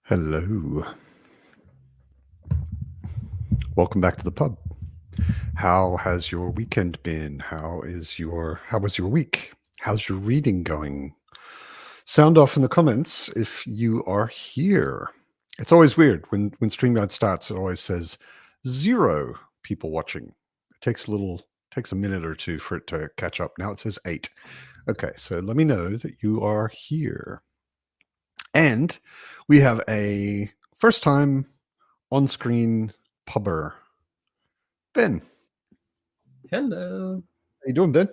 Hello. Welcome back to the pub. How has your weekend been? How was your week? How's your reading going? Sound off in the comments if you are here. It's always weird when StreamYard starts, it always says 0 people watching. It takes a minute or two for it to catch up. Now it says 8. Okay, so let me know that you are here. And we have a first time on-screen pubber. Ben. Hello. How you doing, Ben?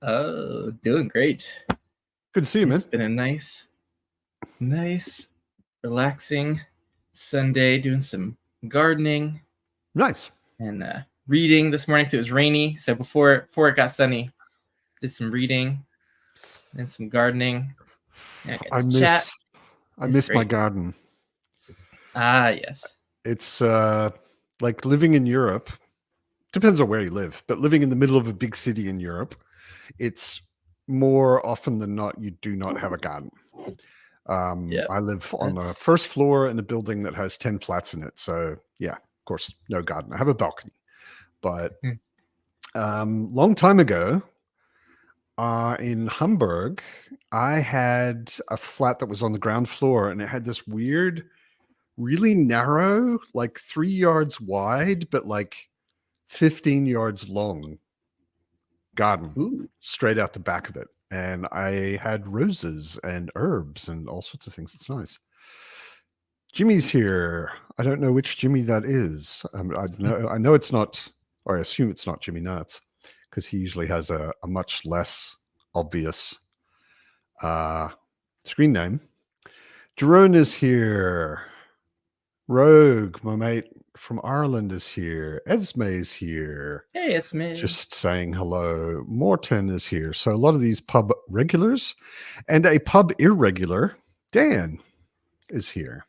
Oh, doing great. Good to see you, man. It's been a nice, relaxing Sunday, doing some gardening. Nice. And reading this morning because it was rainy. So before it got sunny, did some reading and some gardening. I miss my garden. Ah, yes. It's like living in Europe. Depends on where you live, but living in the middle of a big city in Europe, it's more often than not you do not have a garden. I live on the first floor in a building that has 10 flats in it. So yeah, of course, no garden. I have a balcony. But long time ago, in Hamburg, I had a flat that was on the ground floor and it had this weird, really narrow, like 3 yards wide, but like 15 yards long garden straight out the back of it. And I had roses and herbs and all sorts of things. It's nice. Jimmy's here. I don't know which Jimmy that is. I know it's not, or I assume it's not Jimmy Nuts, because he usually has a much less obvious screen name. Jerome is here. Rogue, my mate from Ireland, is here. Esme is here. Hey, Esme. Just saying hello. Morton is here. So a lot of these pub regulars and a pub irregular, Dan, is here.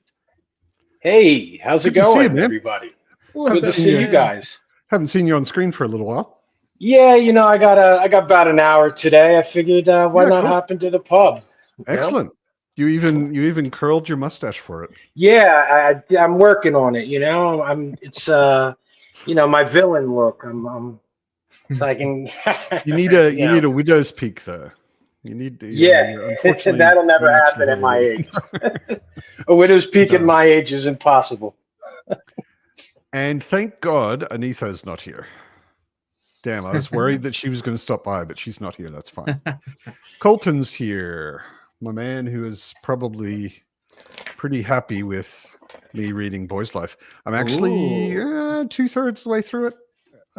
Hey, how's it going, everybody? Good to see you guys. Haven't seen you on screen for a little while. Yeah, I got about an hour today. I figured why not hop into the pub? Excellent. You even curled your mustache for it. Yeah, I'm working on it. It's my villain look. So I can. You need a widow's peak though. You need to. Unfortunately, that'll never happen at my age. A widow's peak at my age is impossible. And thank God Anita's not here. Damn, I was worried that she was going to stop by, but she's not here. That's fine. Colton's here. My man who is probably pretty happy with me reading Boy's Life. I'm actually 2/3 the way through it.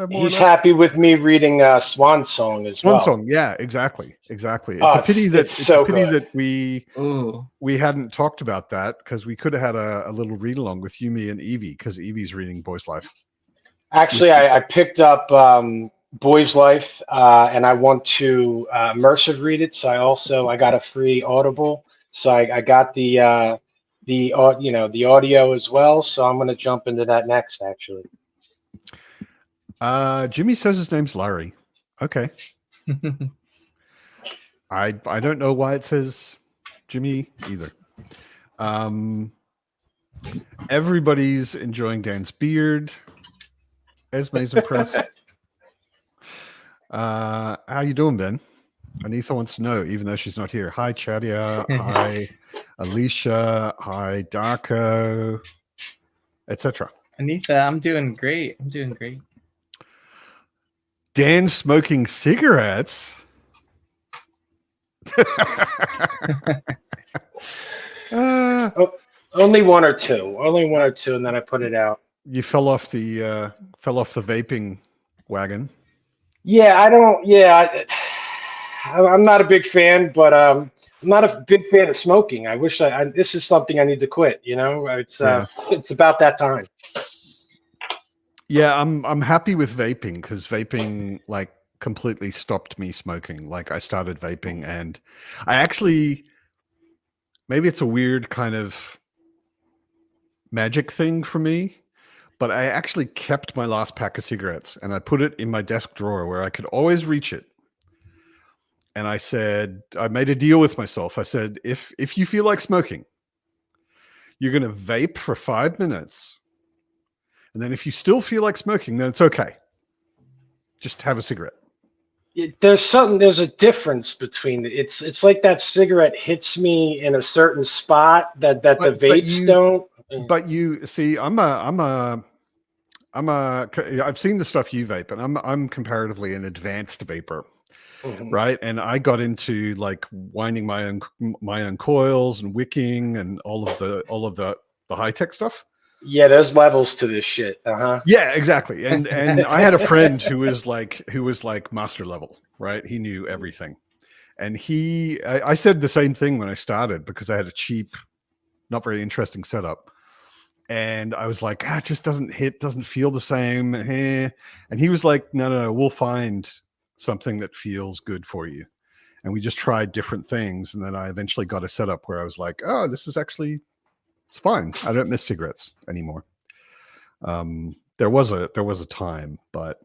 He's happy with me reading Swan Song as well. Swan Song, yeah, exactly. It's a pity that we hadn't talked about that, because we could have had a little read along with Yumi and Evie, because Evie's reading Boy's Life. Actually, I picked up Boy's Life, and I want to immersive read it. So I got a free Audible. So I got the audio as well. So I'm going to jump into that next, actually. Jimmy says his name's Larry. Okay. I don't know why it says Jimmy either. Everybody's enjoying Dan's beard. Esme's impressed. How you doing, Ben? Anita wants to know, even though she's not here. Hi, Chadia. Hi, Alicia. Hi, Darko, etc. Anita, I'm doing great. Dan smoking cigarettes. Only one or two, and then I put it out. You fell off the vaping wagon. Yeah, I'm not a big fan, but I'm not a big fan of smoking. I wish this is something I need to quit. It's about that time. Yeah, I'm happy with vaping, because vaping like completely stopped me smoking. Like I started vaping, and I actually, maybe it's a weird kind of magic thing for me, but I actually kept my last pack of cigarettes and I put it in my desk drawer where I could always reach it. And I said, I made a deal with myself. I said, if you feel like smoking, You're going to vape for 5 minutes. And then if you still feel like smoking, then it's okay. Just have a cigarette. There's a difference between it's like that cigarette hits me in a certain spot that the vapes don't. But you see, I've seen the stuff you vape, and I'm comparatively an advanced vapor, right? And I got into like winding my own coils and wicking and all of the high tech stuff. Yeah, there's levels to this shit. Yeah, exactly. And I had a friend who was like master level, right? He knew everything. And I said the same thing when I started because I had a cheap, not very interesting setup. And I was like, it just doesn't feel the same. And he was like, no, we'll find something that feels good for you. And we just tried different things. And then I eventually got a setup where I was like, oh, this is actually, it's fine. I don't miss cigarettes anymore. There was a time, but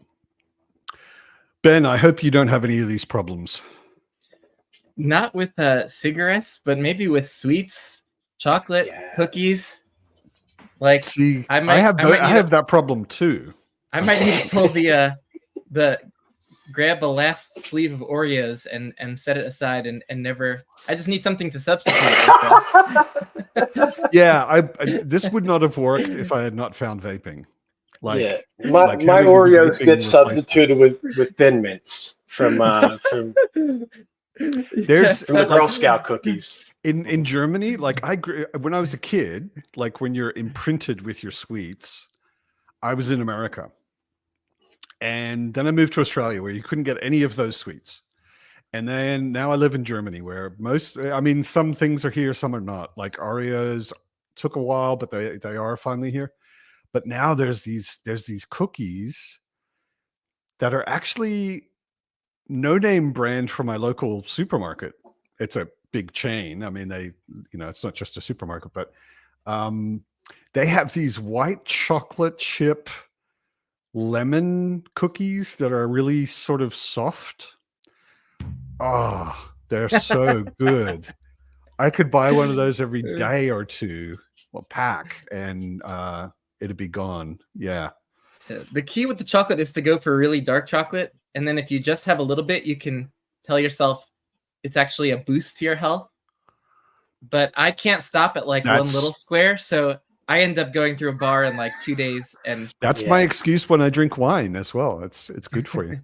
Ben, I hope you don't have any of these problems. Not with cigarettes, but maybe with sweets, chocolate, cookies. Like, see, I have that problem too. I might need to pull grab a last sleeve of Oreos and set it aside and never. I just need something to substitute it with. Yeah, this would not have worked if I had not found vaping. My Oreos get substituted with Thin Mints from the Girl Scout cookies. In Germany, like when I was a kid, like when you're imprinted with your sweets, I was in America. And then I moved to Australia where you couldn't get any of those sweets. And then now I live in Germany where some things are here, some are not. Like Oreos took a while, but they are finally here. But now there's these cookies that are actually no-name brand from my local supermarket. It's a big chain. I mean, it's not just a supermarket, but they have these white chocolate chip lemon cookies that are really sort of soft. Oh, they're so good. I could buy one of those every day or two, pack, and it'd be gone. Yeah. The key with the chocolate is to go for really dark chocolate. And then if you just have a little bit, you can tell yourself it's actually a boost to your health. But I can't stop at one little square. So I end up going through a bar in like 2 days. And that's my excuse when I drink wine as well. It's good for you.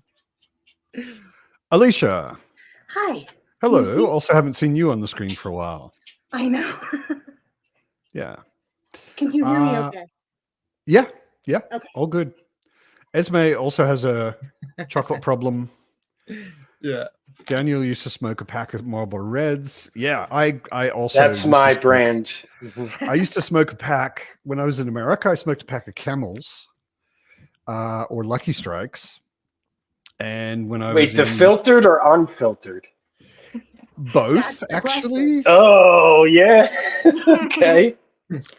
Alicia. Hi. Hello. Also haven't seen you on the screen for a while. I know. Yeah. Can you hear me okay? Yeah. Yeah. Okay. All good. Esme also has a chocolate problem. Yeah. Daniel used to smoke a pack of Marlboro Reds. Yeah, I also. That's my brand. I used to smoke a pack when I was in America. I smoked a pack of Camels, or Lucky Strikes, and when I was filtered or unfiltered? Both, actually. Oh yeah. Okay.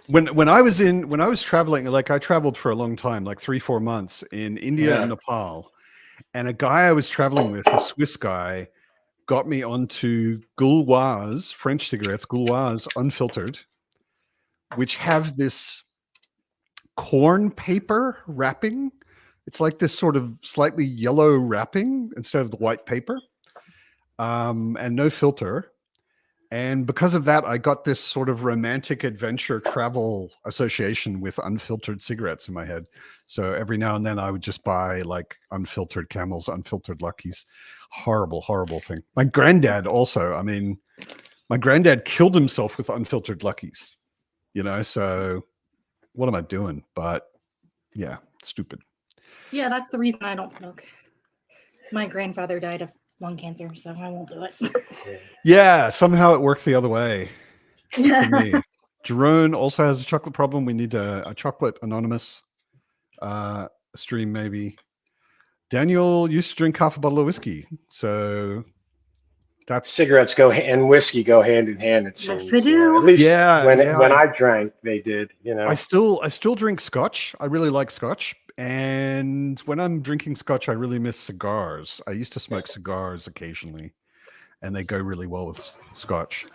When I was traveling, like I traveled for a long time, like 3-4 months in India and Nepal. And a guy I was traveling with, a Swiss guy, got me onto Gauloise, French cigarettes, Gauloise unfiltered, which have this corn paper wrapping. It's like this sort of slightly yellow wrapping instead of the white paper, and no filter. And because of that, I got this sort of romantic adventure travel association with unfiltered cigarettes in my head. So every now and then I would just buy like unfiltered Camels, unfiltered Luckies. Horrible, horrible thing. My granddad also, my granddad killed himself with unfiltered Luckies, so what am I doing? But yeah, stupid. Yeah, that's the reason I don't smoke. My grandfather died of lung cancer, so I won't do it. Yeah, somehow it worked the other way for me. Jerome also has a chocolate problem. We need a chocolate anonymous stream, maybe. Daniel used to drink half a bottle of whiskey, so that's cigarettes and whiskey go hand in hand. It seems. Yes, they do. At least when I drank, they did. I still drink Scotch. I really like Scotch. And when I'm drinking Scotch, I really miss cigars. I used to smoke cigars occasionally, and they go really well with Scotch.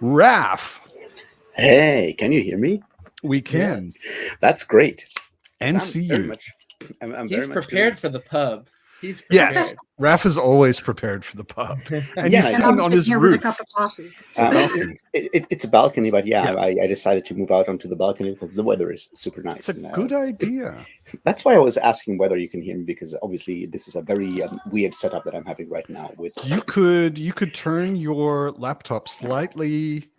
Raph. Hey, can you hear me? We can. Yes. That's great. And Sam, see very you. much. I'm He's very much prepared doing for the pub. He's prepared. Yes, Raph is always prepared for the pub, and Yeah, he's I And sitting I'm on siting his here with a roof. cup of coffee. Coffee. It's a balcony, but yeah, Yeah. I decided to move out onto the balcony because the weather is super nice. It's a and, good idea. That's why I was asking whether you can hear me, because obviously this is a very weird setup that I'm having right now. With You could turn your laptop slightly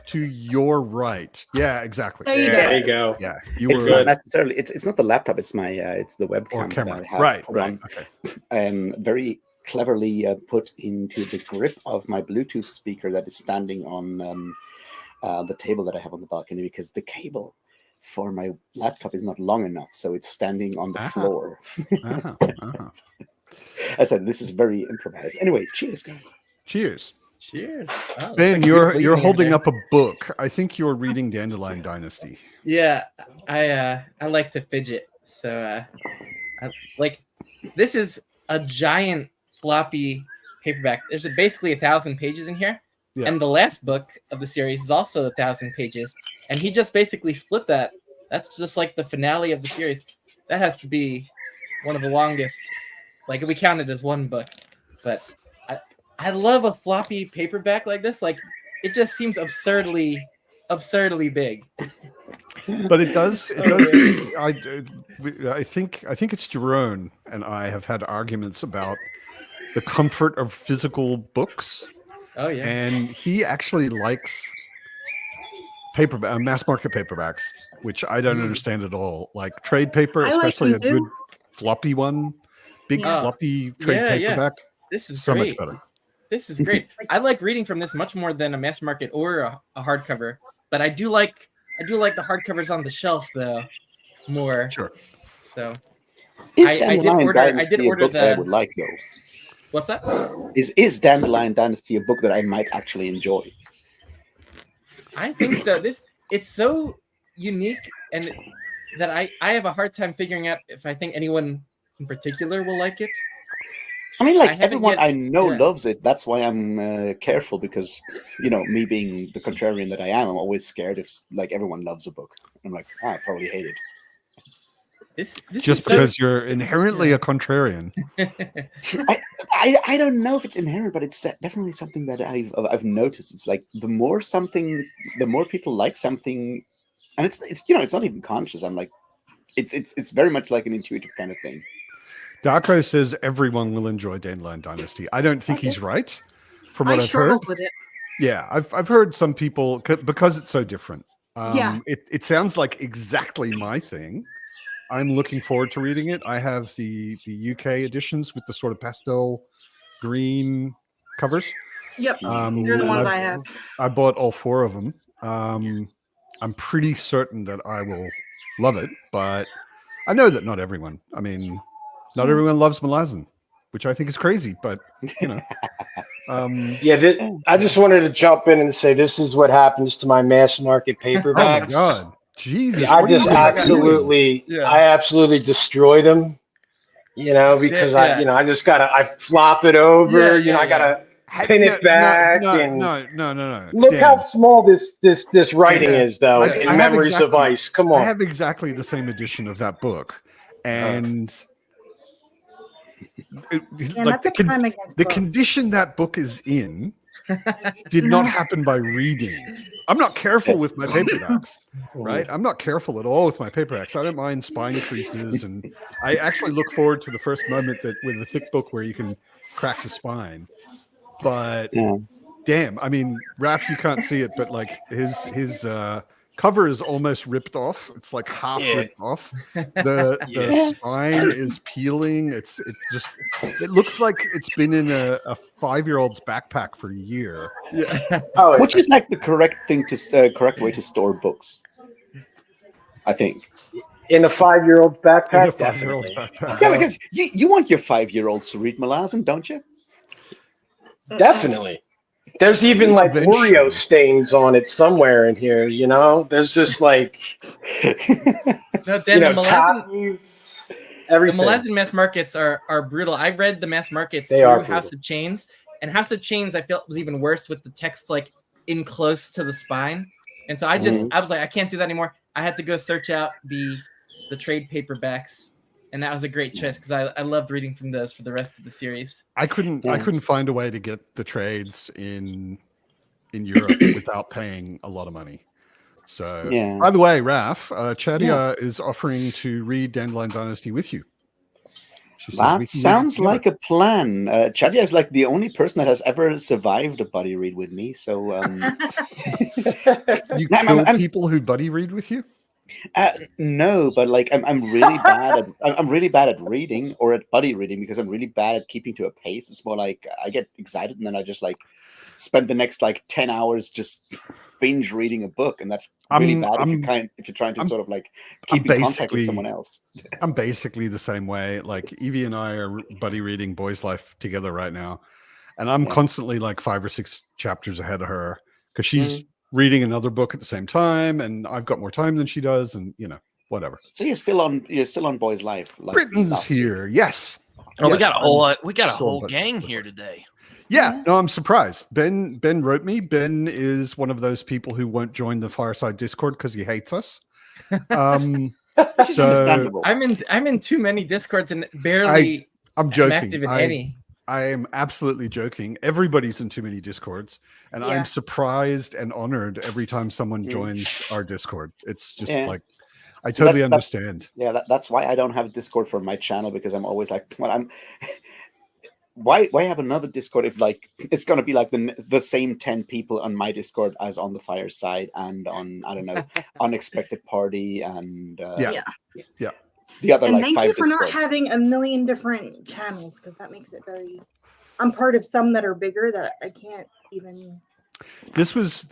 to your right. Yeah, exactly. There you There go. you go. Yeah, you it's were not necessarily it's not the laptop, it's my it's the webcam or that camera. I have Right, put right. on. Okay. Very cleverly put into the grip of my Bluetooth speaker that is standing on the table that I have on the balcony, because the cable for my laptop is not long enough, so it's standing on the floor. I said this is very improvised. Anyway, cheers, guys. Cheers. Cheers. Oh, Ben, it's like you're beautiful evening holding here. up a book. I think you're reading Dandelion Dynasty. Yeah, I like to fidget, so this is a giant floppy paperback. There's basically 1,000 pages in here, Yeah. and the last book of the series is also 1,000 pages, and he just basically split that. That's just like the finale of the series. That has to be one of the longest. Like, we count it as one book, but I love a floppy paperback like this. Like, it just seems absurdly big. But it does. It does. I think it's Jerome and I have had arguments about the comfort of physical books, Oh yeah. and he actually likes mass market paperbacks, which I don't understand at all. Like trade paper, I like especially them a good too. floppy one, big Yeah. floppy trade Yeah, yeah. paperback. This is So great. much better. This is great. I like reading from this much more than a mass market or a hardcover. But I do like the hardcovers on the shelf though more. Sure. So Is I did Dandelion order. I Dynasty did a order book that I the. would like though? What's that? Is Dandelion Dynasty a book that I might actually enjoy? I think so. It's so unique, and that I have a hard time figuring out if I think anyone in particular will like it. I mean, I like haven't everyone yet- I know yeah. loves it. That's why I'm careful, because me being the contrarian that I am, I'm always scared if like everyone loves a book. I'm like, I probably hate it. This Just is so- because you're inherently a contrarian. I don't know if it's inherent, but it's definitely something that I've noticed. It's like the more people like something, and it's not even conscious. I'm like, it's very much like an intuitive kind of thing. Darko says everyone will enjoy Dandelion Dynasty. I don't think he's right. From what I I've heard, struggled with it. yeah, I've heard some people because it's so different. Yeah. It sounds like exactly my thing. I'm looking forward to reading it. I have the UK editions with the sort of pastel green covers. Yep. They're the and ones I have. I bought all 4 of them. I'm pretty certain that I will love it, but I know that not everyone. I mean, not everyone loves Malazan, which I think is crazy, but Yeah, I just wanted to jump in and say this is what happens to my mass market oh my paperbacks. god, Jesus! I what are you just doing? absolutely destroy them. Because Yeah. I flop it over. I gotta pin it back. No. Look Dan, how small this writing is, though. I In have Memories of exactly- Ice. Come I on. have exactly the same edition of that book, and And that's a crime against the books. condition that book is in did not happen by reading. I'm not careful with my paperbacks, right? I'm not careful at all with my paperbacks. I don't mind spine creases, and I actually look forward to the first moment that with a thick book where you can crack the spine. But damn, I mean, Raph, you can't see it, but like his cover is almost ripped off. It's like half ripped off. The spine is peeling. It looks like it's been in a 5-year-old's backpack for a year. Yeah. Oh, Which is like the correct way to store books, I think. in a 5-year-old backpack. In a 5-year-old's Definitely. backpack. Yeah, because you want your 5-year-olds to read Malazan, don't you? Definitely. There's even like Eventually. Oreo stains on it somewhere in here. There's just like No, Dan, the Malazan, tappies, the everything. Malazan mass markets are brutal. I read the mass markets They are through House brutal. of Chains, and House of Chains I felt was even worse with the text like in close to the spine. And so I was like, I can't do that anymore. I had to go search out the trade paperbacks, and that was a great choice because I loved reading from those for the rest of the series. I couldn't find a way to get the trades in Europe without paying a lot of money. So, by the way, Raf, Chadia is offering to read Dandelion Dynasty with you. That sounds like a plan. Chadia is like the only person that has ever survived a buddy read with me. So, you kill people who buddy read with you? No, but like I'm really bad at I'm really bad at reading or at buddy reading because I'm really bad at keeping to a pace. It's more like I get excited and then I just like spend the next like 10 hours just binge reading a book, and that's really bad if you're trying to sort of like keep in contact with someone else. I'm basically the same way. Like Evie and I are buddy reading Boy's Life together right now, and I'm constantly like 5 or 6 chapters ahead of her because she's reading another book at the same time, and I've got more time than she does, and you know, whatever. So you're still on Boy's Life. Like Britain's here, yes. Oh, yes, we got a whole gang here today. Yeah, no, I'm surprised. Ben wrote me. Ben is one of those people who won't join the Fireside Discord because he hates us. Which is understandable. I'm in too many Discords and barely I'm joking. am active in any. I am absolutely joking. Everybody's in too many Discords, and I'm surprised and honored every time someone joins our Discord. It's just like I totally understand. That's why I don't have a Discord for my channel, because I'm always like, well, why have another Discord if like it's gonna be like the same 10 people on my Discord as on the Fireside and on, I don't know, Unexpected Party and the other and like thank 5 you for Discords. not having a million different channels, because that makes it very. I'm part of some that are bigger that I can't even. This was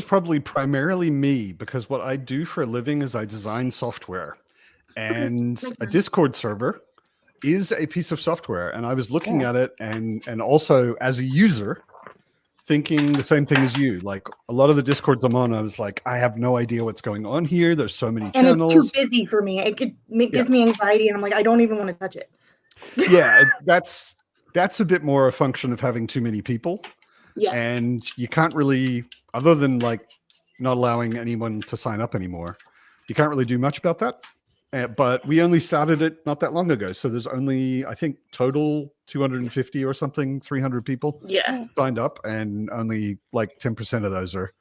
probably primarily me, because what I do for a living is I design software, and a Discord server is a piece of software, and I was looking at it and also as a user thinking the same thing as you. Like a lot of the Discords I'm on, I was like, I have no idea what's going on here. There's so many channels. And it's too busy for me. It gives me anxiety, and I'm like, I don't even want to touch it. Yeah, that's a bit more a function of having too many people. Yeah. And you can't really, other than like not allowing anyone to sign up anymore, you can't really do much about that. But we only started it not that long ago. So there's only, I think, total 250 or something, 300 people signed up, and only like 10% of those are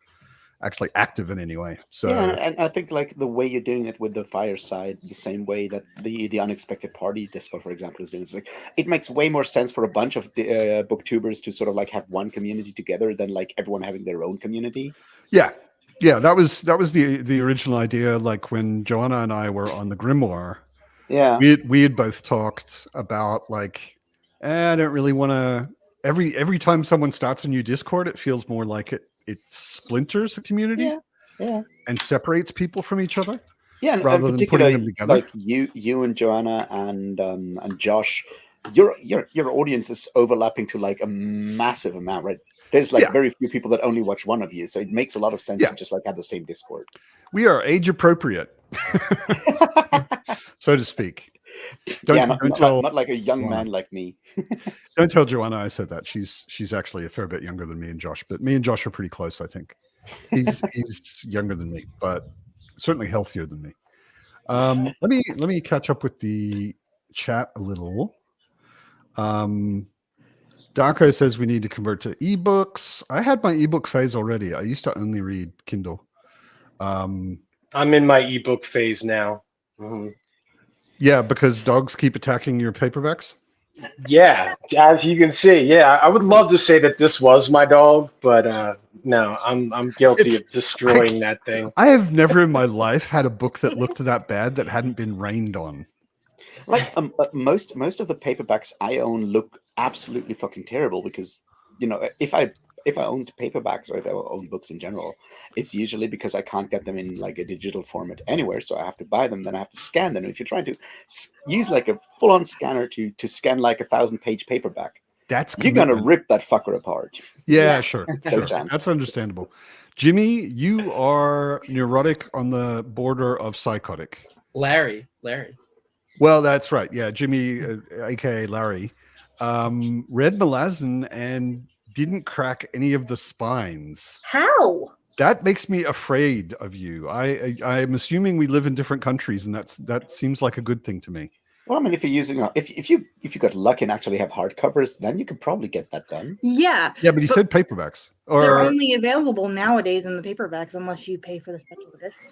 actually active in any way. So and I think like the way you're doing it with the Fireside, the same way that the Unexpected Party Discord, for example, is doing, it's like it makes way more sense for a bunch of booktubers to sort of like have one community together than like everyone having their own community. Yeah, that was the original idea. Like when Joanna and I were on the Grimoire, we had both talked about like, I don't really want to. Every time someone starts a new Discord, it feels more like it splinters the community, and separates people from each other. Yeah, and rather than putting them together. Like you and Joanna and Josh, your audience is overlapping to like a massive amount, right? There's like very few people that only watch one of you, so it makes a lot of sense to just like have the same Discord. We are age appropriate, so to speak. Not like a young man like me. Don't tell Joanna I said that. She's actually a fair bit younger than me and Josh, but me and Josh are pretty close. I think he's younger than me, but certainly healthier than me. Let me catch up with the chat a little. Darko says we need to convert to ebooks. I had my ebook phase already. I used to only read Kindle. I'm in my ebook phase now. Mm-hmm. Yeah, because dogs keep attacking your paperbacks? Yeah, as you can see. Yeah, I would love to say that this was my dog, but no, I'm guilty of destroying that thing. I have never in my life had a book that looked that bad that hadn't been rained on. Like most of the paperbacks I own look absolutely fucking terrible, because you know, if I owned paperbacks, or if I own books in general, it's usually because I can't get them in like a digital format anywhere, so I have to buy them, then I have to scan them. If you're trying to use like a full-on scanner to scan like 1,000-page paperback, you're gonna rip that fucker apart. Yeah, sure. No chance. That's understandable. Jimmy, you are neurotic on the border of psychotic. Larry. Well, that's right. Yeah, Jimmy, aka Larry, read Malazan and didn't crack any of the spines. How? that makes me afraid of you. I'm assuming we live in different countries, and that seems like a good thing to me. Well, I mean, if you're using if you got lucky and actually have hardcovers, then you could probably get that done. Yeah. Yeah, but he said paperbacks, They're or only available nowadays in the paperbacks unless you pay for the special edition.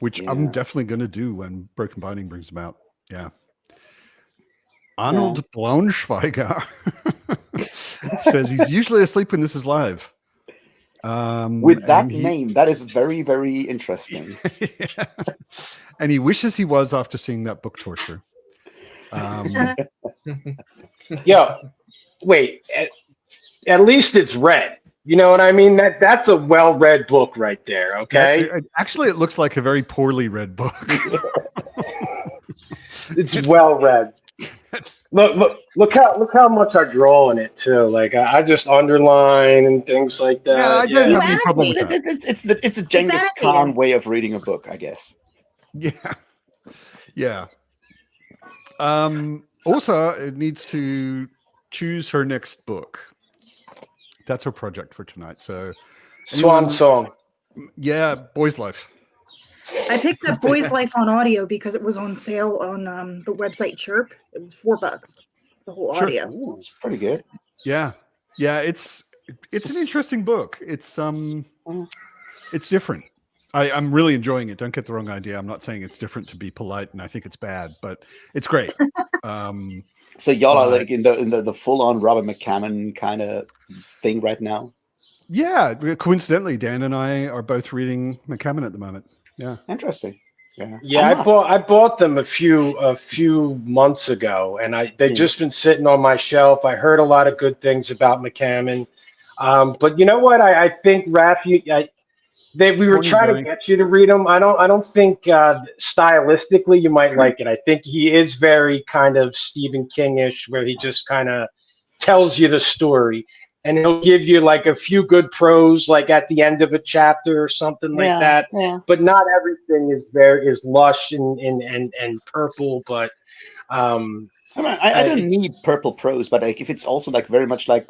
which Yeah. I'm definitely going to do when Broken Binding brings them out. Yeah. Arnold Braunschweiger says he's usually asleep when this is live. With that name, that is very, very interesting. Yeah. And he wishes he was after seeing that book torture. Yo, wait. At least it's read. You know what I mean? That's a well-read book right there. Okay. Actually, it looks like a very poorly read book. It's well read. Look how much I draw in it too. Like I just underline and things like that. Yeah, I don't have any problem with that. It's a Genghis Khan way of reading a book, I guess. Yeah. Yeah. Also, it needs to choose her next book. That's her project for tonight. So, Swan Song. Yeah, Boy's Life. I picked up Boy's Life on audio because it was on sale on the website Chirp. It was $4, the whole audio. Ooh, it's pretty good. Yeah, yeah. It's an interesting book. It's different. I'm really enjoying it. Don't get the wrong idea. I'm not saying it's different to be polite, and I think it's bad, but it's great. So y'all are like in the full on Robert McCammon kind of thing right now. Yeah, coincidentally, Dan and I are both reading McCammon at the moment. Yeah, interesting. Yeah, yeah. I bought them a few months ago, and they've just been sitting on my shelf. I heard a lot of good things about McCammon, but you know what? I think Raph, we were trying to get you to read them. I don't think stylistically you might like it. I think he is very kind of Stephen King-ish, where he just kind of tells you the story. And he'll give you like a few good prose, like at the end of a chapter or something like that. Yeah. But not everything is lush and purple. But I don't need purple prose. But like, if it's also like very much like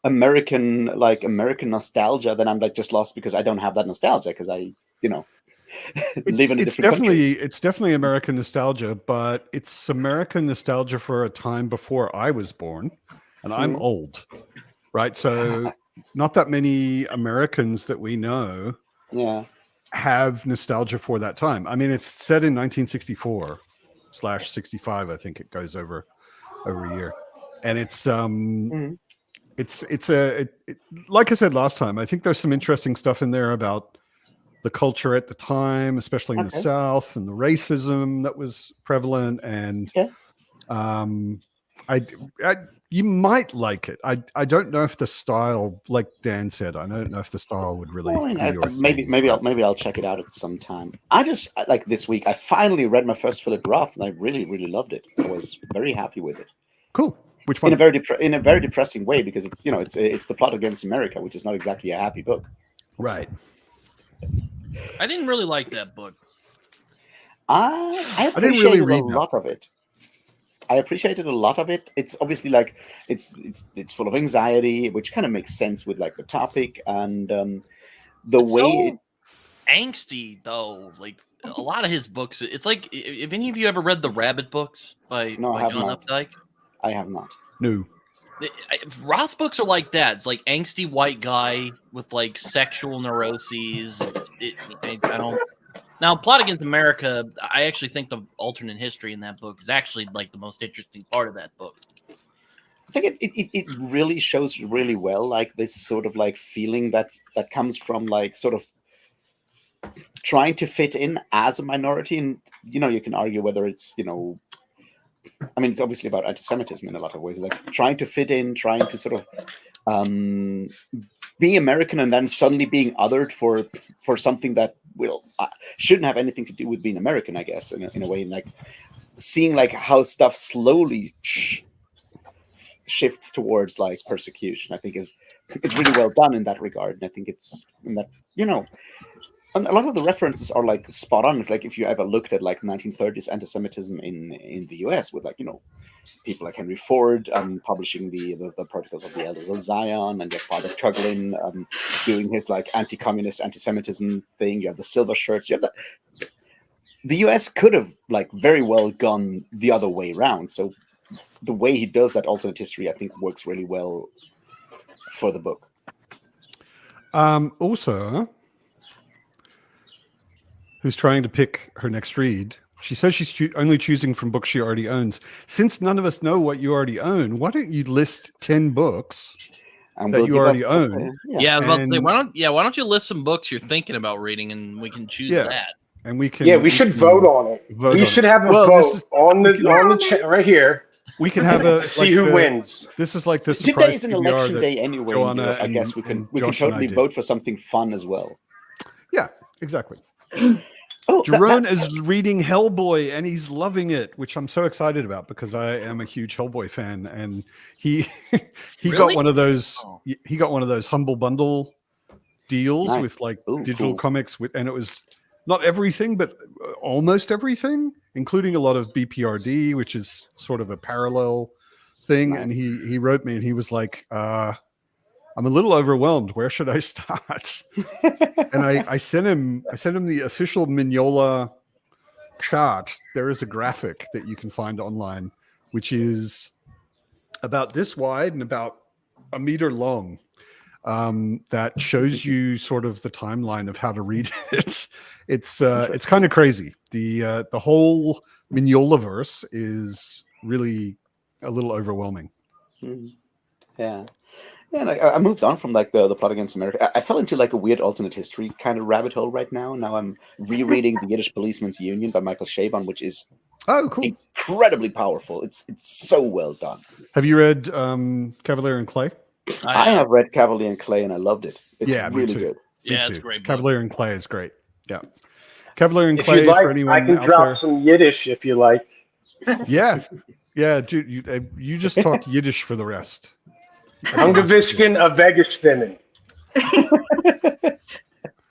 American nostalgia, then I'm like just lost because I don't have that nostalgia because I live in a different country. It's definitely American nostalgia, but it's American nostalgia for a time before I was born, and I'm old. Right, so not that many Americans that we know have nostalgia for that time. I mean, it's set in 1964/65. I think it goes over a year, and it's like I said last time. I think there's some interesting stuff in there about the culture at the time, especially in the South, and the racism that was prevalent. And you might like it. I don't know if the style, like Dan said, I don't know if the style would really. Maybe I'll check it out at some time. I just like this week. I finally read my first Philip Roth, and I really loved it. I was very happy with it. Cool. Which one? In a very depressing way because it's it's the plot against America, which is not exactly a happy book. Right. I didn't really like that book. I appreciated a lot of it. I appreciated a lot of it. It's obviously like it's full of anxiety, which kind of makes sense with like the topic and angsty though. Like a lot of his books, it's like if any of you ever read the Rabbit books by John Updike? I have not. No. Roth's books are like that. It's like angsty white guy with like sexual neuroses. I don't. Now, Plot Against America, I actually think the alternate history in that book is actually like the most interesting part of that book. I think it really shows really well like this sort of like feeling that comes from like sort of trying to fit in as a minority, and you can argue whether it's I mean, it's obviously about anti-Semitism in a lot of ways, like trying to fit in, trying to sort of be American and then suddenly being othered for something that shouldn't have anything to do with being American, I guess, in a way, and like seeing like how stuff slowly shifts towards like persecution. I think it's really well done in that regard, and I think it's in that And a lot of the references are like spot on. If you ever looked at like 1930s anti-Semitism in the US with people like Henry Ford publishing the Protocols of the Elders of Zion, and your Father Chuglin doing his like anti-communist anti-Semitism thing. You have the silver shirts. You have the US could have like very well gone the other way around. So the way he does that alternate history, I think, works really well for the book. Also, who's trying to pick her next read? She says she's only choosing from books she already owns. Since none of us know what you already own, why don't you list 10 books And that you give already us- own? Yeah, but And- why don't you list some books you're thinking about reading, and we can choose Yeah. that. And we can. Yeah, we should vote on it. vote We on should it. have a Well, this vote is- on we the can- chat right here We can have a to see who wins. This is like the Today surprise is an PBR election that day anyway. in Joanna Europe. I and- guess we can and Josh and I totally did. vote for something fun as well. Yeah, exactly. Oh, Jerome is reading Hellboy and he's loving it, which I'm so excited about because I am a huge Hellboy fan, and he got Really? one of those Oh. he got one of those humble bundle deals Nice. with like Ooh, digital cool. comics and it was not everything but almost everything, including a lot of BPRD, which is sort of a parallel thing. Nice. And he wrote me and he was like, I'm a little overwhelmed. Where should I start? And I sent him the official Mignola chart. There is a graphic that you can find online, which is about this wide and about a meter long. That shows you sort of the timeline of how to read it. It's kind of crazy. The whole Mignola-verse is really a little overwhelming. Mhm. Yeah. Yeah, and I moved on from like the plot against America. I fell into like a weird alternate history kind of rabbit hole right now. Now I'm rereading The Yiddish Policeman's Union by Michael Chabon, which is Oh, cool. incredibly powerful. It's so well done. Have you read Cavalier and Clay? I have read Cavalier and Clay and I loved it. It's Yeah, me really too. good. Me Yeah, it's too. a great book. Cavalier and Clay is great. Yeah. Cavalier and If Clay you'd like, for anyone I can out drop there. some Yiddish if you like. Yeah. Yeah, dude, you just talk Yiddish for the rest. Ungewisken a Vegestimmen.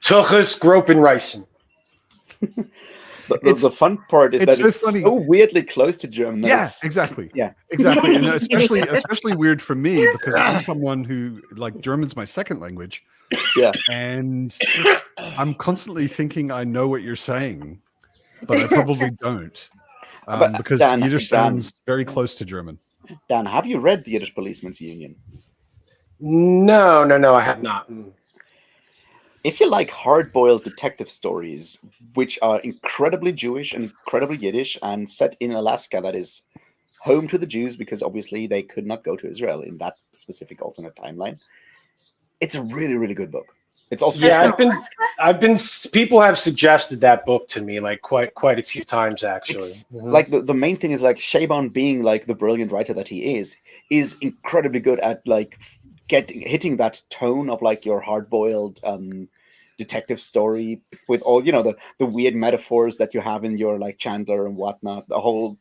Tuches gropen Reisen. The fun part is it's that so it's funny. so weirdly close to German. That Yeah, it's, exactly. Yeah. Exactly. And especially weird for me because I'm someone who like German's my second language. Yeah. And I'm constantly thinking I know what you're saying, but I probably don't. But Because Dan- Yiddish Dan- sounds very close to German. Dan, have you read The Yiddish Policeman's Union? No, I have not. If you like hard-boiled detective stories, which are incredibly Jewish and incredibly Yiddish and set in Alaska, that is home to the Jews because obviously they could not go to Israel in that specific alternate timeline, it's a really, really good book. It's also Yeah, just I've been. People have suggested that book to me like quite a few times actually. it's Mhm. like the main thing is like Chabon being like the brilliant writer that he is incredibly good at like hitting that tone of like your hard-boiled detective story with all the weird metaphors that you have in your like Chandler and whatnot. The whole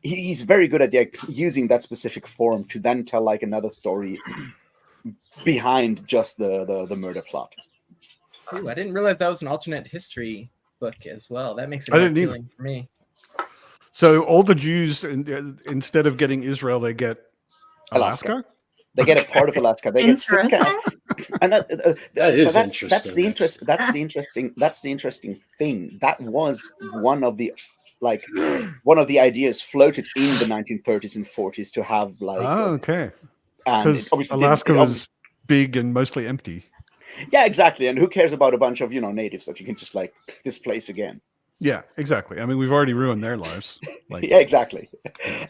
he's very good at like, using that specific form to then tell like another story behind just the murder plot. Ooh, I didn't realize that was an alternate history book as well. That makes it I more didn't either. appealing for me. So all the Jews, instead of getting Israel, they get Alaska. They get a part of Alaska. They get Sitka. And That is interesting. That's the interest. That's the interesting thing. That was one of the ideas floated in the 1930s and 40s to have like. Oh, okay. And Because it obviously Alaska didn't- was big and mostly empty. Yeah, exactly. And who cares about a bunch of natives that you can just like displace again? Yeah, exactly. I mean, we've already ruined their lives. Like, Yeah, exactly.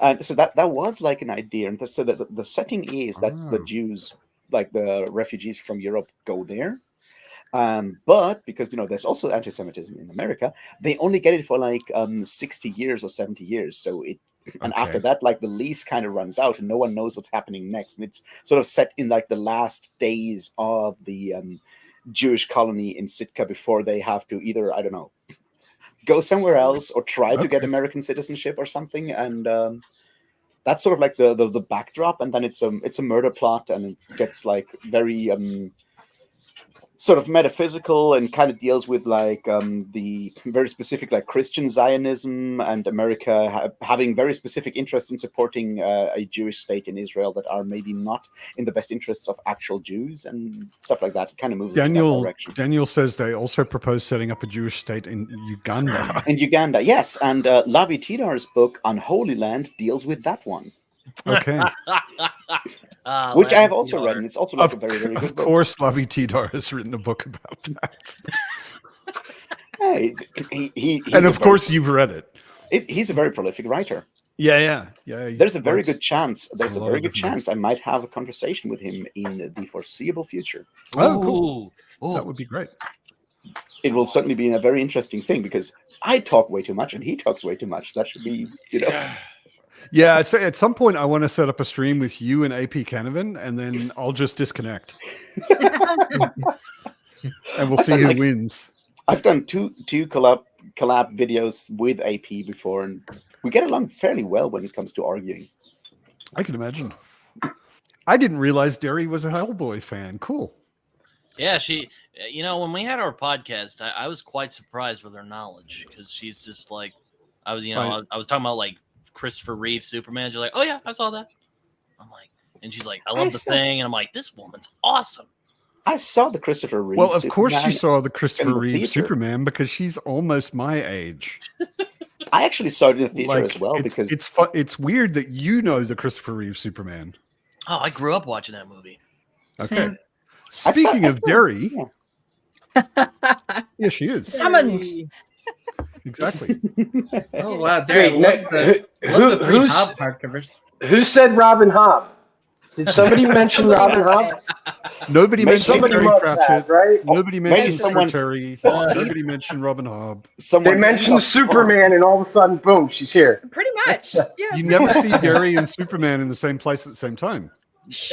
And so that was like an idea, and so the setting is that the Ah. Jews, like the refugees from Europe, go there. But because there's also anti-Semitism in America, they only get it for like 60 years or 70 years. So and after Okay. that, like the lease kind of runs out, and no one knows what's happening next. And it's sort of set in like the last days of the Jewish colony in Sitka before they have to either go somewhere else or try to get Okay. American citizenship or something. And that's sort of like the backdrop. And then it's a murder plot, and it gets like very sort of metaphysical and kind of deals with like the very specific like Christian Zionism and America having very specific interests in supporting a Jewish state in Israel that are maybe not in the best interests of actual Jews and stuff like that. It kind of moves in that direction. Daniel says they also propose setting up a Jewish state in Uganda. In Uganda, yes, and Lavi Tidar's book Unholy Land deals with that one. Okay. Which I have also read, and it's also like a very, very good Of book. course, Lavi Tidar has written a book about that. Hey, he's And of course, you've read it. He's a very prolific writer. Yeah. There's a very good chance. There's a lot very of good different chance I might have a conversation with him in the foreseeable future. Oh, cool. Ooh. That would be great. It will certainly be a very interesting thing because I talk way too much and he talks way too much. That should be, Yeah, so at some point I want to set up a stream with you and AP Canavan, and then I'll just disconnect, and we'll see who wins. I've done two collab videos with AP before, and we get along fairly well when it comes to arguing. I can imagine. I didn't realize Derry was a Hellboy fan. Cool. Yeah, she. When we had our podcast, I was quite surprised with her knowledge because she's just like, I was talking about like Christopher Reeve Superman. She's like, oh yeah, I saw that. I'm like, and she's like, I love the thing, and I'm like, this woman's awesome. I saw the Christopher Reeve. Well, of course she saw the Christopher Reeve theater. Superman because she's almost my age. I actually saw it in the theater as well because it's weird that you know the Christopher Reeve Superman. Oh, I grew up watching that movie. Okay. Same. Speaking of Derry, yeah, she is. Summoned. Exactly. Oh wow, Derek, Wait, love the three Hobb hardcovers. Who said Robin Hobb? Did somebody mention Robin Hobb? Nobody mentioned Somebody Terry must Pratchett. have, right? Nobody Maybe mentioned someone's- Secretary. Nobody mentioned Robin Hobb. They mentioned Superman, and all of a sudden, boom, she's here. Pretty much. Yeah. You never see Derry and Superman in the same place at the same time.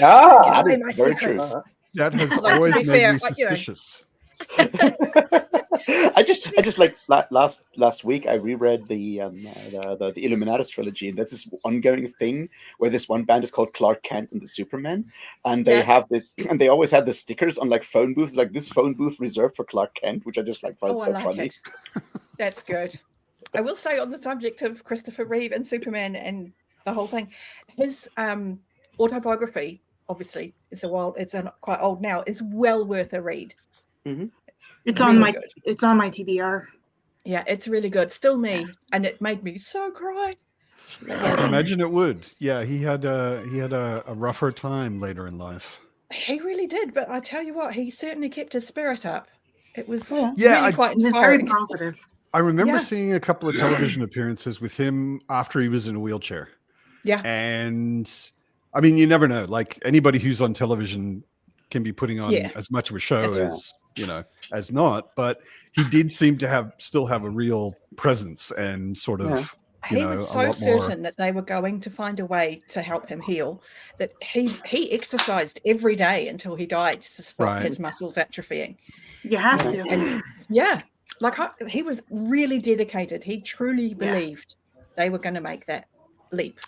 Ah, That is very true. That has Like, to always be made fair, me like, you know. suspicious. I just like last week I reread the Illuminatus trilogy, and that's this ongoing thing where this one band is called Clark Kent and the Superman, and they have this, and they always had the stickers on like phone booths, like this phone booth reserved for Clark Kent, which I just like found Oh, I so like funny. it. That's good. I will say on the subject of Christopher Reeve and Superman and the whole thing, his autobiography, obviously, it's quite old now, is well worth a read. Mm-hmm. It's on my good. TBR. Yeah, it's really good. Still me, and it made me so cry. I can imagine it would. Yeah, he had a rougher time later in life. He really did, but I tell you what, he certainly kept his spirit up. It was Yeah, really quite It's very inspiring. positive. I remember Yeah. seeing a couple of television appearances with him after he was in a wheelchair. Yeah. And I mean, you never know. Like anybody who's on television can be putting on Yeah. as much of a show That's right. as, as not. But he did seem to still have a real presence and sort of, Yeah. He was a so lot more. certain that they were going to find a way to help him heal that he exercised every day until he died to stop Right. his muscles atrophying. You have to. And yeah, he was really dedicated. He truly believed they were going to make that leap.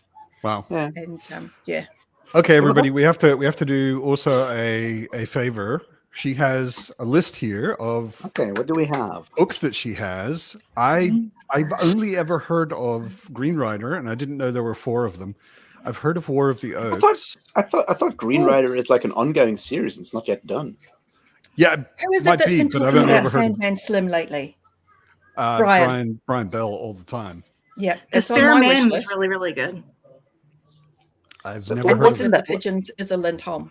Wow. And yeah. Okay, everybody, we have to do also a favor. She has a list here of Okay, what do we have? books that she has. I've only ever heard of Green Rider, and I didn't know there were 4 of them. I've heard of War of the Oaks. I thought Green Rider is like an ongoing series. And it's not yet done. Yeah, Who is it might that's be, been but I've talking only about ever heard of Sandman Slim lately? Brian Bell all the time. Yeah, The it's on Spare my Man wish was list. really, really good. I've So never And heard what's of in it. Wizard of that the Pigeons is a Lindholm.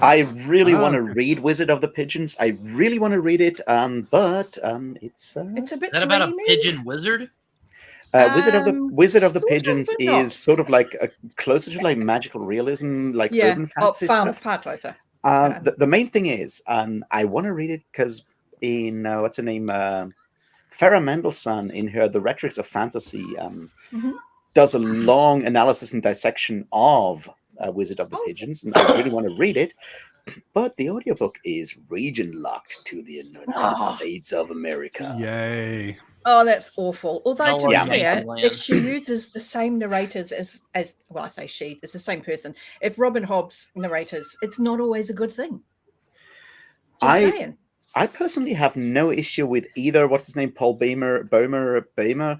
I really want to okay. read Wizard of the Pigeons. I really want to read it, but it's It's a bit Is that about a dreamy. pigeon wizard? Wizard of the sort of, Pigeons but not. is sort of like closer to like magical realism, like Yeah, urban fantasy stuff. far closer. The main thing is, I want to read it because in what's her name, Farah Mendelssohn, in her The Rhetorics of Fantasy, Mhm. does a long analysis and dissection of Wizard of the Oh. Pigeons, and I really want to read it. But the audiobook is region locked to the United Oh. States of America. Yay. Oh, that's awful. Although Don't to worry, be fair, Nathan if she uses the same narrators as well, I say she, it's the same person. If Robin Hobb's narrators, it's not always a good thing. Just saying. I personally have no issue with either. What's his name? Paul Bomer.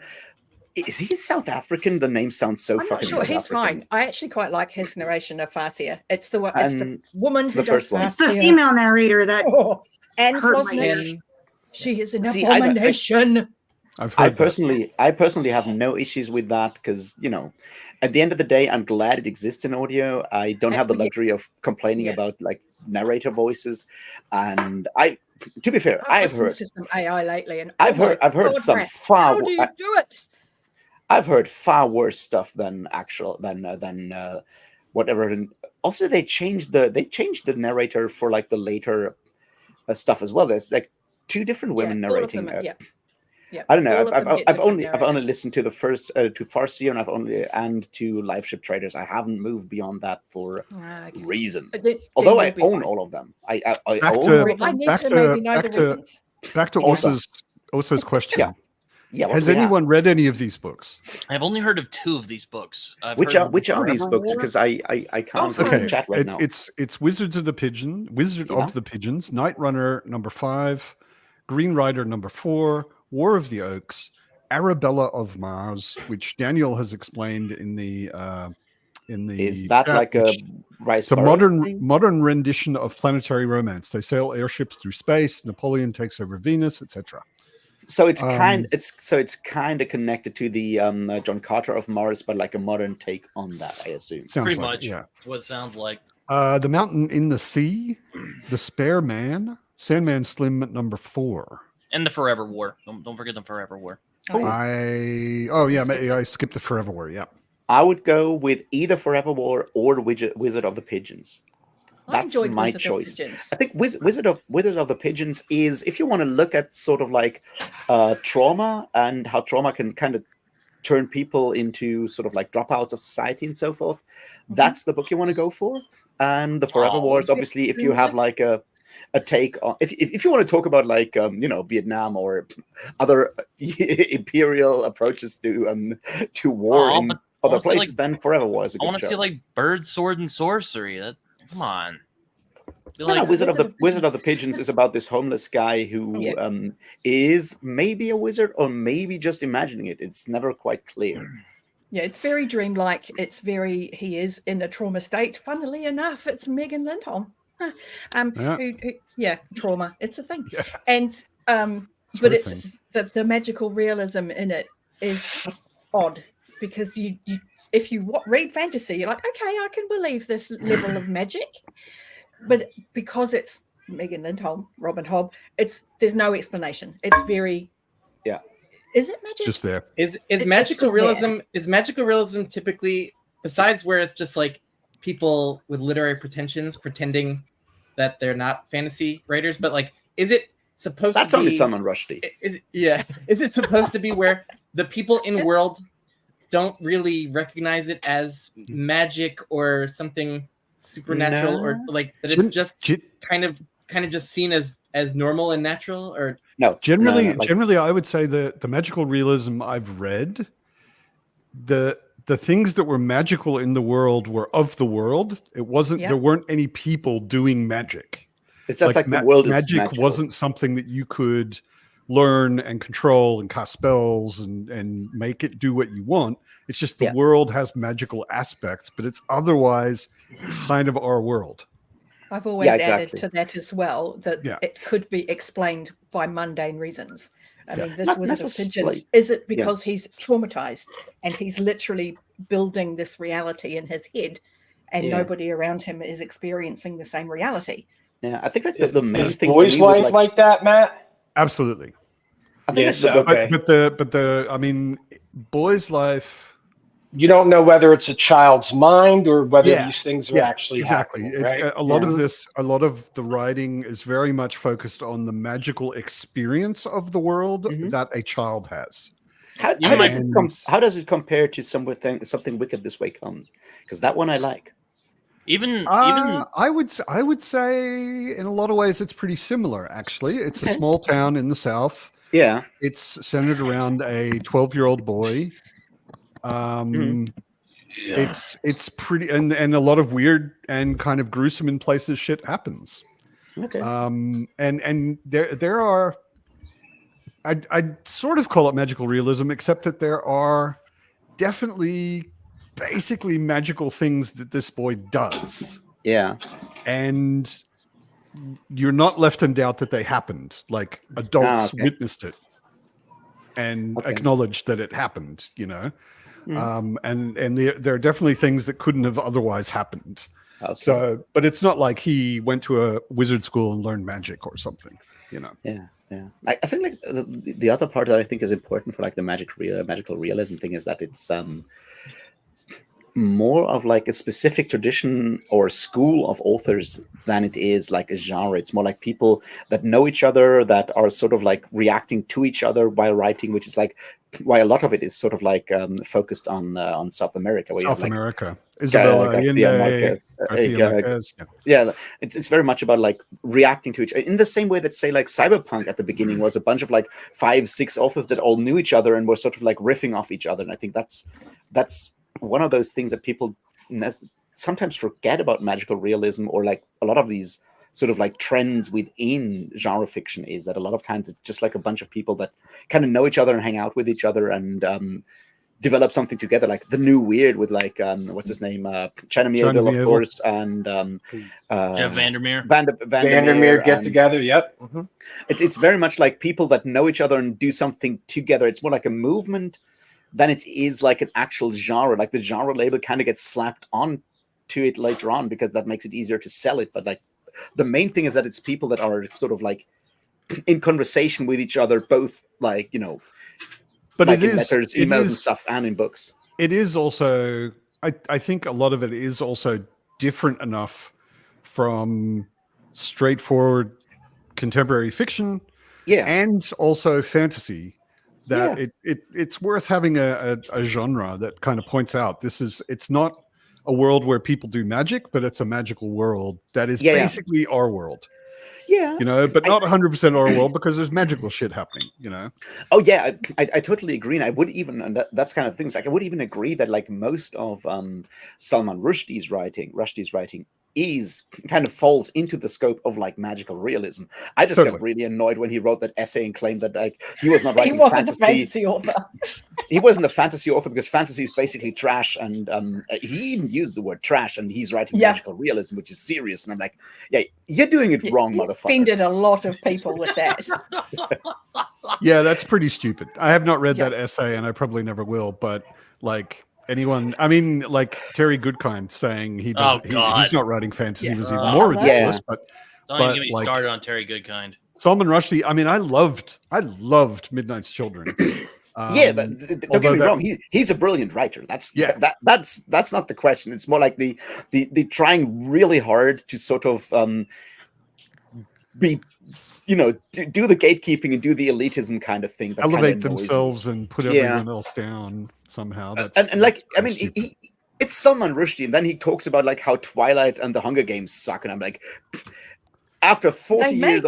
Is he South African? The name sounds so I'm not fucking sure. South He's African. fine. I actually quite like his narration of Farsia. It's the And woman who the does first one. It's the Farsia. female narrator that Anne hurt my Flosnick. ears. She is an See, I don't- I- abomination. I've I heard that. personally have no issues with that because at the end of the day, I'm glad it exists in audio. I don't have the Yeah. luxury of complaining Yeah. about like narrator voices, and to be fair, I've listened to some AI lately, and I've oh my heard God, some Rat, far how do you do it? I've heard far worse stuff than whatever. And also, they changed the narrator for like the later stuff as well. There's like two different women all of them, narrating. yeah. I don't know. All of them get I've different only narrators. listened to the first to Farsi, and to Live Ship Traders. I haven't moved beyond that for Okay. reasons. Then Although you'll I be own fine. all of them. I Back own to- all of I them. need back to to- maybe know back the to- reasons. Back to Awesome. Osa's question. Yeah. Yeah. what Has do we have? anyone read any of these books? I've only heard of 2 of these books. I've Which heard are of which are these Forever books? War. Because I can't Okay. okay. chat right now. It's Wizard of the Pigeons, Night Runner number 5, Green Rider number 4, War of the Oaks, Arabella of Mars, which Daniel has explained in the Is that chat, like a which- Rice it's a Forest thing? modern rendition of planetary romance. They sail airships through space. Napoleon takes over Venus, etc. So it's Um, kind of connected to the John Carter of Mars, but like a modern take on that, I assume. Sounds Pretty like much. it, yeah. What it sounds like. The Mountain in the Sea, The Spare Man, Sandman Slim at number 4. And the Forever War. Don't forget the Forever War. Oh, yeah. I skipped the Forever War. Yeah, I would go with either Forever War or Wizard of the Pigeons. I That's enjoyed my Wizard of choice. Pigeons. I think Wizard of the Pigeons is, if you want to look at sort of like trauma and how trauma can kind of turn people into sort of like dropouts of society and so forth, that's the book you want to go for. And the Forever Oh, Wars, obviously, if you have like a take on, if you want to talk about like Vietnam or other imperial approaches to war Oh, in but other honestly, places, then Forever War is a I good want to show. see like Bird, Sword, and Sorcery. Come on. I feel No, like Wizard of the Pigeons is about this homeless guy who Yeah. is maybe a wizard or maybe just imagining it. It's never quite clear. Yeah, it's very dreamlike. He is in a trauma state. Funnily enough, it's Megan Lindholm. Yeah. Trauma. It's a thing. Yeah. And It's but her it's thing. the magical realism in it is odd because you if you read fantasy, you're like, okay, I can believe this level of magic, but because it's Megan Lindholm, Robin Hobb, there's no explanation. It's very Is it magic? Just there. Is It's magical still there. realism is magical realism typically, besides where it's just like people with literary pretensions pretending that they're not fantasy writers, but like is it supposed That's to only be Salman Rushdie. is it supposed to be where the people in world don't really recognize it as magic or something supernatural or like that it's just kind of just seen as normal and natural? Or No, Generally, I would say that the magical realism I've read, the things that were magical in the world were of the world. It wasn't. Yeah. There weren't any people doing magic. it's just like the world is magic magical. wasn't something that you could learn and control and cast spells and make it do what you want. It's just the world has magical aspects, but it's otherwise kind of our world. I've always added exactly. to that as well that it could be explained by mundane reasons. I mean, this Not Wizard of necessarily. Pigeons, is it because he's traumatized and he's literally building this reality in his head and nobody around him is experiencing the same reality? Yeah, I think like the main Is thing. boys' life like that, Matt? Absolutely. I think Yes, like okay. But I mean, Boy's Life. You don't know whether it's a child's mind or whether these things are actually exactly. happening, right? A lot of the writing is very much focused on the magical experience of the world that a child has. How does it compare to something Wicked This Way Comes? Because that one I like. even I would say in a lot of ways it's pretty similar. Actually, it's a small town in the south. Yeah, it's centered around a 12-year-old boy. It's pretty and a lot of weird and kind of gruesome in places shit happens. Okay. And there are, I'd sort of call it magical realism, except that there are definitely basically magical things that this boy does. Yeah. And you're not left in doubt that they happened. Like adults okay. witnessed it and Okay. acknowledged that it happened, you know. Mm. And there are definitely things that couldn't have otherwise happened. Okay. So, but it's not like he went to a wizard school and learned magic or something, you know. Yeah. I think like the other part that I think is important for like the magical realism thing is that it's more of like a specific tradition or school of authors than it is like a genre. It's more like people that know each other, that are sort of like reacting to each other while writing, which is like why a lot of it is sort of like focused on South America. Where South you have, like, America, Isabella Garcia Marquez, Marquez. yeah, it's very much about like reacting to each in the same way that say like cyberpunk at the beginning was a bunch of like 5-6 authors that all knew each other and were sort of like riffing off each other. And I think that's one of those things that people sometimes forget about magical realism, or like a lot of these sort of like trends within genre fiction, is that a lot of times it's just like a bunch of people that kind of know each other and hang out with each other and develop something together, like the new weird with like what's his name, China Miéville, of course, and Vandermeer. Vandermeer get together. Yep. Mm-hmm. It's very much like people that know each other and do something together. It's more like a movement than it is like an actual genre. Like the genre label kind of gets slapped on to it later on because that makes it easier to sell it. But like the main thing is that it's people that are sort of like in conversation with each other, both like, you know, but like it in is letters, emails, and stuff, and in books. It is also, I think a lot of it is also different enough from straightforward contemporary fiction, and also fantasy, that it's worth having a genre that kind of points out it's not a world where people do magic, but it's a magical world that is basically our world. Yeah, you know, but not 100% our world, because there's magical shit happening, you know. Oh yeah, I totally agree. And I would even, and that's kind of things, like I would even agree that like most of Salman Rushdie's writing is kind of falls into the scope of like magical realism. I just got really annoyed when he wrote that essay and claimed that like he was not writing he wasn't a fantasy author. He wasn't a fantasy author because fantasy is basically trash, and he even used the word trash, and he's writing magical realism, which is serious. And I'm like, yeah, you're doing it wrong, motherfucker. Offended a lot of people with that. Yeah, that's pretty stupid. I have not read that essay, and I probably never will. But like anyone, I mean, like Terry Goodkind saying he's not writing fantasy was even more ridiculous. But don't even get me started on Terry Goodkind. Salman Rushdie. I mean, I loved Midnight's Children. Don't get me wrong. He's a brilliant writer. That's not the question. It's more like the trying really hard to sort of be, you know, do the gatekeeping and do the elitism kind of thing. That elevate themselves and put everyone else down somehow. And like, I mean, it's Salman Rushdie, and then he talks about like how Twilight and the Hunger Games suck, and I'm like, after 40 years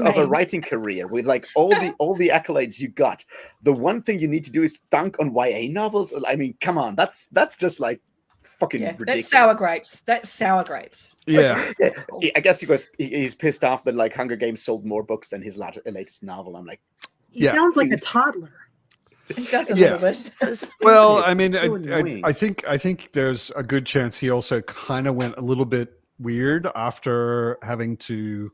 of a writing career with like all the accolades you got, the one thing you need to do is dunk on YA novels. I mean, come on, that's just like fucking ridiculous. That's sour grapes. Yeah. I guess because he's pissed off that like Hunger Games sold more books than his latest novel. I'm like, he sounds like a toddler. He does a little bit. Well, I mean, I think there's a good chance he also kind of went a little bit weird after having to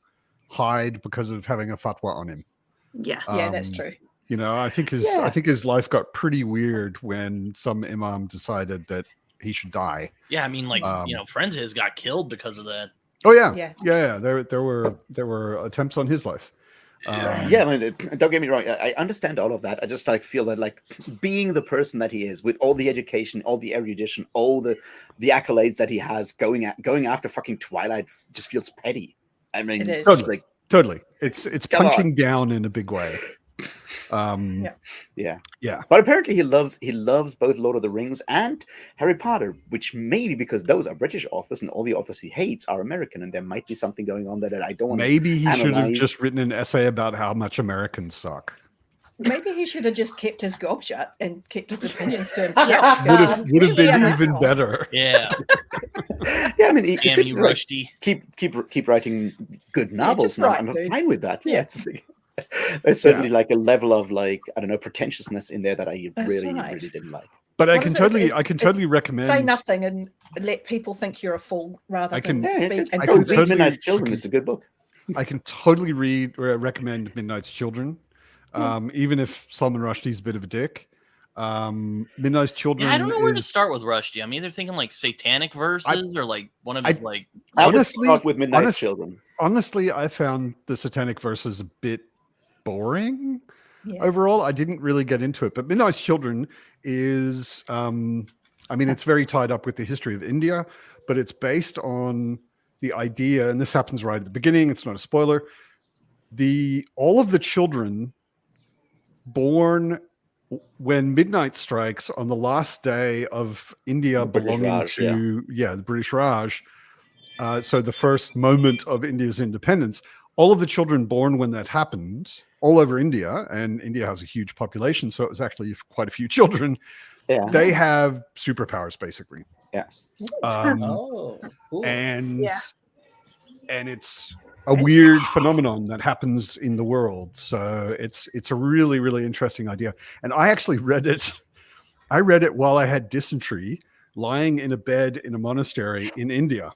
hide because of having a fatwa on him. Yeah, that's true. You know, I think his life got pretty weird when some imam decided that he should die. Yeah, I mean, like you know, friends of his got killed because of that. Oh yeah. There were attempts on his life. I mean, don't get me wrong. I understand all of that. I just like feel that like being the person that he is, with all the education, all the erudition, all the accolades that he has, going after fucking Twilight just feels petty. I mean, it is. Totally. It's punching down in a big way. Yeah. But apparently he loves both Lord of the Rings and Harry Potter, which may be because those are British authors and all the authors he hates are American, and there might be something going on there that I don't want. Maybe he should have just written an essay about how much Americans suck. Maybe he should have just kept his gob shut and kept his opinions to Yeah. himself. would have been Really even unhelpful. better. Yeah. Yeah, I mean, he Damn could, you, like, Rushdie. keep writing good novels. just And write, I'm dude. fine with that. Yeah. Yeah, it's like, there's certainly like a level of like, I don't know, pretentiousness in there that I That's really right. didn't like. But I What can is it? totally It's recommend. Say nothing and let people think you're a fool rather I can- than Yeah, speak. And I go can read totally- Midnight's Children. It's a good book. I can totally recommend Midnight's Children, even if Salman Rushdie's a bit of a dick. Midnight's Children. Yeah, I don't know where to is- start with Rushdie. I'm either thinking like satanic verses or like one of his like. I would Honestly- start with Midnight's honest- Children. Honestly, I found the satanic verses a bit boring. Yeah. Overall, I didn't really get into it. But Midnight's Children is, I mean, it's very tied up with the history of India, but it's based on the idea, and this happens right at the beginning. It's not a spoiler. All of the children born when midnight strikes on the last day of India The British belonging Raj, to the British Raj. So the first moment of India's independence, all of the children born when that happened all over India, and India has a huge population, so it was actually quite a few children. Yeah. They have superpowers, basically. Yeah. Oh, cool. And Yeah. and it's a weird phenomenon that happens in the world. So it's a really, really interesting idea. And I actually read it. I read it while I had dysentery, lying in a bed in a monastery in India.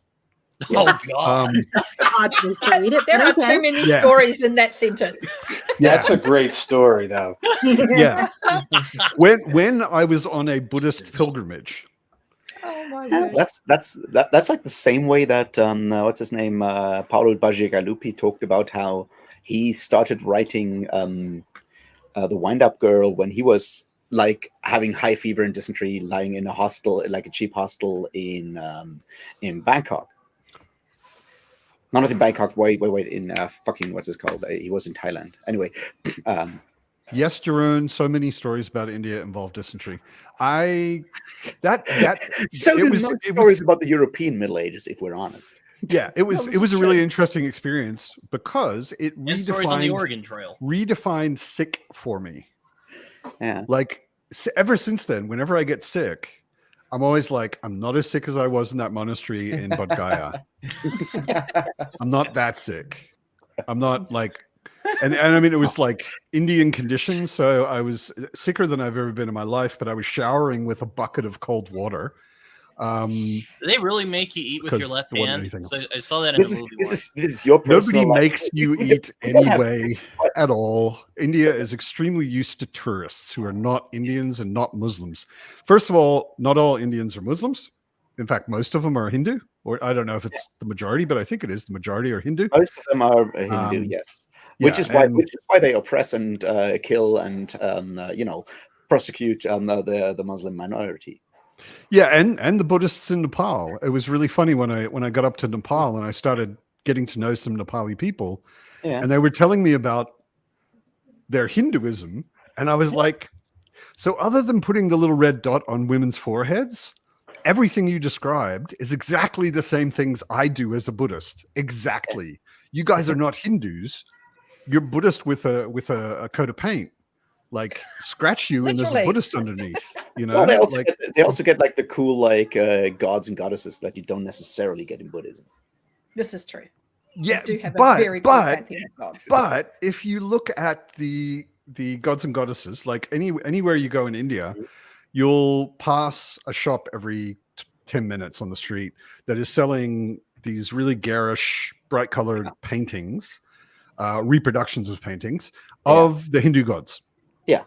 Oh God! Odd place to read it, There but are okay. too many Yeah. stories in that sentence. That's a great story, though. Yeah. When I was on a Buddhist pilgrimage, Oh my Yeah, word. that's like the same way that what's his name, Paolo Bacigalupi talked about how he started writing the Wind Up Girl when he was like having high fever and dysentery, lying in a hostel, like a cheap hostel in Bangkok. No, not in Bangkok. Wait, in fucking what's this called? He was in Thailand. Anyway, yes, Jeroen, so many stories about India involve dysentery. That so it do was- most it stories was- about the European Middle Ages, if we're honest. Yeah, it was No, it was a really shit. interesting experience because it And stories on the redefined Oregon Trail. redefined sick for me. Yeah. Like ever since then, whenever I get sick, I'm always like, I'm not as sick as I was in that monastery in Bodh Gaya. I'm not that sick. I'm not like, and I mean, it was like Indian conditions. So I was sicker than I've ever been in my life, but I was showering with a bucket of cold water. Do they really make you eat with your 'Cause left there wasn't hand? anything So else. I saw that in This a is movie. this once. is this is your personal Nobody life. makes you eat anyway at all. India is extremely used to tourists who are not Indians and not Muslims. First of all, not all Indians are Muslims. In fact, most of them are Hindu, or I don't know if it's the majority, but I think it is the majority are Hindu. Most of them are Hindu, yes. Which yeah, is why and- they oppress and kill and prosecute the Muslim minority. Yeah, and the Buddhists in Nepal. It was really funny when I got up to Nepal and I started getting to know some Nepali people, Yeah. and they were telling me about their Hinduism, and I was like, so other than putting the little red dot on women's foreheads, everything you described is exactly the same things I do as a Buddhist. Exactly. You guys are not Hindus. You're Buddhist with a coat of paint. Like scratch you and there's a Literally. Buddhist underneath. You know, Well, they also, like they also get like the cool like gods and goddesses that you don't necessarily get in Buddhism. This is true. yeah, We do have a but very cool pantheon of gods. but if you look at the gods and goddesses, like anywhere you go in India, you'll pass a shop every 10 minutes on the street that is selling these really garish, bright colored paintings, reproductions of paintings of the Hindu gods. Yeah.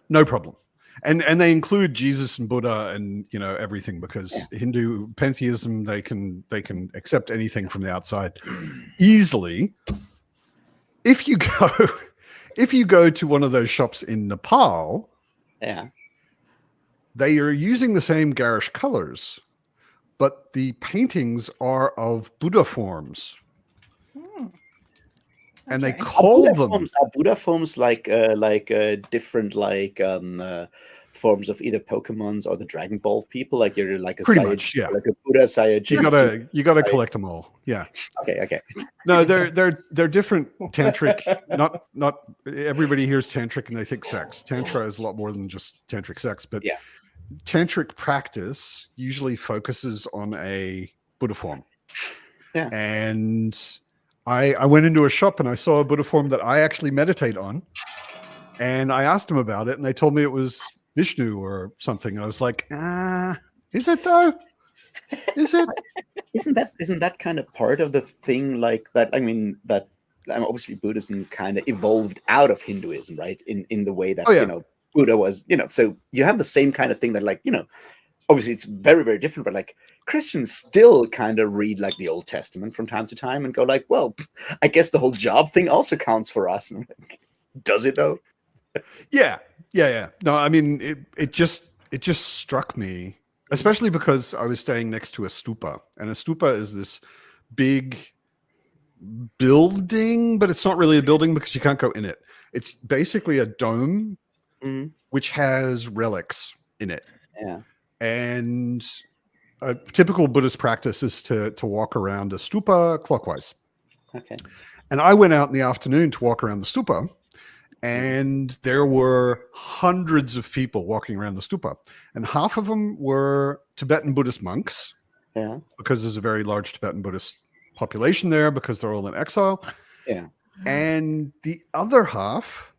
No problem. And they include Jesus and Buddha and everything because Hindu pantheism, they can accept anything from the outside easily. If you go to one of those shops in Nepal, Yeah. they are using the same garish colors, but the paintings are of Buddha forms. And they Okay. call Buddha them forms, are Buddha forms like different forms of either Pokemons or the Dragon Ball people? Like you're like a Pretty Saiyajin, much, yeah. like a Buddha Saiyajin. you gotta collect them all. Yeah. Okay. No, they're different tantric. Not everybody hears tantric and they think sex. Tantra is a lot more than just tantric sex, but Yeah. tantric practice usually focuses on a Buddha form. Yeah. And I went into a shop and I saw a Buddha form that I actually meditate on. And I asked them about it, and they told me it was Vishnu or something. And I was like, is it though? Is it? Isn't that kind of part of the thing? Like that? I mean, that obviously Buddhism kind of evolved out of Hinduism, right? In the way that Buddha was, So you have the same kind of thing that, like, obviously it's very, very different, but like Christians still kind of read like the Old Testament from time to time and go like, well, I guess the whole job thing also counts for us. And like, does it though? Yeah. No, I mean, it just struck me, especially because I was staying next to a stupa, and a stupa is this big building, but it's not really a building because you can't go in it. It's basically a dome, which has relics in it. Yeah. And a typical Buddhist practice is to walk around a stupa clockwise. Okay. And I went out in the afternoon to walk around the stupa, and there were hundreds of people walking around the stupa, and half of them were Tibetan Buddhist monks. Yeah. Because there's a very large Tibetan Buddhist population there because they're all in exile. Yeah. And the other half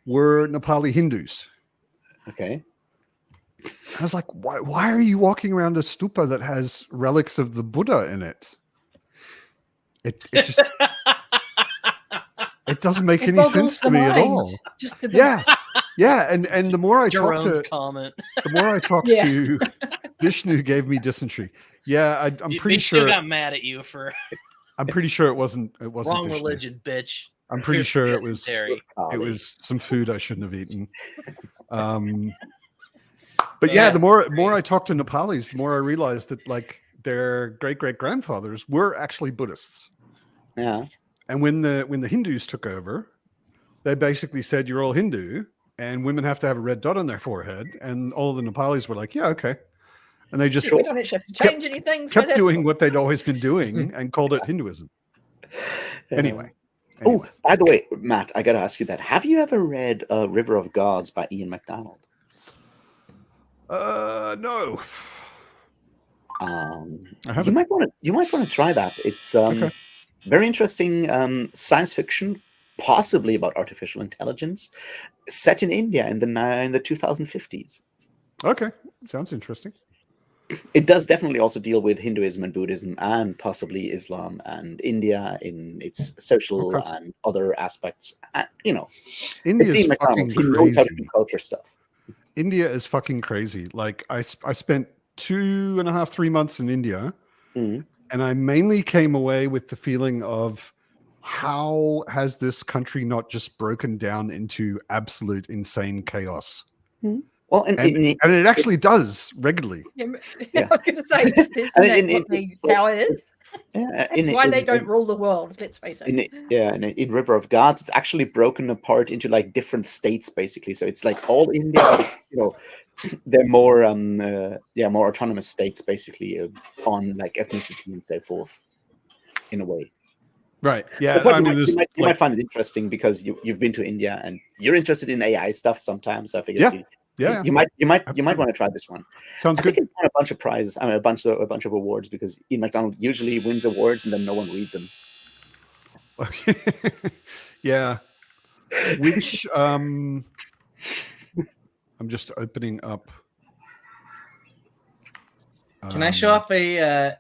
were Nepali Hindus. Okay. I was like, why are you walking around a stupa that has relics of the Buddha in it? It just it doesn't make any sense to me at all. Just a bit. Yeah. And the more I Jerome's talked to comment. the more I talked to Vishnu gave me dysentery. Yeah, I'm pretty Vishnu sure. got mad at you for I'm pretty sure it wasn't. wrong Vishnu. religion, bitch. I'm pretty Here's sure it was. dysentery. It was some food I shouldn't have eaten. But yeah, the more I talked to Nepalis, the more I realized that like their great grandfathers were actually Buddhists. Yeah. And when the Hindus took over, they basically said you're all Hindu, and women have to have a red dot on their forehead. And all of the Nepalis were like, yeah, okay. And they just We don't actually have to change anything. So kept that's doing cool. what they'd always been doing and called it Hinduism. Anyway. Oh, by the way, Matt, I got to ask you that. Have you ever read River of Gods by Ian MacDonald? No. I haven't. You might want to try that. It's Okay. very interesting science fiction, possibly about artificial intelligence, set in India in the 2050s. Okay, sounds interesting. It does definitely also deal with Hinduism and Buddhism and possibly Islam and India in its social and other aspects. India's it's Ian fucking MacDonald. He knows how to do crazy. culture stuff. India is fucking crazy. Like I spent 2.5-3 months in India, Mhm. and I mainly came away with the feeling of how has this country not just broken down into absolute insane chaos? Well, and it actually does regularly. Yeah, Yeah. I was going to say, isn't that how it is? That's why they don't rule the world. Let's face it. In River of Gods, it's actually broken apart into like different states, basically. So it's like all India, but, they're more more autonomous states, basically, on like ethnicity and so forth, in a way. Right. Yeah. But I mean, you might find it interesting because you've been to India and you're interested in AI stuff sometimes. So I figured you might want to try this one. Sounds I good. think it won a bunch of prizes, a bunch of awards because Ian MacDonald usually wins awards and then no one reads them. Yeah. Which I'm just opening up. Can I show off a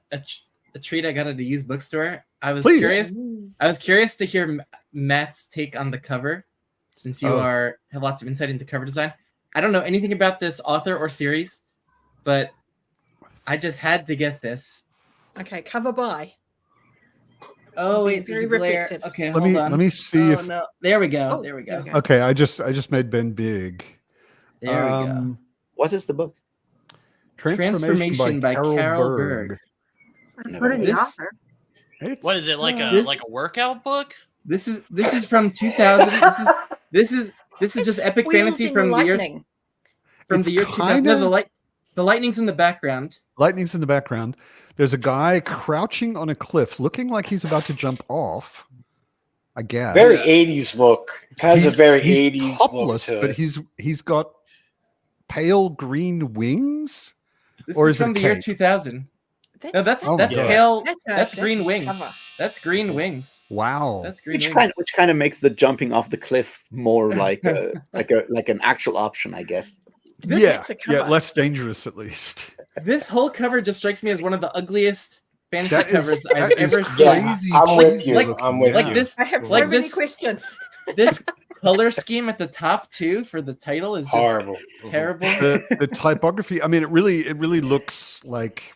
treat I got at the used bookstore? I was Please. curious. I was curious to hear Matt's take on the cover, since you have lots of insight into cover design. I don't know anything about this author or series, but I just had to get this. Okay, cover by. Oh, Being wait, very there's a glare. reflective. Okay, Let hold on. me see if. No. There we go. Oh, there we go. there we go. Okay, I just made Ben big. There we go. What is the book? Transformation by Carol Berg. I've heard of the This- author. What is it, like a This- like a workout book? This is from 2000. This is just epic Wheels fantasy in from the year lightning. from It's the year 2000. No, kinda- the light. The lightning's in the background. Lightning's in the background. There's a guy crouching on a cliff, looking like he's about to jump off. I guess. Very 80s look. It has a very he's 80s topless, look to but it. he's got pale green wings. This Or is is it from a the year cape? 2000. No, that's Oh, that's yeah. pale. That's That's green wings. cover. That's green wings. Wow. That's green Which wings. kind of makes the jumping off the cliff more like like an actual option, I guess. This yeah, makes a yeah, cover. less dangerous at least. This whole cover just strikes me as one of the ugliest fantasy That is- covers I've that is ever seen. crazy. I'm with cheesy you. looking, I'm with Like you. this, I have so like many this, questions. this color scheme at the top too for the title is just Horrible. terrible. The typography. I mean, it really looks like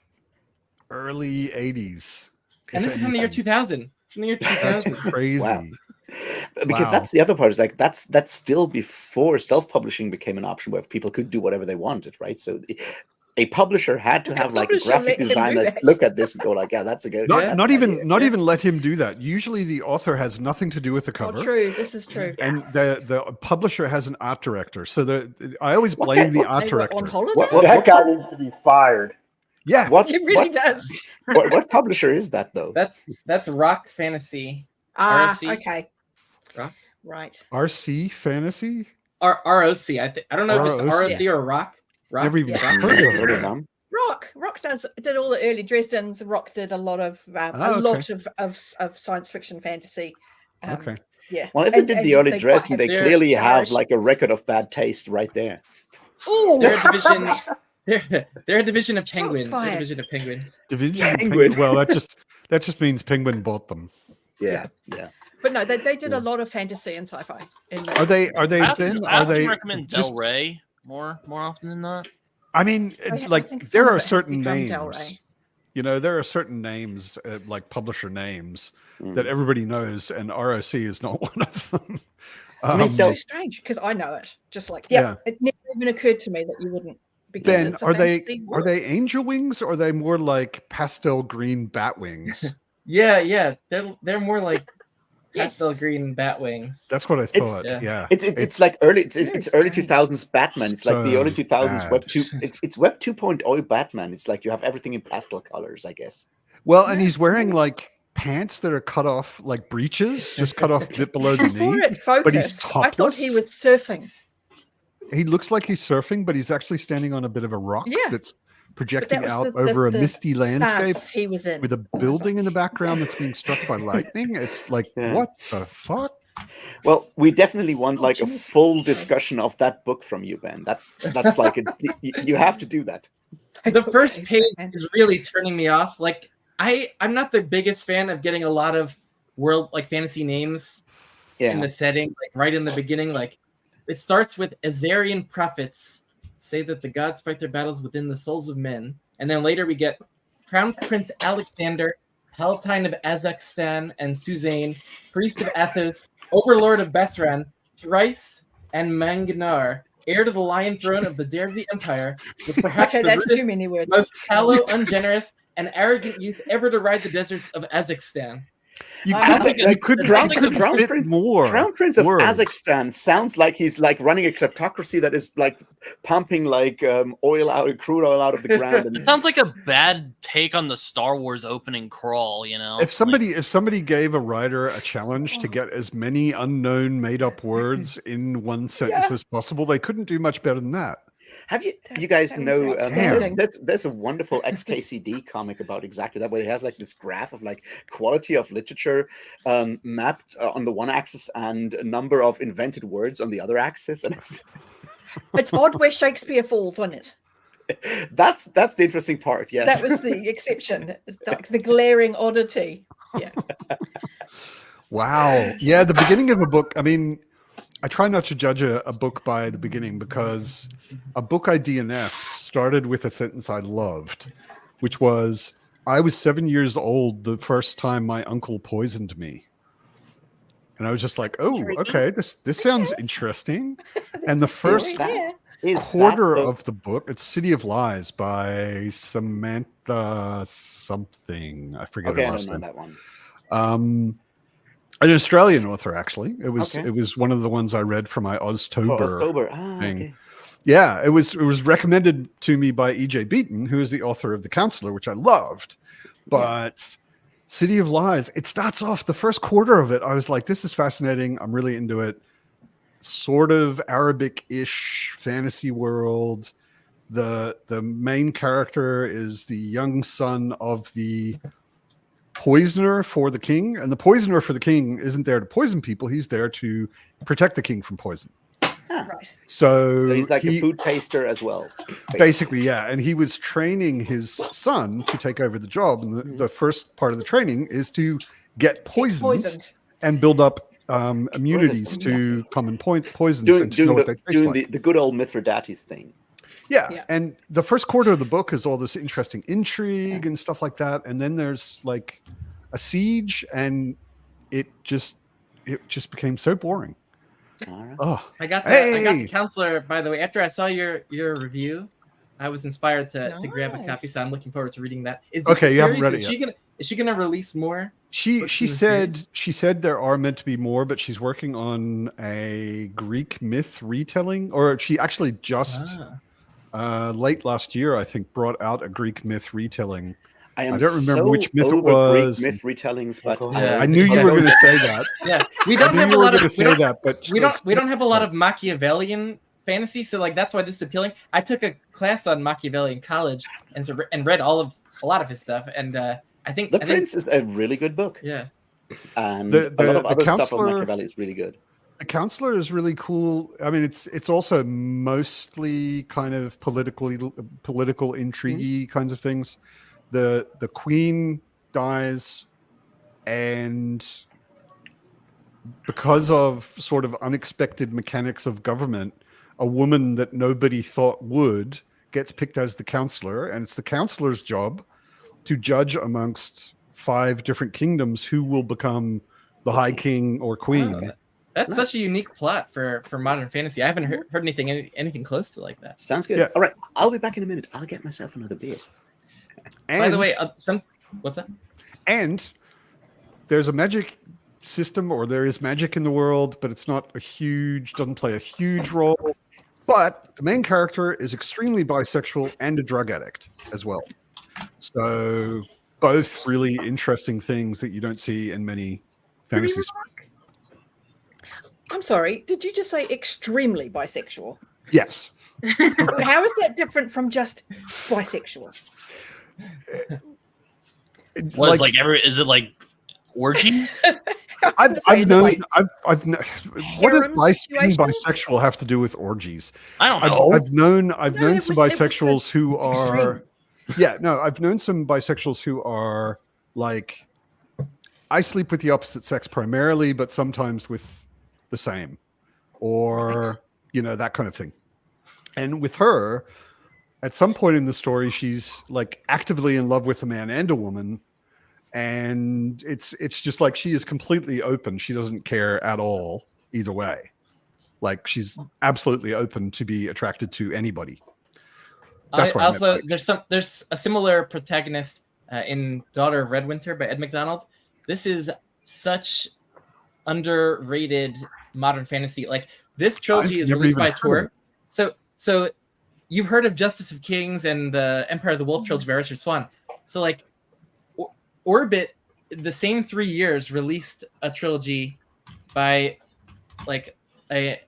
early 80s. And if this is from the year anything. 2000. From the year That's 2000. crazy. Wow. Because Wow. that's the other part, is like that's still before self-publishing became an option where people could do whatever they wanted, right? So a publisher had to have like a publisher graphic let him do designer that. look at this and go like, yeah, that's a good. Not, that's not an even idea. not even let him do that. Usually the author has nothing to do with the Oh, cover. true. This is true. And the publisher has an art director. So I always What blame kind- the what- art They were on director. holiday. What- That guy needs to be fired. Yeah. What It really what, does. what publisher is that though? That's Rock Fantasy. Ah, RC. okay. Rock? Right. RC Fantasy? ROC. I don't know if it's ROC. ROC or Rock. Rock. Never even Yeah. heard Heard of of it. them. Rock did all the early Dresden's. Rock did a lot of science fiction fantasy. Okay. Yeah. Well, if they did the early quite Dresden, have they their clearly have Irish- like a record of bad taste right there. Ooh, They're a division. They're a division of Shots Penguin. They're a fired. division of Penguin. Division of Penguin. Penguin. Well, that just means Penguin bought them. Yeah. But no, they did a lot of fantasy and sci-fi. Are they I Ben? often Are they recommend just Del Rey more often than not. I mean, I like think some there of are it has certain become Del names. Rey. You know, there are certain names, like publisher names, Mm. that everybody knows, and ROC is not one of them. I mean, It's so strange because I know it. Just like Yeah. it never even occurred to me that you wouldn't. Because Ben, it's a are they fantasy are world. they angel wings or are they more like pastel green bat wings? Yeah. They're more like Yes. pastel green bat wings. That's what I It's- thought. yeah. Yeah. It's like early it's Very early strange. 2000s Batman. It's like the early So 2000s bad. Web 2. It's Web 2.0 Batman. It's like you have everything in pastel colors, I guess. Well, and he's wearing like pants that are cut off like breeches, just cut off a bit below the Before knee. it focused, but he's I thought he topless? was surfing. He looks like he's surfing, but he's actually standing on a bit of a rock Yeah. that's But projecting that was out the, over a the misty landscape stance he was in. with a building in the background that's being struck by lightning. It's like, Yeah. what the fuck? Well, we definitely want Oh, like a Jimmy. full discussion of that book from you, Ben. That's like you have to do that. The first Okay, page man. is really turning me off. Like I'm not the biggest fan of getting a lot of world like fantasy names in Yeah. the setting, like right in the beginning. Like it starts with Azarian prophets say that the gods fight their battles within the souls of men, and then later we get Crown Prince Alexander, Palatine of Azakstan and Suzanne, priest of Athos, overlord of Besran, Thrice and Mangnar, heir to the Lion Throne of the Derzi Empire, with perhaps Okay, the that's rudest, too many words. most callow, ungenerous, and arrogant youth ever to ride the deserts of Azakstan. You I could, don't think you it- could, I you don't think could the Crown fit Prince- more. Crown Prince of words. Kazakhstan sounds like he's like running a kleptocracy that is like pumping like crude oil out of the ground. It And sounds like a bad take on the Star Wars opening crawl. You know, If somebody gave a writer a challenge to get as many unknown made up words in one sentence as possible, they couldn't do much better than that. have you That- you guys that was know outstanding. there's a wonderful XKCD comic about exactly that, where he has like this graph of like quality of literature mapped on the one axis and a number of invented words on the other axis, and It's odd where Shakespeare falls on it. that's the interesting part. Yes, That was the exception. It's like the glaring oddity. Yeah. Wow. Yeah, the beginning of a book. I mean, I try not to judge a book by the beginning, because a book I DNF started with a sentence I loved, which was, I was 7 years old the first time my uncle poisoned me. And I was just like, oh, Intriguing. okay, this sounds interesting. And the first Yeah. Is quarter that the- of the book, it's City of Lies by Samantha something. I forget okay, her I last don't know name. that one. An Australian author, actually. It was Okay. it was one of the ones I read for my For Oztober October. Ah, thing. okay. Yeah, it was recommended to me by E.J. Beaton, who is the author of The Counselor, which I loved. But City of Lies, it starts off the first quarter of it. I was like, this is fascinating. I'm really into it. Sort of Arabic-ish fantasy world. The main character is the young son of the poisoner for the king, and the poisoner for the king isn't there to poison people. He's there to protect the king from poison. Right. So he's like a food taster as well. Basically, yeah. And he was training his son to take over the job. And the first part of the training is to get poisoned. And build up immunities to common poisons and to know what they taste like. The good old Mithridates thing. Yeah. And the first quarter of the book is all this interesting intrigue and stuff like that. And then there's like a siege, and it just became so boring. Right. Oh, I got the Counselor, by the way. After I saw your review, I was inspired to grab a copy, so I'm looking forward to reading that. Is this you haven't read it yet. Is she gonna release more? She said there are meant to be more, but she's working on a Greek myth retelling, or she actually just late last year, I think, brought out a Greek myth retelling. I don't remember which myth it was. Greek myth retellings, but I knew you were going to say that. Yeah, we don't have a lot of we don't have a lot of Machiavellian fantasy, so like that's why this is appealing. I took a class on Machiavelli in college and read a lot of his stuff, and I think The Prince is a really good book. Yeah, and a lot of other stuff of Machiavelli is really good. The Counselor is really cool. I mean, it's also mostly kind of political intrigue kinds of things. The queen dies, and because of sort of unexpected mechanics of government, a woman that nobody thought would gets picked as the counselor, and it's the counselor's job to judge amongst 5 different kingdoms who will become the High King or Queen. Oh, that's such a unique plot for modern fantasy. I haven't heard anything close to like that. Sounds good. Yeah. All right, I'll be back in a minute. I'll get myself another beer. And, by the way, what's that? And there's a magic system, or there is magic in the world, but it's not doesn't play a huge role. But the main character is extremely bisexual and a drug addict as well. So both really interesting things that you don't see in many fantasy stories. I'm sorry, did you just say extremely bisexual? Yes. How is that different from just bisexual? Is it like orgy? I've known. What does being bisexual have to do with orgies? I don't know. I've known some bisexuals who are. I've known some bisexuals who are like, I sleep with the opposite sex primarily, but sometimes with the same, or that kind of thing. And with her, at some point in the story, she's like actively in love with a man and a woman. And it's just like she is completely open. She doesn't care at all either way. Like she's absolutely open to be attracted to anybody. That's also there's a similar protagonist in Daughter of Redwinter by Ed McDonald. This is such underrated modern fantasy. Like this trilogy is released by Tor. So you've heard of Justice of Kings and the Empire of the Wolf trilogy by Richard Swan. So like Orbit, the same 3 years, released a trilogy by like a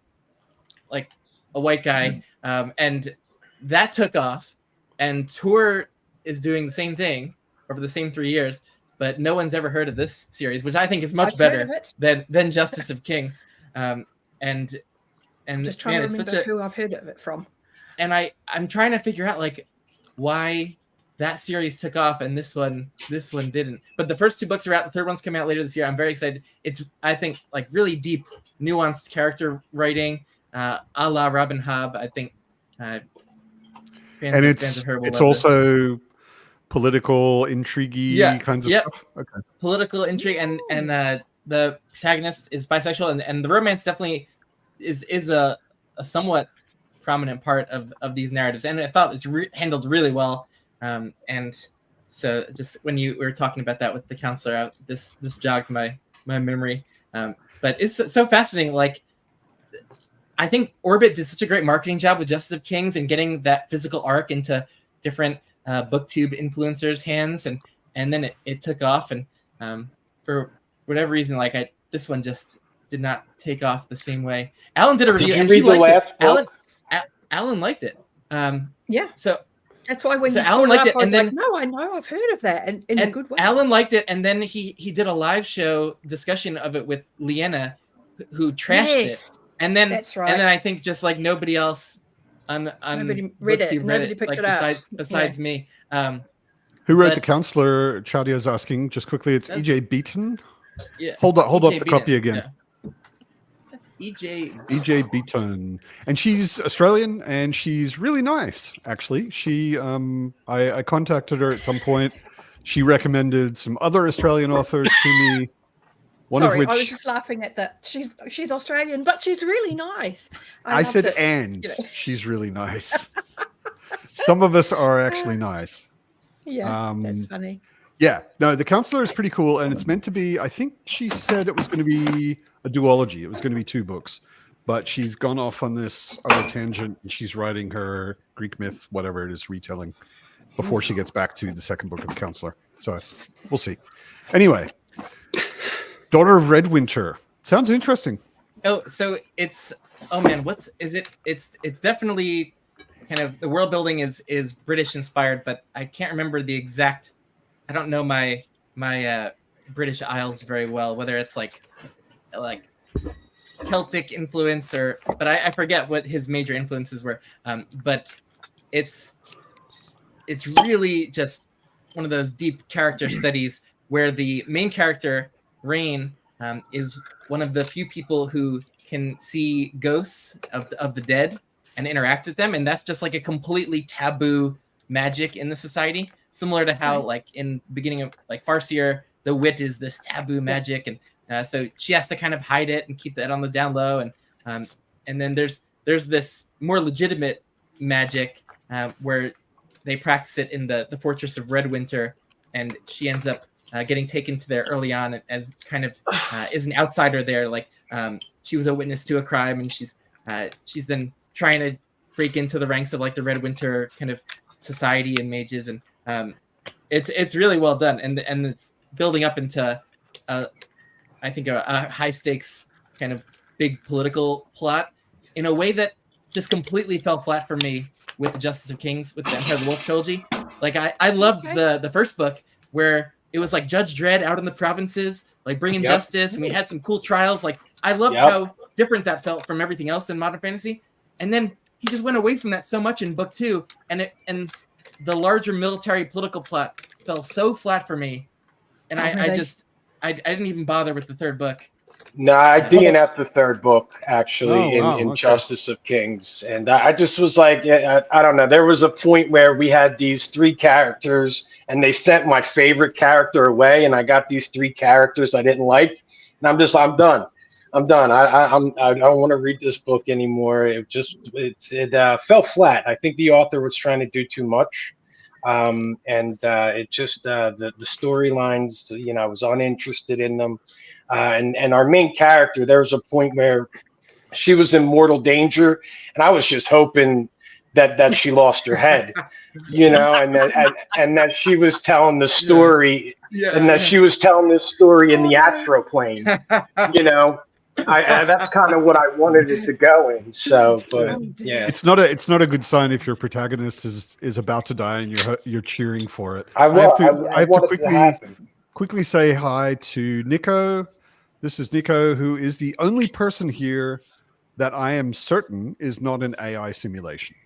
white guy, and that took off. And Tor is doing the same thing over the same 3 years, but no one's ever heard of this series, which I think is much better than Justice of Kings. And just trying to remember who I've heard of it from. And I'm trying to figure out like why that series took off and this one didn't. But the first 2 books are out. The third one's coming out later this year. I'm very excited. It's, I think, like really deep, nuanced character writing, a la Robin Hobb. I think. It's also political intrigue kinds of stuff. Okay. Political intrigue and the protagonist is bisexual and the romance definitely is a somewhat prominent part of these narratives, and I thought it's handled really well. And so just when you were talking about that with the counselor, this jogged my memory. But it's so fascinating. Like I think Orbit did such a great marketing job with Justice of Kings and getting that physical arc into different booktube influencers' hands, and then it took off. And for whatever reason, like this one just did not take off the same way. Alan did a review. Did you and read he the liked last it. book? Alan liked it. Yeah. So that's why when So you Alan brought liked it it, up, I was and then- like, no, I know, I've heard of that, and in a good way. Alan liked it, and then he did a live show discussion of it with Leanna, who trashed it. Yes, And then that's right. And then I think just like nobody else on Nobody read it. BookTube Nobody picked like it up. besides me. Who wrote But- The Counselor? Chadia's asking just quickly. It's That's- E.J. Beaton. Yeah. Hold up EJ the Beaton, copy again. yeah. That's EJ. E.J. Beaton, and she's Australian, and she's really nice. Actually, she I contacted her at some point. She recommended some other Australian authors to me. One Sorry, of which I was just laughing at that. She's Australian, but she's really nice. I loved said, it. and you know. she's really nice. Some of us are actually nice. Yeah, that's funny. Yeah, no, The Counselor is pretty cool, and it's meant to be. I think she said it was going to be a duology. It was going to be 2 books, but she's gone off on this other tangent, and she's writing her Greek myth, whatever it is, retelling before she gets back to the second book of The Counselor. So we'll see. Anyway, Daughter of Red Winter sounds interesting. Oh, so it's man, it's definitely kind of the world building is British inspired, but I can't remember the exact. I don't know my British Isles very well, whether it's like Celtic influence but I forget what his major influences were. But it's really just one of those deep character studies where the main character, Rain, is one of the few people who can see ghosts of the dead and interact with them, and that's just like a completely taboo magic in the society, similar to how like in the beginning of like Farseer, the wit is this taboo magic, and so she has to kind of hide it and keep that on the down low, and then there's this more legitimate magic where they practice it in the fortress of Redwinter, and she ends up getting taken to there early on as kind of is an outsider there. Like she was a witness to a crime, and she's then trying to break into the ranks of like the Redwinter kind of society and mages, and it's really well done, and it's building up into I think a high stakes kind of big political plot in a way that just completely fell flat for me with the Justice of Kings, with the Empire of the Wolf trilogy. Like I loved the first book where it was like Judge Dredd out in the provinces, like bringing justice, and we had some cool trials. Like I loved how different that felt from everything else in modern fantasy. And then he just went away from that so much in book 2, and the larger military political plot fell so flat for me, and I didn't even bother with the third book. No, I DNF'd the third book actually in okay. Justice of Kings, and I just was like, I don't know. There was a point where we had these 3 characters, and they sent my favorite character away, and I got these 3 characters I didn't like, and I'm done. I don't want to read this book anymore. It fell flat. I think the author was trying to do too much, and it just the storylines. I was uninterested in them. And our main character, there was a point where she was in mortal danger, and I was just hoping that she lost her head, and that she was telling the story, she was telling this story in the astral plane, that's kind of what I wanted it to go in. So, but yeah, It's not a good sign if your protagonist is about to die and you're cheering for it. I have to want it to happen. quickly say hi to Nico. This is Nico, who is the only person here that I am certain is not an AI simulation.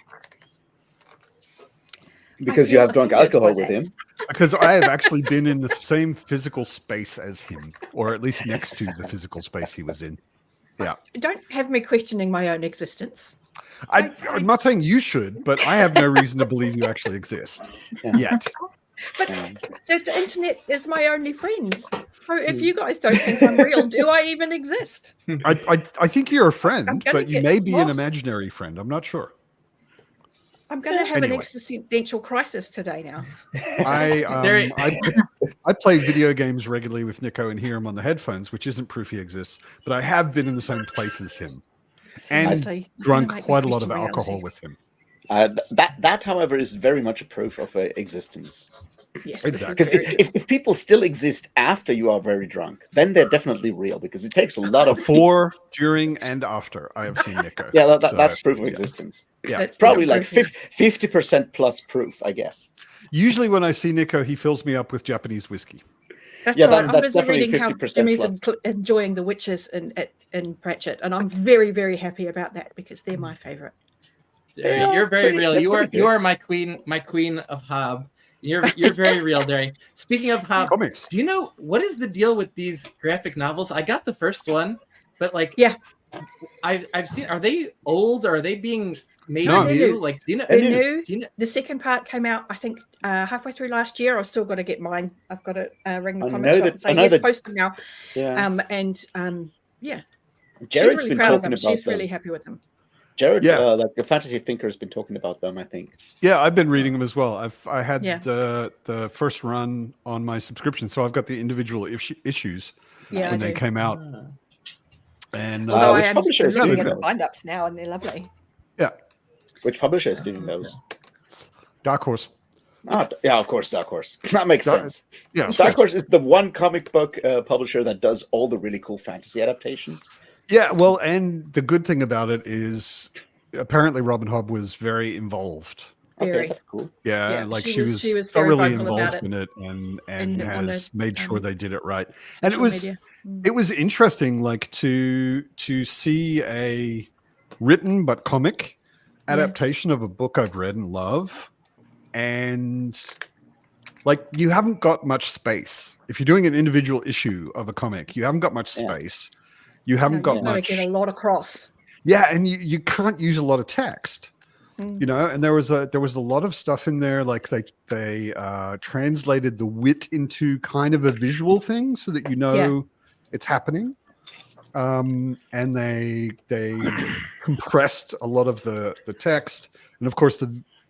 Because you have drunk alcohol with him. Because I have actually been in the same physical space as him, or at least next to the physical space he was in. Yeah. Don't have me questioning my own existence. I'm not saying you should, but I have no reason to believe you actually exist yet. But the internet is my only friend. So if you guys don't think I'm real, do I even exist? I think you're a friend, gonna but you get may be an lost. imaginary friend. I'm not sure. I'm going to have an Anyway. existential crisis today now. I play video games regularly with Nico and hear him on the headphones, which isn't proof he exists, but I have been in the same place as him. Seriously, you're drunk gonna make me quite a lot of question alcohol reality. with him. That, however, is very much a proof of existence. Yes, Exactly. Because Because if people still exist after you are very drunk, then they're definitely real. Because it takes a lot of Before, during, and after, I have seen Nico. yeah, So, that's proof of yeah. existence. Yeah. that's Probably the like proof. 50% plus proof, I guess. Usually when I see Nico, he fills me up with Japanese whiskey. That's Yeah, right. I'm that's busy definitely reading how 50% Jimmy's plus. enjoying the witches in Pratchett, and I'm very, very happy about that because they're my favorite. Derry, you're very pretty- real. they're You are pretty you good. are my queen of Hob. You're very real, Derry. Speaking of Hob, Comics. do you know what is the deal with these graphic novels? I got the first one, but like Yeah. I've seen. Are they old? Or are they being made No, they're new? new. Like, do you know? They're new. new. Do you know? The second part came out, I think, halfway through last year. I've still got to get mine. I've got to ring the I comic know shop that- and say, I know yes, that- post them now. Yeah. Yeah, she's Jared's really been proud of talking them. about She's them. really happy with them. Jared, Yeah. like the fantasy thinker, has been talking about them. I think. Yeah, I've been reading them as well. I had Yeah. the first run on my subscription, so I've got the individual issues Yeah, when I they do. came out. Ah. And Although which I am publisher is looking doing at the those? bind-ups now, and they're lovely. yeah, Which publisher is doing those? Dark Horse. Yeah, of course, Dark Horse. That makes Dark- sense. Yeah, Dark Horse is the one comic book publisher that does all the really cool fantasy adaptations. Yeah, well, and the good thing about it is apparently Robin Hobb was very involved. Okay, Very. that's cool. Yeah, Yeah, like she she was was very thoroughly vocal about involved in it and And on has the, made sure um, they did it right. And it social was media. it was interesting, like to see a written but comic Yeah. adaptation of a book I've read and love, and like you haven't got much space. If you're doing an individual issue of a comic, you haven't got much Yeah. space. You haven't got You've got to much. get a lot across. Yeah, and you can't use a lot of text. Mm. You know, and there was a lot of stuff in there, like they translated the wit into kind of a visual thing so that you know it's happening. And they compressed a lot of the text, and of course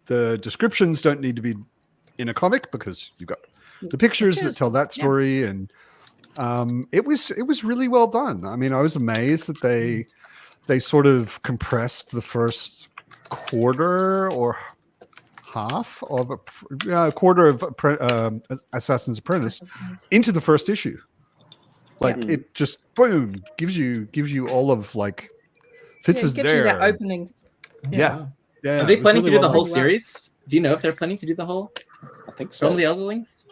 the descriptions don't need to be in a comic because you've got the pictures that tell that story, and it was really well done. I mean, I was amazed that they sort of compressed the first quarter or half of a quarter of Assassin's Apprentice into the first issue. Like it just boom gives you all of like Fitz Yeah, is it gives there. you that opening. Yeah. Yeah, Are they it was planning really to do the well whole done. series? Do you know if they're planning to do the whole I think so. from the Elderlings?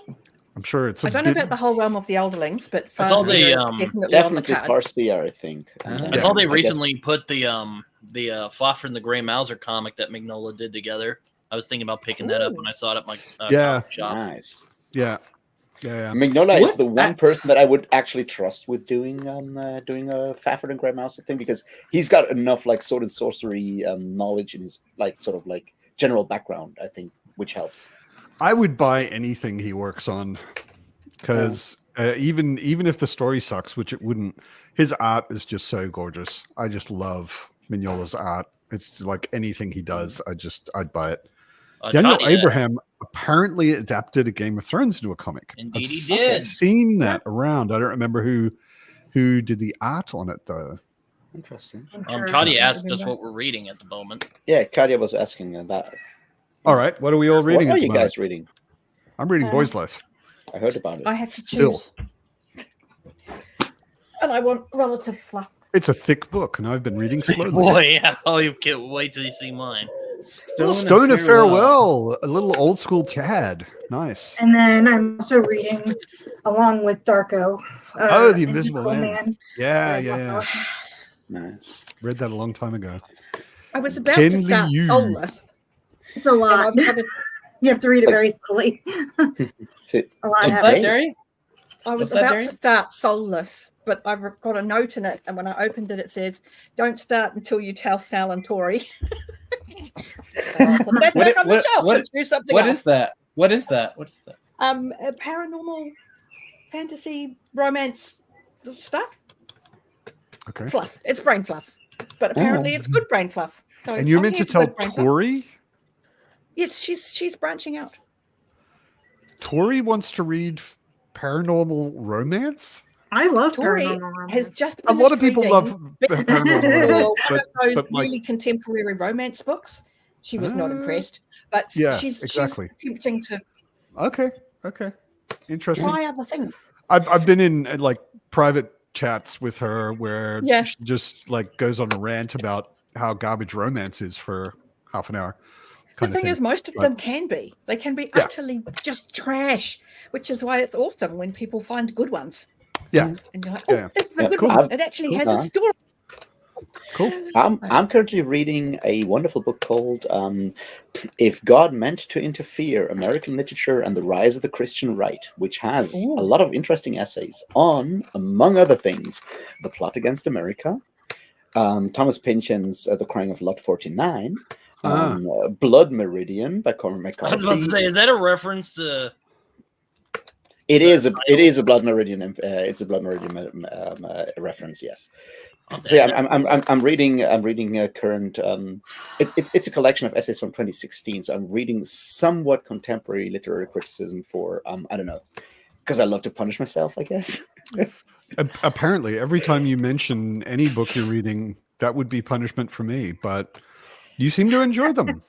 I'm sure it's. I don't know about the whole realm of the Elderlings, but I saw they, Farseer is definitely on the Definitely cards. Farseer, I think. And I I then, saw they guess- recently put the Fafner and the Gray Mauser comic that Mignola did together. I was thinking about picking that up when I saw it at my comic shop. Nice. Yeah. Mignola is What? the one person that I would actually trust with doing a Fafner and Grey Mouse thing, because he's got enough like sword and sorcery knowledge in his like sort of like general background, I think, which helps. I would buy anything he works on because even if the story sucks, which it wouldn't, his art is just so gorgeous. I just love Mignola's art. It's like anything he does, I'd buy it. Daniel Tadia, Abraham apparently adapted a Game of Thrones into a comic. Indeed I've he did. seen that around. I don't remember who did the art on it though. Interesting. Tadia asked us what we're reading at the moment. Yeah, Kadia was asking that. All right, what are we all reading? What at are the you moment? guys reading? I'm reading Boy's Life. I heard about it. I have to Still. choose. And I want relative fluff. It's a thick book, and I've been reading slowly. Boy, yeah. Oh, you can't wait till you see mine. Stone of Farewell, a little old school Tad. Nice. And then I'm also reading along with Darko. The Invisible Man. Yeah, by yeah. Bob Nice. Read that a long time ago. I was about Ken to start Liu. Soulless. It's a lot. And I've got to You have to read it very slowly. Sit- A lot Today? That, happens. Derry? I was What's that, about Barry? to start Soulless, but I've got a note in it, and when I opened it, it says, "Don't start until you tell Sal and Tori." So I'll put that back on the shelf and do something What else. is that? What is that? What is that? A paranormal fantasy romance stuff. Okay. Fluff. It's brain fluff, but apparently it's good brain fluff. So And you're I'm meant here to for tell good brain fluff. Tori? Yes, she's branching out. Tori wants to read paranormal romance? I love Tori paranormal romance. has just A lot of finished people love reading paranormal for romance, one of those but like, really contemporary romance books. She was not impressed, but yeah, she's exactly. attempting to Okay, interesting. try other things. I've been in like private chats with her where Yeah. she just like goes on a rant about how garbage romance is for half an hour. The thing is, most of them can be. They can be Yeah. utterly just trash, which is why it's awesome when people find good ones. Yeah. And you're like, oh, Yeah. this is a Yeah, good cool. one. It actually has a story. Cool. I'm currently reading a wonderful book called If God Meant to Interfere, American Literature and the Rise of the Christian Right, which has a lot of interesting essays on, among other things, the plot against America, Thomas Pynchon's The Crying of Lot 49, Blood Meridian by Cormac I was McCarthy. about to say, is that a reference to? It is a Blood Meridian. It's a Blood Meridian reference. Yes. So yeah, I'm reading a current. It's a collection of essays from 2016. So I'm reading somewhat contemporary literary criticism for I don't know, because I love to punish myself, I guess. Apparently, every time you mention any book you're reading, that would be punishment for me. But you seem to enjoy them.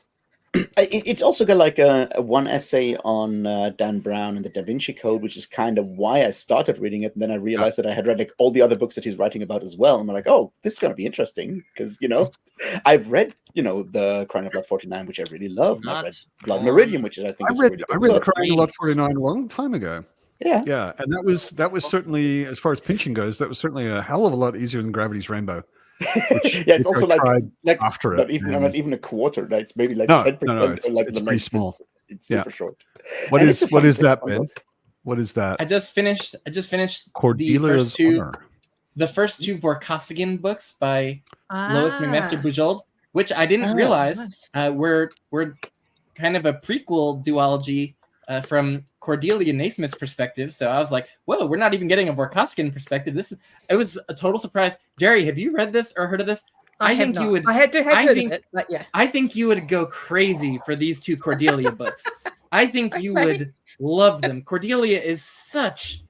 It's also got like a one essay on Dan Brown and the Da Vinci Code, which is kind of why I started reading it. And then I realized that I had read like all the other books that he's writing about as well. And I'm like, oh, this is going to be interesting because, I've read, The Crying of Lot 49, which I really love. And I've read Blood Meridian, which I think is a really good I read The book. Crying of Lot 49 a long time ago. Yeah. And that was certainly, as far as pinching goes, that was certainly a hell of a lot easier than Gravity's Rainbow. Yeah, it's also like after not it, not even a quarter. It's maybe like 10%. No, it's, or like it's pretty small. It's super short. What And is that, Ben? What is that? I just finished Cordelia's Honor. The first two Vorkosigan books by Lois McMaster Bujold, which I didn't realize were kind of a prequel duology from Cordelia Naismith's perspective. So I was like, whoa, we're not even getting a Vorkosigan perspective. It was a total surprise. Jerry, have you read this or heard of this? I think you would. I had to have heard of it, but yeah. I think you would go crazy for these two Cordelia books. I think you would love them. Cordelia is such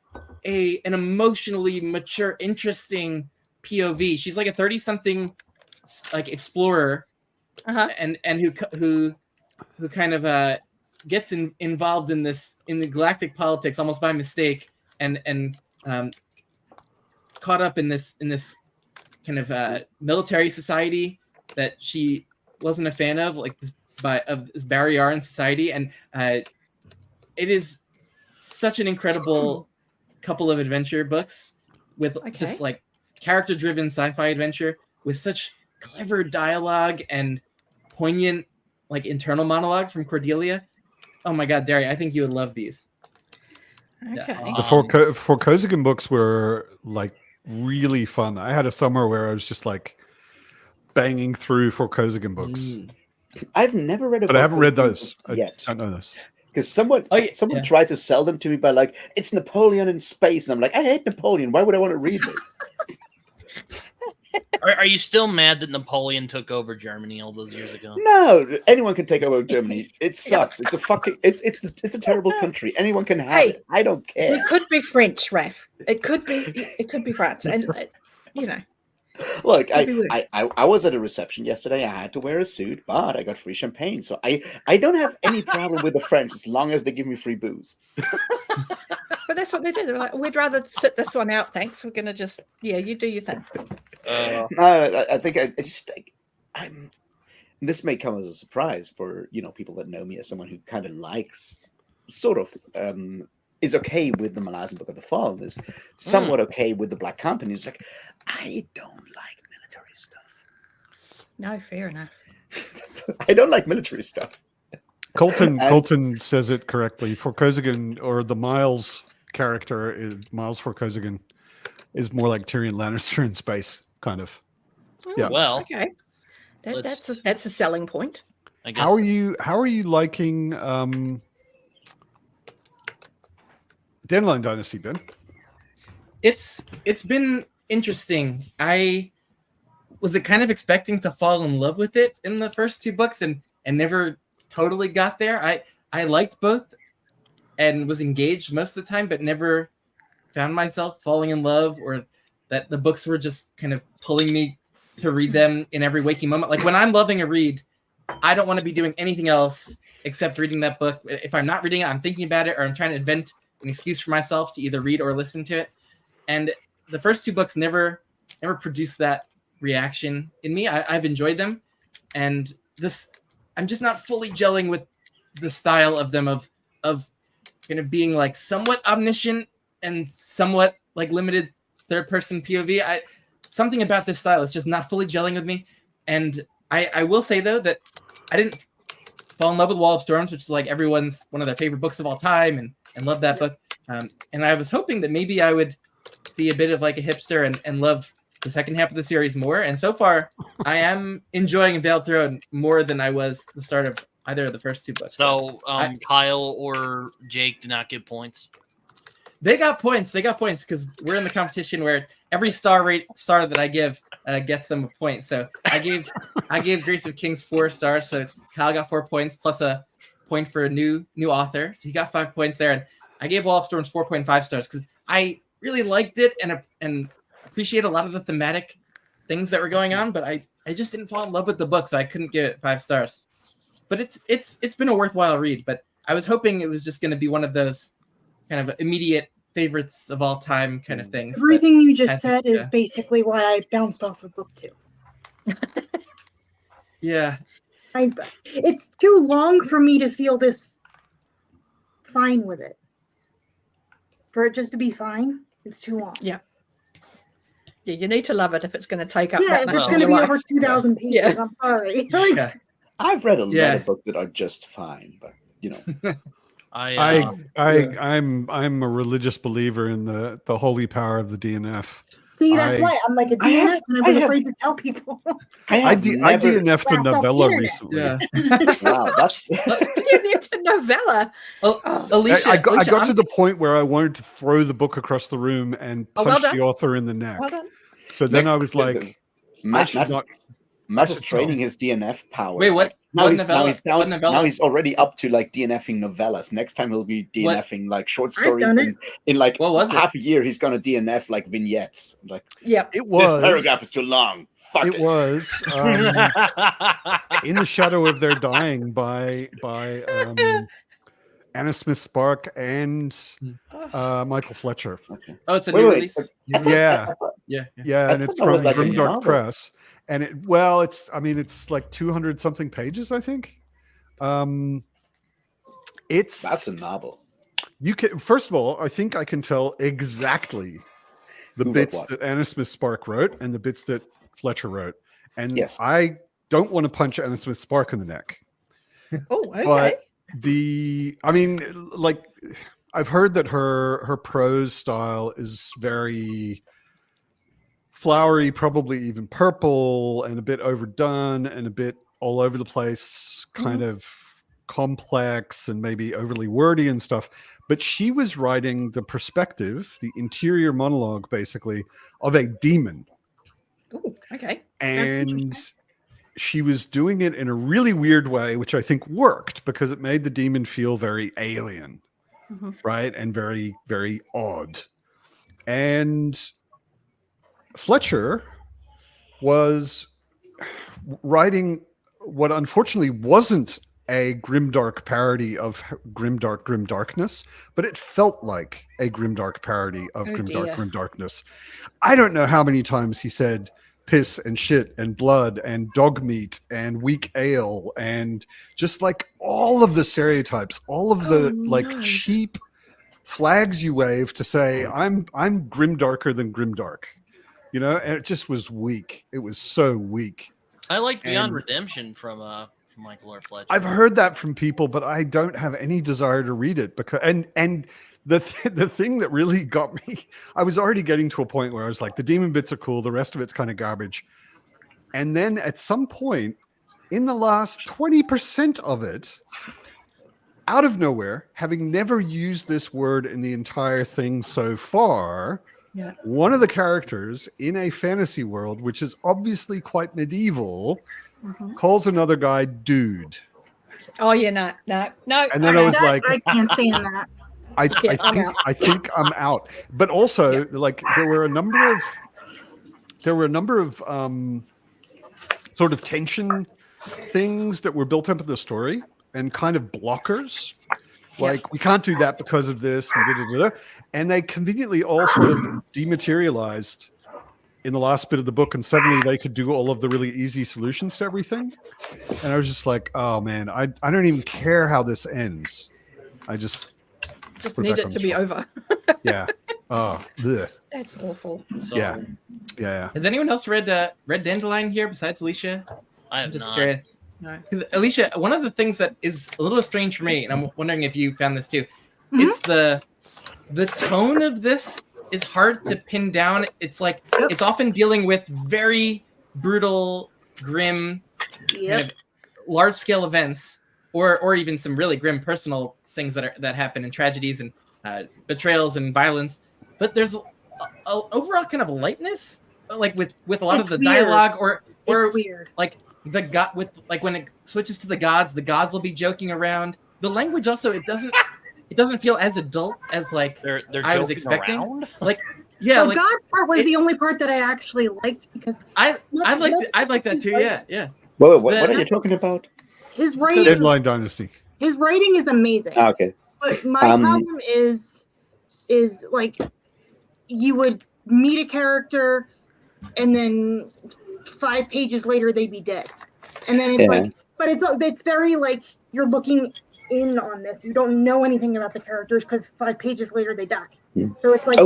an emotionally mature, interesting POV. She's like a 30-something like explorer, and who kind of gets involved in the galactic politics almost by mistake, and caught up in this kind of military society that she wasn't a fan of, like this Barrier society, and it is such an incredible couple of adventure books with just like character-driven sci-fi adventure with such clever dialogue and poignant like internal monologue from Cordelia. Oh my God, Dari, I think you would love these. Okay. The Vorkosigan books were like really fun. I had a summer where I was just like banging through Vorkosigan books. I've never read but I haven't read those yet. I don't know this. Because someone tried to sell them to me by like, it's Napoleon in space. And I'm like, I hate Napoleon. Why would I want to read this? Are you still mad that Napoleon took over Germany all those years ago? No, anyone can take over Germany. It sucks. It's a fucking it's a terrible country. Anyone can have it. I don't care. It could be French, Raf. It could be France, and Look, I was at a reception yesterday. I had to wear a suit, but I got free champagne, so I don't have any problem with the French as long as they give me free booze. But that's what they did. They're like, we'd rather sit this one out, thanks. We're gonna just you do your thing. No, I think I'm. This may come as a surprise for people that know me as someone who kind of likes, sort of, is okay with the Malazian Book of the Fall, and is somewhat okay with the Black Company. It's like I don't like military stuff. No, fair enough. I don't like military stuff. Colton says it correctly. Vorkosigan, or the Miles character, is Miles Vorkosigan, is more like Tyrion Lannister in space, kind of. Yeah. Well, okay. That's a selling point. I guess. How are you liking Dandelion Dynasty, Ben? It's been interesting. I was kind of expecting to fall in love with it in the first two books and never totally got there. I liked both and was engaged most of the time, but never found myself falling in love, or that the books were just kind of pulling me to read them in every waking moment. Like when I'm loving a read, I don't want to be doing anything else except reading that book. If I'm not reading it, I'm thinking about it, or I'm trying to invent an excuse for myself to either read or listen to it. And the first 2 books never produced that reaction in me. I've enjoyed them, and this, I'm just not fully gelling with the style of them, of kind of being like somewhat omniscient and somewhat like limited third person POV. Something about this style is just not fully gelling with me. And I will say though that I didn't fall in love with Wall of Storms, which is like everyone's one of their favorite books of all time, and love that book. And I was hoping that maybe I would be a bit of like a hipster and love the second half of the series more. And so far, I am enjoying Veiled Throne more than I was the start of either of the first 2 books. So Kyle or Jake did not get points. They got points. They got points because we're in the competition where every star that I give gets them a point. So I gave Grace of Kings 4 stars. So Kyle got 4 points plus a point for a new author. So he got 5 points there. And I gave Wall of Storms 4.5 stars because I really liked it and appreciate a lot of the thematic things that were going on. But I just didn't fall in love with the book, so I couldn't give it 5 stars. But it's been a worthwhile read. But I was hoping it was just going to be one of those kind of immediate favorites of all time kind of things. Everything you just said is basically why I bounced off of book 2. Yeah. It's too long for me to feel this fine with it. For it just to be fine, it's too long. Yeah. Yeah, you need to love it if it's going to take up Yeah, that if much it's of going to your be life. over 2,000 pages, Yeah. I'm sorry. Yeah. I've read a lot of books that are just fine, but you know. I'm a religious believer in the holy power of the DNF. See, that's why I'm like a DNF, and I was afraid to tell people. I DNF'd a novella recently. Yeah. Wow, that's DNF'd a novella. Alicia, I got to the point where I wanted to throw the book across the room and punch the author in the neck. Well done. So then I was like, Matt's training his DNF powers. Wait, what? Now What he's novella? now he's down, What novella? now he's already up to like DNFing novellas. Next time he'll be DNFing like short stories. done it. In like What was it? half a year, he's gonna DNF like vignettes. Like, Yep. it was. this paragraph is too long. Fuck It it. was In the Shadow of Their Dying by Anna Smith Spark and Michael Fletcher. Okay. Oh, it's a Wait, new wait, release. Yeah, Yeah. and it's thought that was from like a Grimdark novel. Press. And it's like 200 something pages, I think. That's a novel. You can, first of all, I think I can tell exactly the Who wrote bits what? that Anna Smith Spark wrote and the bits that Fletcher wrote. And Yes. I don't want to punch Anna Smith Spark in the neck. Oh, okay. But I've heard that her prose style is very flowery, probably even purple, and a bit overdone and a bit all over the place, kind of complex and maybe overly wordy and stuff. But she was writing the perspective, the interior monologue, basically, of a demon. Oh, okay. And she was doing it in a really weird way, which I think worked because it made the demon feel very alien, right? And very, very odd. And Fletcher was writing what unfortunately wasn't a grimdark parody of grimdarkness, but it felt like a grimdark parody of grimdarkness. I don't know how many times he said piss and shit and blood and dog meat and weak ale and just like all of the stereotypes, all of the cheap flags you wave to say I'm grimdarker than grimdark. You know, and it just was weak. It was so weak. I like Beyond Redemption from Michael R. Fletcher. I've heard that from people, but I don't have any desire to read it because and the thing that really got me, I was already getting to a point where I was like, the demon bits are cool, the rest of it's kind of garbage. And then at some point in the last 20% of it, out of nowhere, having never used this word in the entire thing so far, one of the characters in a fantasy world, which is obviously quite medieval, calls another guy dude. Oh, yeah, no. And then I was like, I can't stand that. I I'm out. think I'm out. But also, like, there were a number of sort of tension things that were built into the story and kind of blockers. Like, we can't do that because of this, and they conveniently all sort of dematerialized in the last bit of the book, and suddenly they could do all of the really easy solutions to everything. And I was just like, oh man, I don't even care how this ends. I just put need back it on to the be shelf. over. Yeah. Oh, bleh. That's awful. So, Yeah. Has anyone else read Dandelion here besides Alicia? I have I'm just not. curious. Because Alicia, one of the things that is a little strange for me, and I'm wondering if you found this too, it's the tone of this is hard to pin down. It's like it's often dealing with very brutal, grim, kind of large scale events, or even some really grim personal things that happen, and tragedies and betrayals and violence. But there's a overall kind of lightness, like with a lot of the dialogue, or It's weird. like the god with like when it switches to the gods will be joking around. The language also it doesn't feel as adult as like They're I was joking expecting. around? Like yeah, The like God part was the only part that I actually liked because I like that too. Yeah. What are you talking about? his writing. Deadline Dynasty. His writing is amazing. Ah, okay. But my problem is like you would meet a character and then 5 pages later they'd be dead. And then it's like, but it's very like you're looking in on this. You don't know anything about the characters because 5 pages later they die. So it's like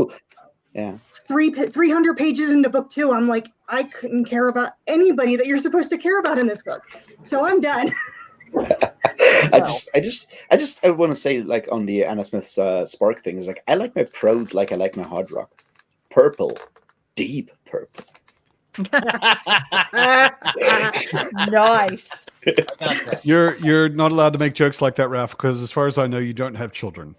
300 pages into book 2. I'm like, I couldn't care about anybody that you're supposed to care about in this book. So I'm done. I want to say, like, on the Anna Smith's Spark thing, is like, I like my prose like I like my hard rock. Purple, deep purple. Nice. You're not allowed to make jokes like that, Ralph, because as far as I know, you don't have children.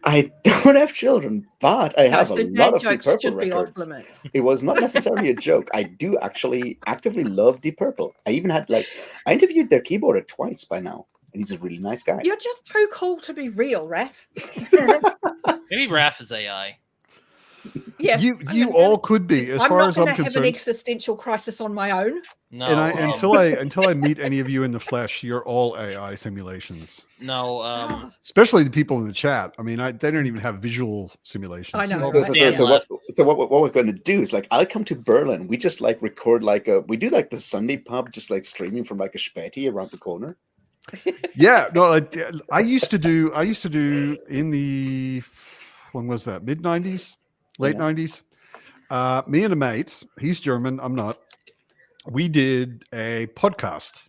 I don't have children, but I have a lot of Deep jokes Purple should be off records. limits. It was not necessarily a joke. I do actually actively love Deep Purple. I even had I interviewed their keyboarder twice by now, and he's a really nice guy. You're just too cool to be real, Raf. Maybe Raph is AI. Yeah, You all could be, as far as I'm I'm not going to have an concerned. existential crisis on my own. No. And until I meet any of you in the flesh, you're all AI simulations. No. Especially the people in the chat. I mean, they don't even have visual simulations. I know. So what we're going to do is I'll come to Berlin. We just record we do the Sunday pub, just streaming from a Späti around the corner. Yeah, no, I used to do in the when was that, mid 90s, late 90s. Me and a mate, he's German, I'm not. We did a podcast.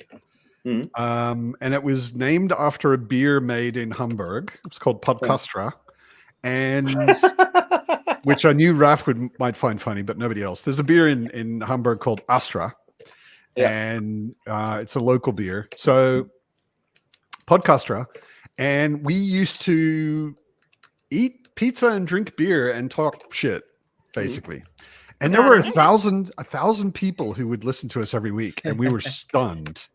And it was named after a beer made in Hamburg. It's called Podcastra, and which I knew Raf might find funny, but nobody else. There's a beer in Hamburg called Astra, and it's a local beer. So Podcastra, and we used to eat pizza and drink beer and talk shit, basically. And there were 1,000 people who would listen to us every week, and we were stunned.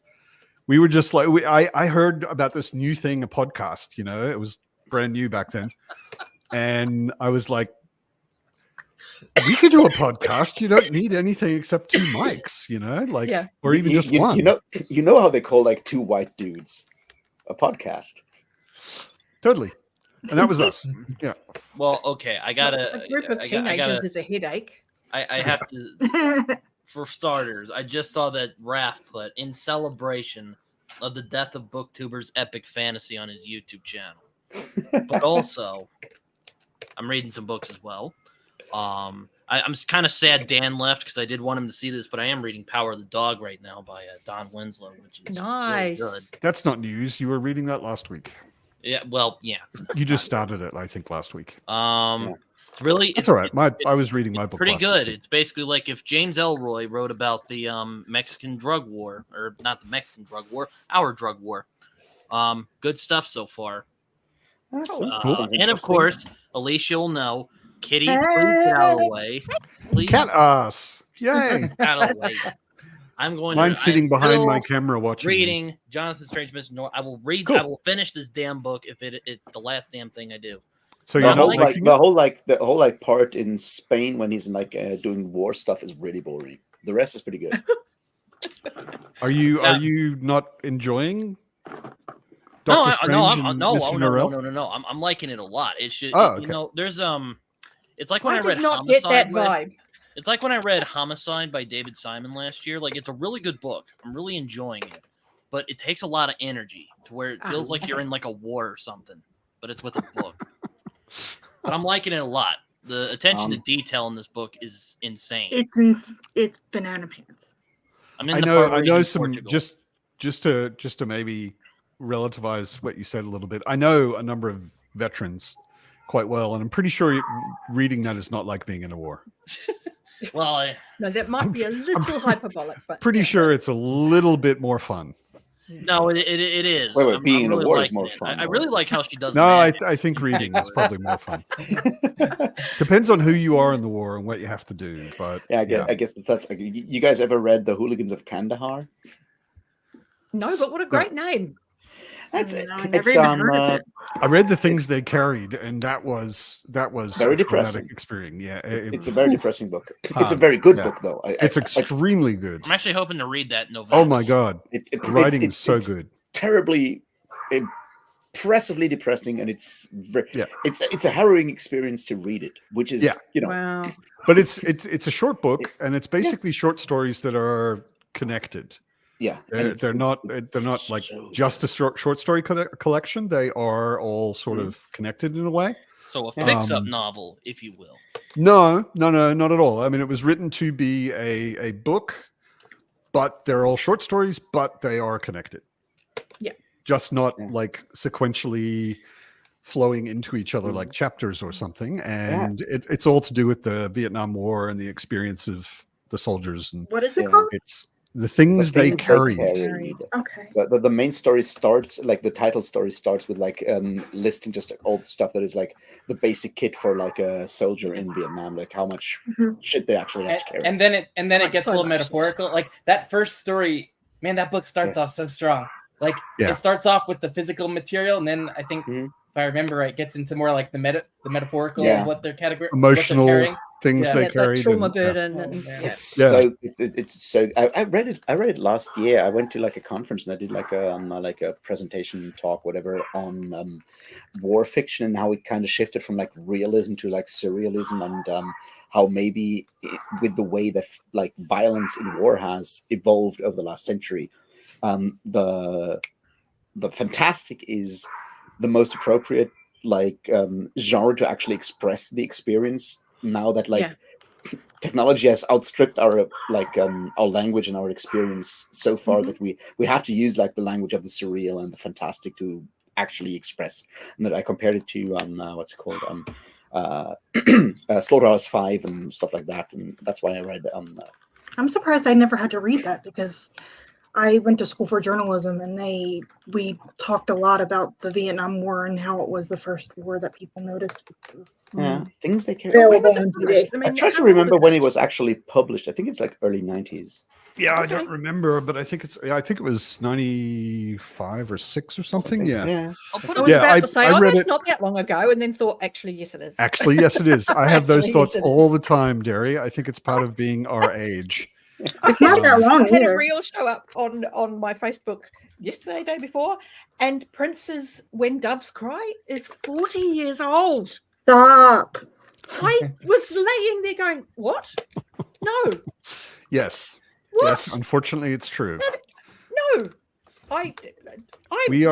We were just like, I heard about this new thing, a podcast, it was brand new back then. And I was like, we could do a podcast. You don't need anything except 2 mics, or even just one. You know how they call 2 white dudes a podcast? Totally. And that was us. Yeah. Well, okay. I gotta. A group of teenagers is a headache. I have to. For starters, I just saw that Raph put in celebration of the death of BookTuber's epic fantasy on his YouTube channel. But also, I'm reading some books as well. I'm kind of sad Dan left because I did want him to see this, but I am reading Power of the Dog right now by Don Winslow, which is nice. Really good. That's not news. You were reading that last week. Yeah, well, yeah. You just started it, I think, last week. It's really it's all right. I was reading my book. Pretty good. It's basically like if James Ellroy wrote about the Mexican drug war, or not the Mexican drug war, our drug war. Good stuff so far. And of course, Alicia will know. Kitty, please get out of the way. Please. Cat ass. Yay. Out of the way. I'm going. Mine's to, sitting I'm behind my still camera watching. me. reading Jonathan Strange Mr. North. I will read. Cool. I will finish this damn book if it's the last damn thing I do. So The you're not whole, liking it? the whole part in Spain when he's like doing war stuff is really boring. The rest is pretty good. Are you not enjoying? No, Doctor no, Strange and Mr. Norrell? no. I'm liking it a lot. It should. Oh, You okay. know, there's It's like when I I read did not get Homicide. that vibe. It's like when I read Homicide by David Simon last year. Like, it's a really good book. I'm really enjoying it, but it takes a lot of energy to where it feels like you're in like a war or something. But it's with a book. But I'm liking it a lot. The attention to detail in this book is insane. It's banana pants. I'm in I the know. part where I he's know in some Portugal. just to maybe relativize what you said a little bit. I know a number of veterans quite well, and I'm pretty sure reading that is not like being in a war. Well, No, that might be a little hyperbolic, but Pretty yeah. sure it's a little bit more fun. no, it is. Wait, I'm being in a really war is liking more it. fun, I though. really like how she does. No, magic. I think reading is probably more fun. Depends on who you are in the war and what you have to do. But Yeah, I guess that's. You guys ever read The Hooligans of Kandahar? No, but what a great name. That's No, it. I never It's even heard of it. I read the things they carried, and that was Very a traumatic depressing. experience. Yeah, It's a very depressing book. Huh, It's a very good yeah. book, though. it's extremely good. I'm actually hoping to read that in November. Oh my god, The writing is so good. Terribly, impressively depressing, and it's Yeah. it's a harrowing experience to read it, which is Yeah. Wow. But it's a short book, and it's basically short stories that are connected. yeah. and They're, it's- they're not it's they're not like so just a short story collection. They are all sort Mhm. of connected in a way. So a fix-up Um, novel, if you will. No, not at all. I mean, it was written to be a book, but they're all short stories, but they are connected. Yeah. Just not Yeah. like sequentially flowing into each other Mhm. like chapters or something. And it's all to do with the Vietnam War and the experience of the soldiers. And What is it Yeah. called? it's the things they things carried. carried. Okay. The main story starts like the title story starts with like listing just all the stuff that is like the basic kit for like a soldier in Vietnam, like how much Mhm. shit they actually have to carry. And then it Like, gets so a little much. metaphorical. Like that first story, man, that book starts off so strong. Like Yeah. it starts off with the physical material, and then I think Mhm. if I remember right, gets into more like the metaphorical Yeah. of what they're Emotional what they're carrying. things Yeah. they Yeah, that carried. trauma and, yeah. burden. Oh, And man. yeah. It's Yeah. so it's so I read it last year. I went to like a conference and I did like a presentation talk whatever on war fiction and how it kind of shifted from like realism to like surrealism and how maybe with the way that like violence in war has evolved over the last century, the fantastic is the most appropriate like genre to actually express the experience now that like technology has outstripped our like our language and our experience so far that we have to use like the language of the surreal and the fantastic to actually express. And that I compared it to what's it called Slaughterhouse 5 and stuff like that, and that's why I read I'm surprised I never had to read that because I went to school for journalism and we talked a lot about the Vietnam War and how it was the first war that people noticed. things they carry. Available When was on it TV. published? I I mean, try to how old remember is when it this? was actually published. I think it's like early 90s. Yeah, I Okay. don't remember, but I think it was 95 or 6 or something. Yeah. I'll put I it was Yeah, about I- to say, I oh, read that's it- not that long ago, and then thought, actually, yes, it is. Actually, yes, it is. I have those Actually, thoughts yes, it all is. the time, Derry. I think it's part of being our age. It's not that long I had a either. reel show up on my Facebook yesterday, day before, and Prince's "When Doves Cry" is 40 years old. Stop. I was laying there going, "What? No, Yes. what? Yes, unfortunately, it's true. No, I We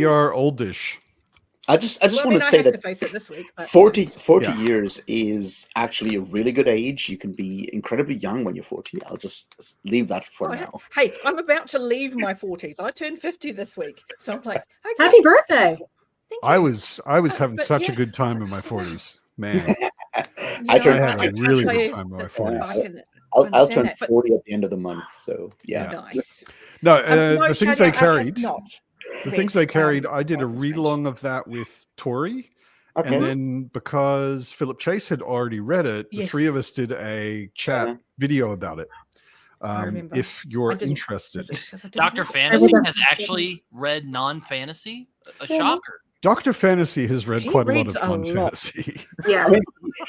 are oldish. I just well, want I mean, to I say have that to face it this week. But, 40 Yeah. years is actually a really good age. You can be incredibly young when you're 40. I'll just leave that for Oh, now. hey, I'm about to leave my 40s. I turned 50 this week, so I'm like, okay, Happy birthday. thank I you. was having But such a yeah, good time in my 40s. Man, I know, turned I had a can't really say good it's- time in my I 40s. can I'll understand turn that, but 40 at the end of the month. So yeah. nice. No, No, the things shout they out, I have carried. not The read, things they carried, I did a Life is read Strange. along of that with Tori. Okay. And then because Philip Chase had already read it, the three Yes. of us did a chat Yeah. video about it. remember. if you're I didn't interested. visit 'cause I didn't Dr. know. Fantasy would has actually read non-fantasy. A Yeah. shocker. Dr. Fantasy has read He quite a lot reads of a lot. non-fantasy. Yeah. I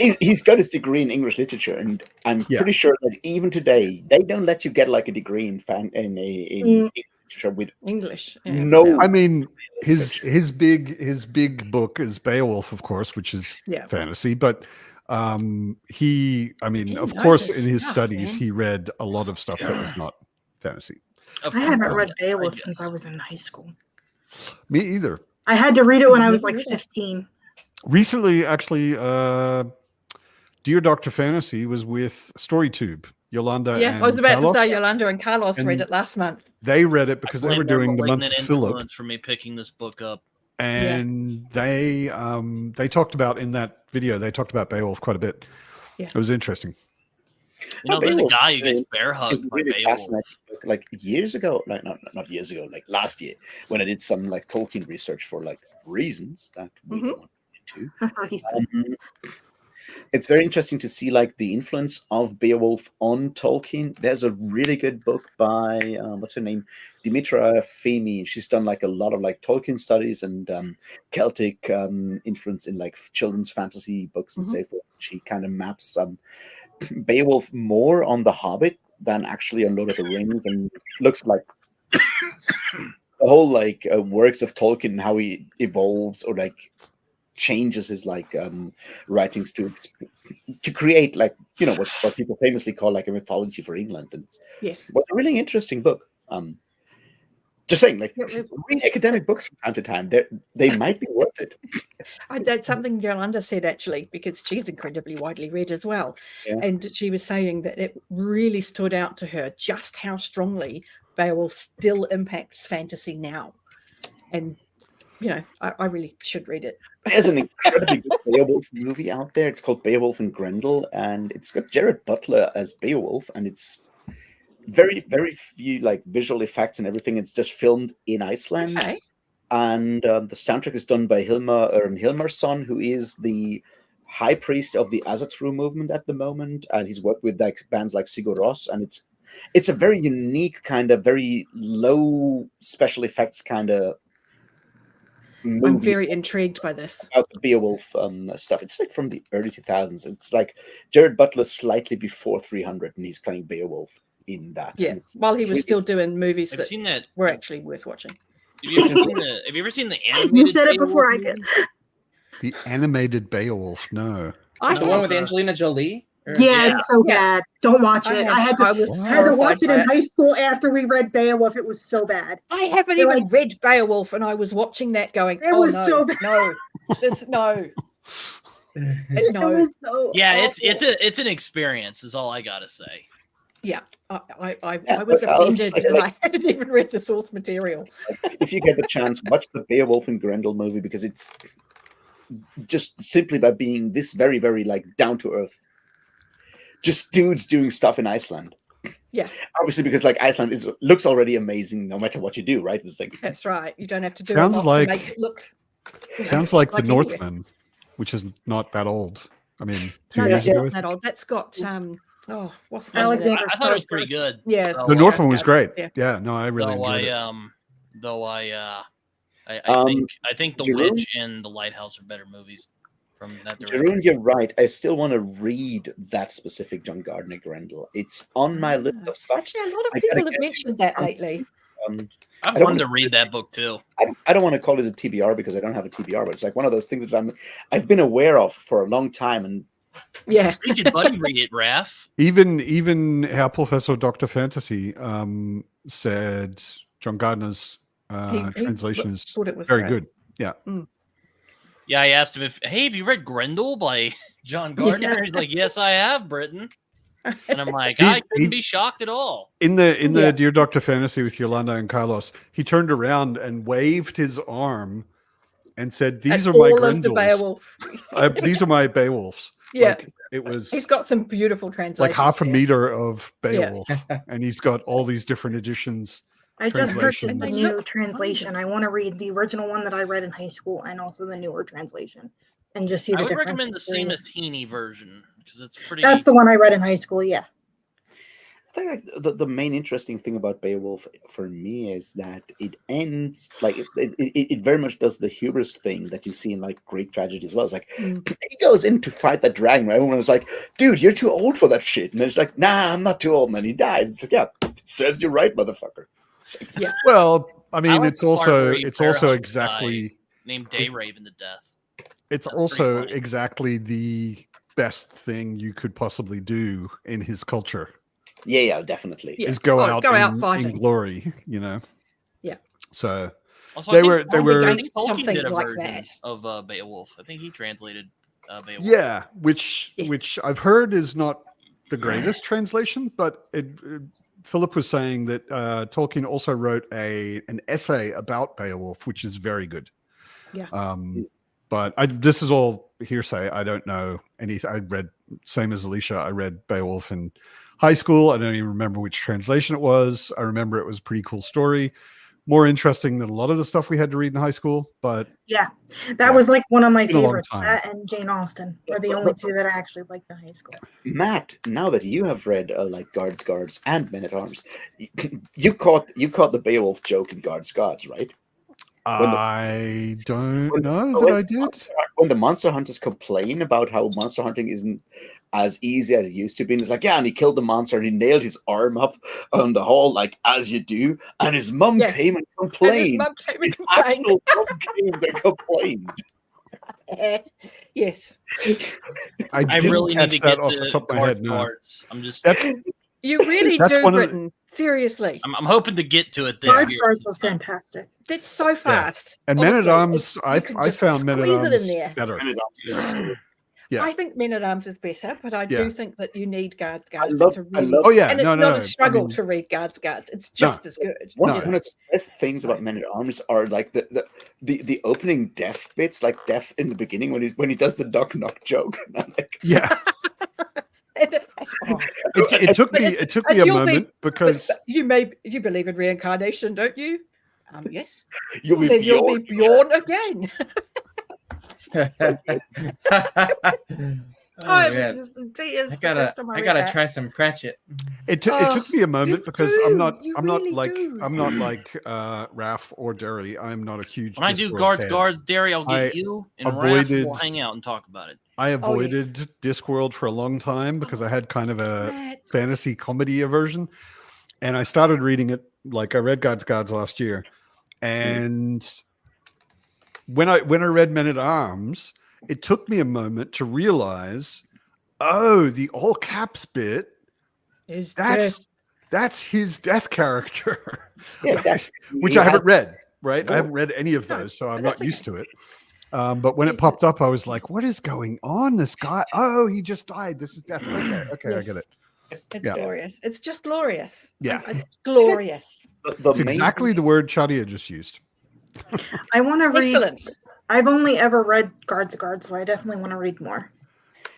mean, he's got his degree in English literature, and I'm Yeah. pretty sure that even today they don't let you get like a degree in English literature with English. Yeah, no. so- I mean, his description. big book is Beowulf, of course, which is Yeah. fantasy. But he knows of course, his in his stuff, studies, man. he read a lot of stuff that was not fantasy. Of I haven't course, read I Beowulf guess. since I was in high school. Me either. I had to read it when I was Never like read it. 15. Recently, actually, Dear Dr. Fantasy was with StoryTube. Yolanda Yeah, and I was about Carlos, to say Yolanda and Carlos And- read it last month. they read it because I they were blame their doing the month malignant of Philip. influence for me picking this book up. And they talked about, in that video, they talked about Beowulf quite a bit. Yeah. It was interesting. You know, there's a Beowulf, guy who gets it's bear a hugged by really Beowulf. fascinating book. Like years ago, like not years ago, like last year, when I did some like Tolkien research for like reasons that we don't want to get into. It's very interesting to see like the influence of Beowulf on Tolkien. There's a really good book by what's her name, Dimitra Femi. She's done like a lot of like Tolkien studies and Celtic influence in like children's fantasy books and so forth. She kind of maps Beowulf more on The Hobbit than actually on Lord of the Rings, and looks like the whole like works of Tolkien and how he evolves or like changes his like writings to create like, you know, what people famously call like a mythology for England. And Yes. what's a really interesting book. Just saying, like, Yeah, read academic books from time to time. They might be worth it. That's something Yolanda said, actually, because she's incredibly widely read as well. Yeah. And she was saying that it really stood out to her just how strongly Beowulf still impacts fantasy now. And, you know, I really should read it. There's an incredibly good Beowulf movie out there. It's called Beowulf and Grendel, and it's got Jared Butler as Beowulf, and it's very, very few like visual effects and everything. It's just filmed in Iceland. Okay. And the soundtrack is done by Hilmarsson, who is the high priest of the Azatru movement at the moment, and he's worked with like bands like Sigur Rós, and it's a very unique kind of very low special effects kind of movie. I'm very intrigued by this. About the Beowulf stuff. It's like from the early 2000s. It's like Jared Butler slightly before 300, and he's playing Beowulf in that. Yeah, while he was still doing movies Have you that seen that? were actually worth watching. Have you ever seen the animated? You said it Beowulf before I movie? could. The animated Beowulf, no. I The one with have- Angelina Jolie? Or- Yeah, it's so Yeah. bad. Don't watch it. I had to was watch it horrified by in high school after we read Beowulf. It was so bad. I haven't They're even like- read Beowulf, and I was watching that going, It oh, was no, so bad. no, this, no. It No. was so Yeah, awful. it's an experience. Is all I gotta say. Yeah, I Yeah, was but, offended, and like- I hadn't even read the source material. If you get the chance, watch the Beowulf and Grendel movie, because it's just simply by being this very, very like down to earth, just dudes doing stuff in Iceland. Yeah. Obviously, because like Iceland looks already amazing no matter what you do, right? It's like That's right. You don't have to do Sounds a lot like- to make it look. you know, Sounds like The anywhere. Northman, which is not that old. I mean, 2 No, years that's ago. not that old. That's got what's the name of it? Alexander I thought it was pretty good. Yeah, Though The I- Northman was great. Yeah. Yeah, no, I really Though enjoyed it. I think The Jerome? Witch and The Lighthouse are better movies from that direction. Jeroen, you're right. I still want to read that specific John Gardner Grendel. It's on my list of stuff. Actually, a lot of I gotta people get have mentioned that lately. I've I don't wanted to read that book too. I don't want to call it a TBR because I don't have a TBR, but it's like one of those things that I've been aware of for a long time, and Yeah, You should buddy read it, Raph. Even Herr Professor Dr. Fantasy said John Gardner's He translation is thought it was very great. good. Yeah. Yeah, I asked him hey, have you read Grendel by John Gardner? He's like, yes, I have, Britain. And I'm like, I couldn't be shocked at all. In the Yeah. Dear Dr. Fantasy with Yolanda and Carlos, he turned around and waved his arm and said, "These And are my all of the Grendels. Beowulf. These are my Beowulfs." Yeah, Like, it was he's got some beautiful translations. like half a there. meter of Beowulf, and he's got all these different editions. I just purchased the translations. new translation. I want to read the original one that I read in high school and also the newer translation and just see the I would difference. recommend the between- Seamus Heaney version because it's pretty. That's the one I read in high school. Yeah. think like the main interesting thing about Beowulf for me is that it ends like it very much does the hubris thing that you see in like Greek tragedy as well. It's like he goes in to fight that dragon, right? Everyone is like, "Dude, you're too old for that shit," and it's like, "Nah, I'm not too old." And then he dies. It's like, "Yeah, it serves you right, motherfucker." It's like, Yeah. Well, I mean, like it's the part also where he it's also bear-hugs exactly named Dayraven to death. it's That's pretty also funny. exactly the best thing you could possibly do in his culture yeah, definitely. Yeah. is go Oh, out go out in fighting. glory, you know. Yeah. So Also, They I think were- they Tolkien- were- I think Tolkien Something did a like version that. of Beowulf. I think he translated Beowulf. yeah, which Yes. I've heard is not the greatest translation, but Philip was saying that Tolkien also wrote an essay about Beowulf, which is very good. Yeah. But this is all hearsay. I don't know anything. I read, same as Alicia, I read Beowulf in high school. I don't even remember which translation it was. I remember it was a pretty cool story. More interesting than a lot of the stuff we had to read in high school. But Yeah, that was like one of my been a long favorites. time. That and Jane Austen were the only two that I actually liked in high school. Matt, now that you have read like Guards and Men at Arms, you caught the Beowulf joke in Guards, right? I don't know that I did. When the monster hunters complain about how monster hunting isn't as easy as it used to be, and it's like, yeah, and he killed the monster and he nailed his arm up on the hall, like as you do, and his mum Yes. came and And his complained. mum came and His complained. actual mum came and complained. Yes. I didn't really need catch to that get off to the top of my head. No, Guards. I'm just. that's You really That's do, one of the- Britain. Seriously. I'm hoping to get to it this Guards year. was fantastic. That's so fast. and Men at Honestly, Arms. you can I just found Men at squeeze it in Arms there. better. Men at Arms is Yeah. I think Men at Arms is better, but I Yeah. do think that you need Guards I to love- really. Oh yeah, And it's no, not no. a struggle I mean, to read Guards. It's just as good. One No, of the best things about Men at Arms are like the opening death bits, like death in the beginning when he does the knock knock joke. And I'm like, yeah. Oh, It took But me. it- It took and me a you'll be- moment because but you believe in reincarnation, don't you? Yes. you'll be Then you'll Bjorn. be Bjorn again. Oh, it man. was just tears. I the gotta, first time I read gotta that. try some Pratchett. it Oh, took me a moment you because do, I'm not you really do. like Raf or Derry. I'm not a huge. When I do Discworld Guards, head. Derry, I'll I get you and Raph avoided- will hang out and talk about it. I yes. avoided Discworld for a long time because I had kind of a Matt. fantasy comedy aversion, and I started reading it. Like I read Gods last year, and when I read Men at Arms, it took me a moment to realize, oh, the all caps bit. Is That's his death character, Yeah, that- which he I haven't has- read. Right, I haven't No. read any of No, those, so I'm but not that's used to it. But when it popped up, I was like, "What is going on? This guy? Oh, he just died. This is death." Okay, Yes. I get it. It's Yeah. glorious. It's just glorious. Yeah. It's glorious. the It's main exactly thing- the word Chadia just used. I want to read. Excellent. I've only ever read Guards, so I definitely want to read more.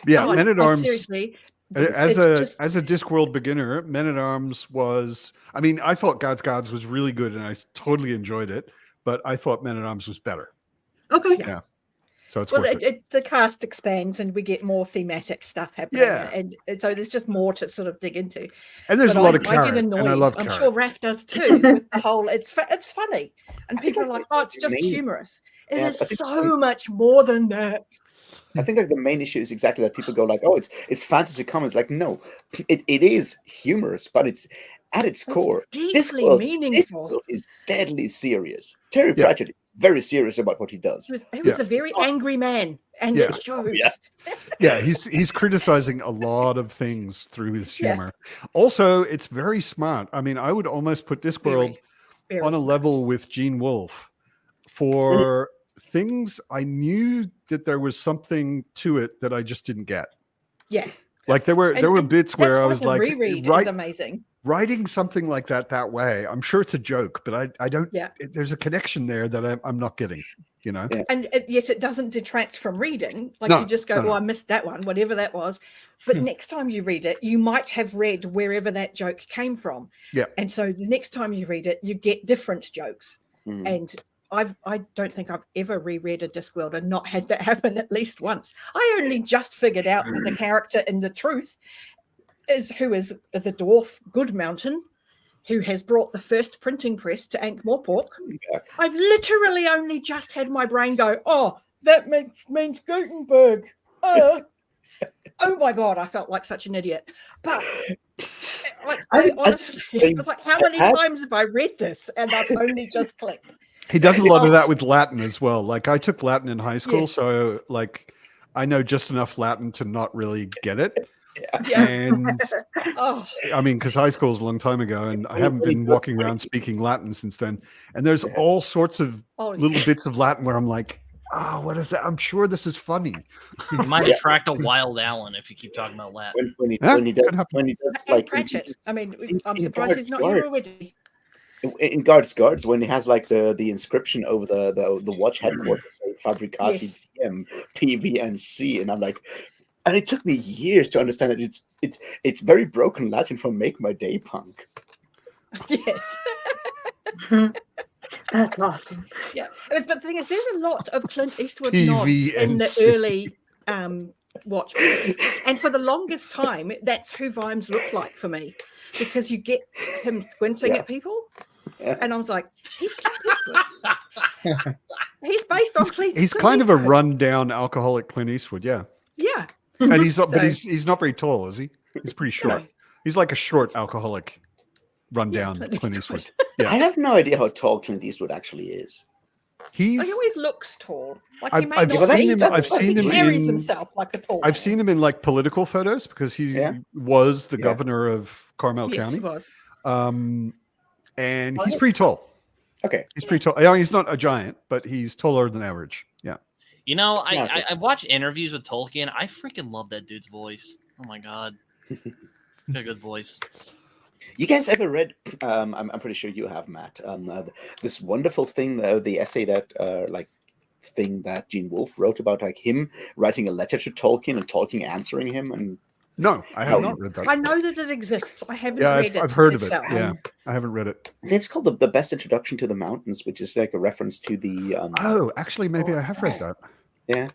Yeah, Oh, Men at Arms. Seriously. As it's a Discworld beginner, Men at Arms was. I mean, I thought Gods was really good, and I totally enjoyed it. But I thought Men at Arms was better, Okay. Yeah. so it's Well, worth it. the cast expands and we get more thematic stuff happening. Yeah. And so there's just more to sort of dig into. And there's But a lot of I get carrot, annoyed. and I love I'm carrot. sure Raph does too. With the whole, it's funny, and people are like, "Oh, it's just main- humorous." It Yeah, is I think so much more than that. I think like the main issue is exactly that people go like, "Oh, it's fantasy comics." Like, no, it is humorous, but it's at its core. Deeply Discworld meaningful. is deadly serious. Terry Yeah. Pratchett is very serious about what he does. He was Yeah. a very angry man, and Yeah. it shows. Yeah. Yeah, he's criticizing a lot of things through his Yeah. humor. Also, it's very smart. I mean, I would almost put Discworld Very on a smart. level with Gene Wolfe for things I knew that there was something to it that I just didn't get. Yeah. Like there were And bits where that's I why was the like, reread right, is amazing. writing something like that way. I'm sure it's a joke, but I don't. Yeah. There's a connection there that I'm not getting. You know. Yeah. And yes, it doesn't detract from reading. Like No, you just go, no, no. "Oh, I missed that one," whatever that was. But next time you read it, you might have read wherever that joke came from. Yeah. And so the next time you read it, you get different jokes. Mm. And I don't think I've ever reread a Discworld and not had that happen at least once. I only just figured out that the character in The Truth who is the dwarf Good Mountain, who has brought the first printing press to Ankh-Morpork. I've literally only just had my brain go, oh, that means Gutenberg. Oh my God, I felt like such an idiot. But I honestly, I was like, how many times have I read this? And I've only just clicked. He does a lot of that with Latin as well. Like I took Latin in high school, Yes. so like I know just enough Latin to not really get it. Yeah. And Oh, I mean, because high school is a long time ago, and I haven't been walking around speaking Latin since then. And there's all sorts of little bits of Latin where I'm like, oh, what is that? I'm sure this is funny. You might attract a wild Alan if you keep talking about Latin. When he does and like Pratchett. I mean, I'm in surprised he's not Guards. here already. in Guards when he has like the inscription over the watch headquarters, say Fabricati Yes. DM PVNC, and I'm like, and it took me years to understand that it's very broken Latin from Make My Day Punk. Yes. That's awesome. Yeah, but the thing is, there's a lot of Clint Eastwood nods in the PVNC. early watch books, and for the longest time, that's who Vimes looked like for me, because you get him squinting at people, and I was like, he's Clint Eastwood. He's based on Clint. He's Clint kind of a Eastwood. rundown alcoholic Clint Eastwood, yeah. Yeah, And he's but So- he's not very tall, is he? He's pretty short. No. He's like a short alcoholic rundown Clint Clint Eastwood. Eastwood. Yeah. I have no idea how tall Clint Eastwood actually is. He's he always looks tall. Like I've- he may I've not seen be him- tall, I've but seen he him carries in- himself like a tall. I've seen him in like political photos because he Yeah. was the Yeah. governor of Carmel Yes, County. he was. And he's pretty tall. Okay. He's pretty tall. I mean, he's not a giant, but he's taller than average. Yeah. You know, Yeah. I watch interviews with Tolkien. I freaking love that dude's voice. Oh my god, got a good voice. You guys ever read? I'm pretty sure you have, Matt. This wonderful thing, the essay that thing that Gene Wolfe wrote about, like him writing a letter to Tolkien and Tolkien answering him, and No, I haven't No. read that. I know that it exists. I haven't Yeah, read it. I've heard of it. itself. Yeah, I haven't read it. it's called the Best Introduction to the Mountains, which is like a reference to the Oh, actually, maybe I have read that. yeah.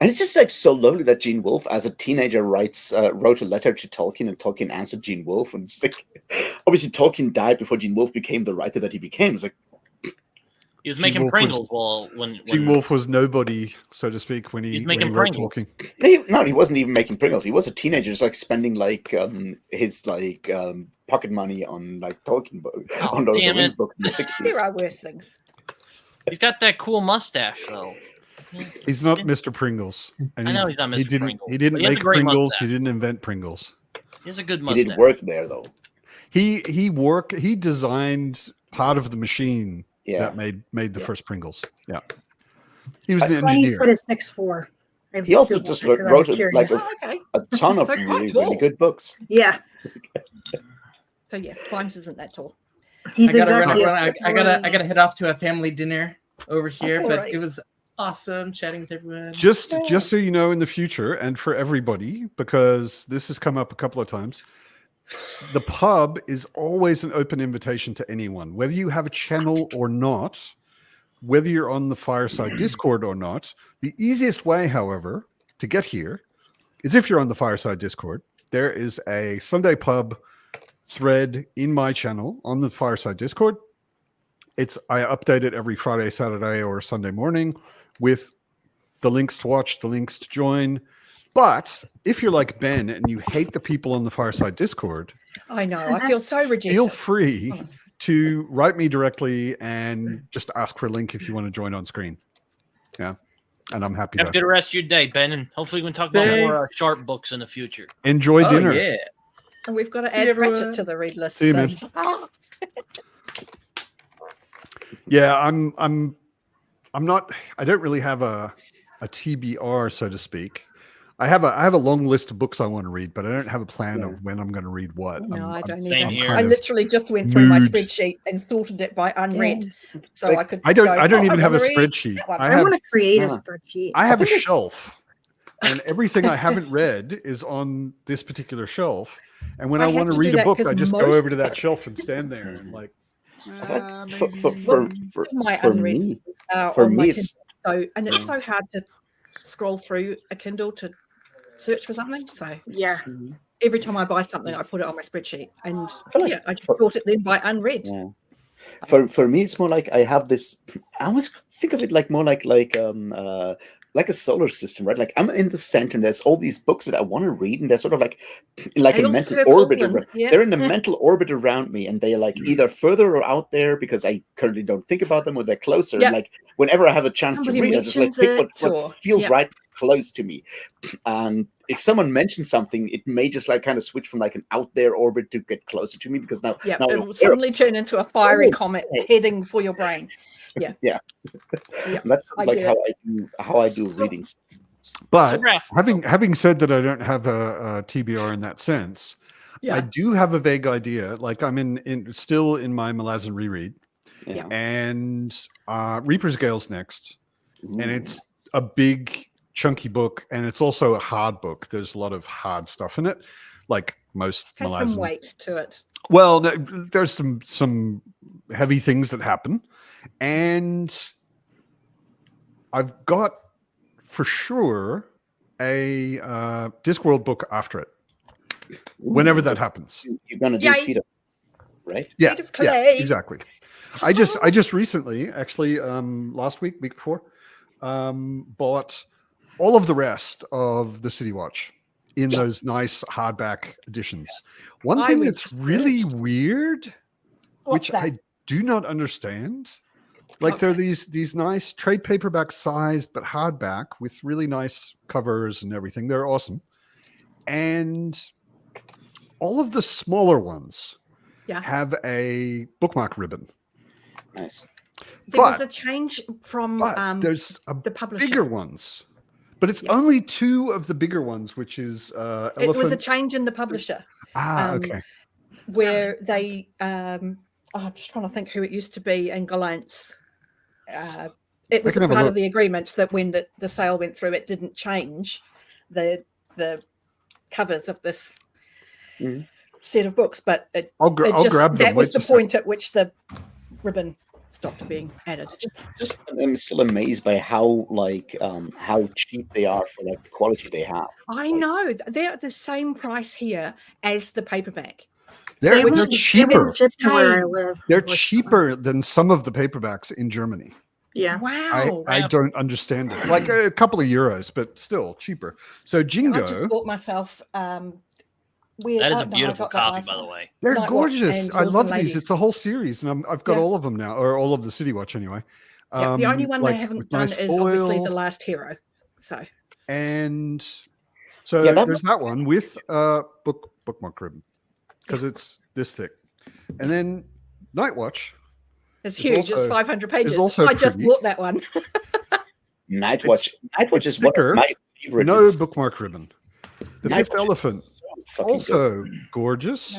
And it's just like so lovely that Gene Wolfe, as a teenager, wrote a letter to Tolkien, and Tolkien answered Gene Wolfe. And it's like, obviously, Tolkien died before Gene Wolfe became the writer that he became. It's like, He was Gene making Wolfe was- Pringles when Gene Wolfe was nobody, so to speak, when he, He's when making he wrote Pringles. Tolkien. he wasn't even making Pringles. He was a teenager, just like spending like his pocket money on like Tolkien books, Oh, on Lord of the damn Rings it. books in the 60s. There are worse things. he's got that cool mustache though. He's not Mr. Pringles. And I know he's not He Mr. didn't. Pringles, He didn't but he has a make great Pringles. mustache. He didn't invent Pringles. He has a good He mustache. did work there though. He designed part of the machine Yeah. that made the Yeah. first Pringles. Yeah, he was the Clint engineer. Eastwood is 6'4". He also just wrote like Oh, okay. a ton of So quite really, tall. really good books. Yeah, So yeah, Vimes isn't that tall. he's I gotta exactly. run. I gotta head off to a family dinner over here, but Alright. it was awesome chatting with everyone. Just so you know, in the future, and for everybody, because this has come up a couple of times, the pub is always an open invitation to anyone, whether you have a channel or not, whether you're on the Fireside Discord or not. The easiest way, however, to get here is if you're on the Fireside Discord. There is a Sunday pub thread in my channel on the Fireside Discord. I update it every Friday, Saturday, or Sunday morning with the links to watch, the links to join. But if you're like Ben and you hate the people on the Fireside Discord, I know. I feel so rejected. feel free Honestly. to write me directly and just ask for a link if you want to join on screen. Yeah. And I'm happy Have a to good rest of your day, Ben, and hopefully we can talk about more Thanks. sharp books in the future. enjoy Oh dinner. yeah. And we've got to See add everyone. Pratchett to the read list. See you, so- man. Yeah, I'm not. I don't really have a TBR, so to speak. I have a long list of books I want to read, but I don't have a plan Yeah. of when I'm going to read what. No, I don't Same either. here. I kind of literally just went through my mood. spreadsheet and sorted it by unread, so Like, I could. I don't. go, I don't "Oh, even have a wanna read spreadsheet. that one." I I have. want to create a Yeah. spreadsheet. I have a shelf, and everything I haven't read is on this particular shelf. And when I I have want to to do read a that book, 'cause I just go most- over to that shelf and stand there and like. I thought maybe- for My for unread me, are for on my me, it's Kindle, and it's so hard to scroll through a Kindle to search for something. So Yeah, every time I buy something, I put it on my spreadsheet, and feel like I just sort it then by unread. Yeah. For me, it's more like I have this. I always think of it like more like a solar system, right? Like I'm in the center, and there's all these books that I want to read, and they're sort of like They a all mental circle orbit. and- yeah. They're in a mental orbit around me, and they're like either further or out there because I currently don't think about them, or they're closer. Yeah. And like whenever I have a chance Somebody to read, I just like mentions pick it, what or- feels yeah. right close to me. And if someone mentions something, it may just like kind of switch from like an out there orbit to get closer to me because now Yeah, now it I'm will aware suddenly turn into a fiery Oh, comet okay. heading for your brain. Yeah. Yeah. Yeah, That's I like get how I do readings. But Raph, having said that, I don't have a TBR in that sense. Yeah. I do have a vague idea. Like I'm still in my Malazan reread, Yeah. and Reaper's Gale's next, and Ooh. it's a big chunky book, and it's also a hard book. There's a lot of hard stuff in it, like most has Malazan. some weight to it. Well, no, there's some heavy things that happen, and I've got for sure a Discworld book after it. Whenever that happens, You're gonna do Yay. feet up, right? yeah, Feet of clay. exactly. I just recently, actually, last week before, bought all of the rest of the City Watch in those nice hardback editions. One I thing would that's really search. weird, What's which that? I do not understand, like What's they're that? these nice trade paperback sized but hardback with really nice covers and everything. They're awesome, and all of the smaller ones have a bookmark ribbon. Nice. There was a change from But there's the publisher. bigger ones, but it's only two of the bigger ones, which is It was a Elephant. change in the publisher. Okay. Where they I'm just trying to think who it used to be in Galance. It was can a have a part look. of the agreement that when the sale went through, it didn't change the covers of this set of books, but I'll grab them. that was Wait the just a sec. point at which the ribbon stopped being added. Just I'm still amazed by how how cheap they are for like the quality they have. I know they're the same price here as the paperback. They're were cheaper. shipped to where I live. They're unfortunately. cheaper than some of the paperbacks in Germany. Yeah. Wow. I don't understand it. Like a couple of euros, but still cheaper. So Jingo, I just bought myself. that is a beautiful copy, by the way. they're Nightwatch gorgeous. and I Lords love and these. Ladies. It's a whole series, and I've got Yeah. all of them now, or all of the City Watch anyway. Yeah, the only one like they haven't with done nice is obviously foil. The Last Hero. So And so Yeah, that there's that one with bookmark ribbon because it's this thick. And then Nightwatch. it's It's huge. also- It's 500 pages. also I just pretty. bought that one. Nightwatch it's is one thicker, of my favorite. No It's- bookmark ribbon. The Nightwatch Fifth is Elephant, so fucking also good. gorgeous.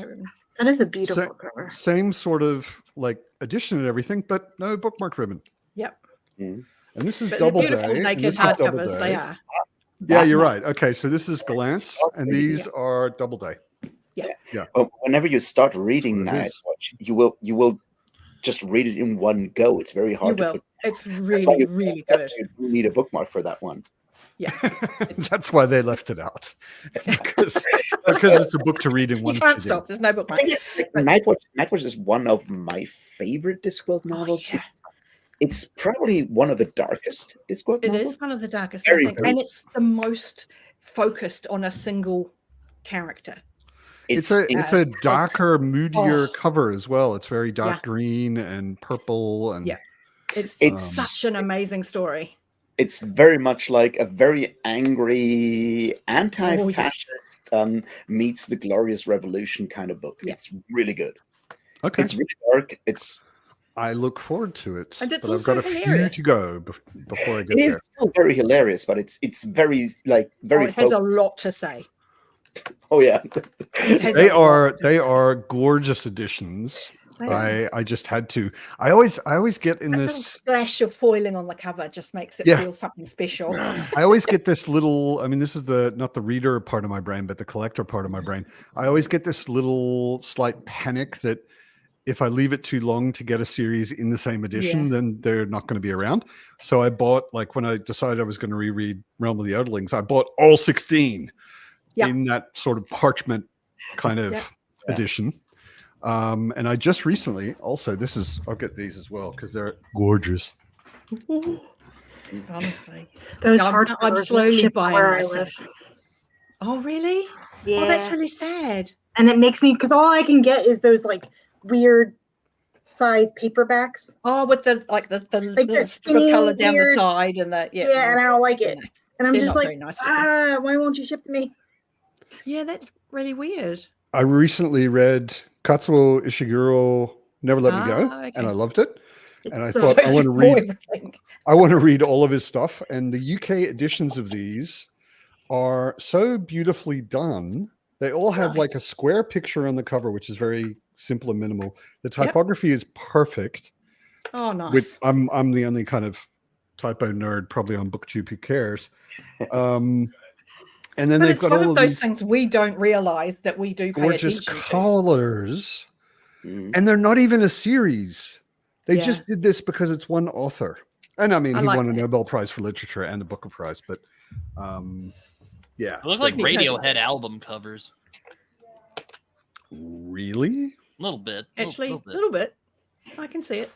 That is a beautiful cover. Same sort of like edition and everything, but no bookmark ribbon. Yep. And this is But they're double beautiful day. and naked this is double hardcovers. They day. are. Yeah, That you're one- right. Okay, so this is Glance, and these are double day. Whenever you start reading That's what it is. Nightwatch, you will just read it in one go. It's very You hard to will. put. It's That's why really, you- really that's good. why You need a bookmark for that one. That's why they left it out because it's a book to read in You one can't sitting. stop. There's no I bookmark. think Nightwatch is one of my favorite Discworld novels. yeah. It's probably one of the darkest Discworld It novels. is one of the darkest, I Very, think, very- and it's the most focused on a single character. It's a darker, moodier oh. cover as well. It's very dark Yeah. green and purple, and Yeah. It's It's- such an amazing story. It's very much like a very angry anti-fascist meets the Glorious Revolution kind of book. Yeah. It's really good. okay. It's really dark. I look forward to it, And it's but I've got also a few hilarious. to go before I get It is there. still very hilarious, but it's very very. It has a focused. lot to say. Oh yeah. It has They a lot to they say. are gorgeous editions. They are. I just had to. I always get in That little this. splash of foiling on the cover just makes it Yeah. feel something special. I always get this little. I mean, this is not the reader part of my brain, but the collector part of my brain. I always get this little slight panic that if I leave it too long to get a series in the same edition, then they're not going to be around. So I bought, like, when I decided I was going to reread Realm of the Outerlings, I bought all 16 Yeah. in that sort of parchment kind of Yeah. edition. And I just recently also, I'll get these as well because they're gorgeous. Honestly, Those I'm hardcovers slowly ship buying where I myself. live. Oh, really? Yeah. Oh, that's really sad. And it makes me, because all I can get is those like weird size paperbacks. Oh, with the little strip of color down the side and the Yeah, and I don't like it. And I'm They're just not like, very nice looking. why won't you ship to me? Yeah, that's really weird. I recently read Katsuo Ishiguro Never Let Me Go, okay. and I loved it. It's And I so thought I want to read everything. I want to read all of his stuff. And the UK editions of these are so beautifully done. They all have like a square picture on the cover, which is very simple and minimal. The typography is perfect. Oh, nice. I'm the only kind of typo nerd probably on BookTube who cares. And then But they've it's got one all of of those these things we don't realize that we do pay gorgeous attention to. colors, and they're not even a series. They Yeah. just did this because it's one author. And I mean, I he like won a that. Nobel Prize for Literature and a Booker Prize, but yeah. They look like Yeah. Radiohead album covers. Really? A little bit. Actually, a little bit. little bit. I can see it.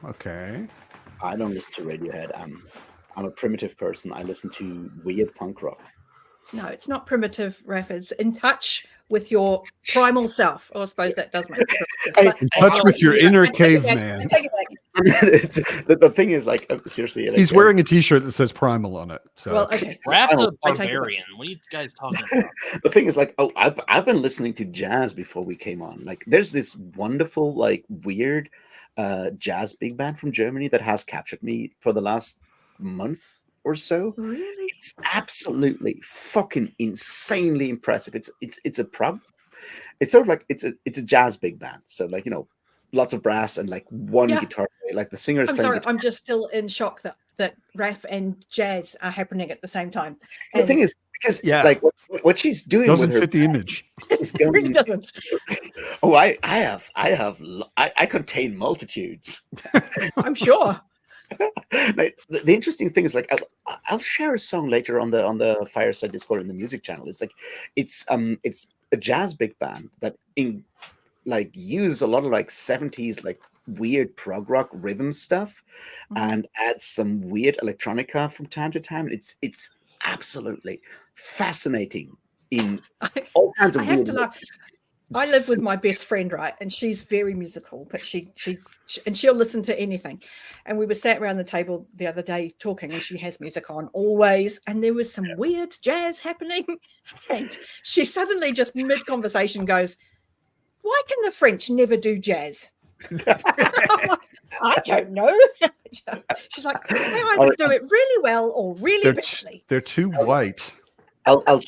Okay. I don't listen to Radiohead. I'm a primitive person. I listen to weird punk rock. No, it's not primitive, Raph. It's in touch with your primal self. Oh, I suppose that does make it. In touch with your inner caveman. The thing is, like, seriously, like, He's wearing a T-shirt that says "Primal" on it. So. Well, okay. Raph's a I take it barbarian. What are you guys talking about? The thing is, like, I've been listening to jazz before we came on. Like, there's this wonderful, like, weird jazz big band from Germany that has captured me for the last month or so. Really? It's absolutely fucking insanely impressive. It's sort of like it's a jazz big band. So, like, you know, lots of brass and like one guitar. Like the singer is I'm playing sorry, guitar. I'm just still in shock that Raph and jazz are happening at the same time. The thing is, because like what she's doing doesn't with her fit the image. Is it really doesn't. Oh, I contain multitudes. I'm sure. Like, the interesting thing is, like, I'll share a song later on the Fireside Discord in the music channel. It's like it's a jazz big band that use a lot of like 70s like weird prog rock rhythm stuff and adds some weird electronica from time to time. It's absolutely fascinating in all kinds of weird ways. I live with my best friend, right? And she's very musical, but she'll listen to anything. And we were sat around the table the other day talking, and she has music on always. And there was some weird jazz happening. And she suddenly just mid-conversation goes, "Why can the French never do jazz?" I don't know. She's like, they either do it really well or really badly. They're too white. I'll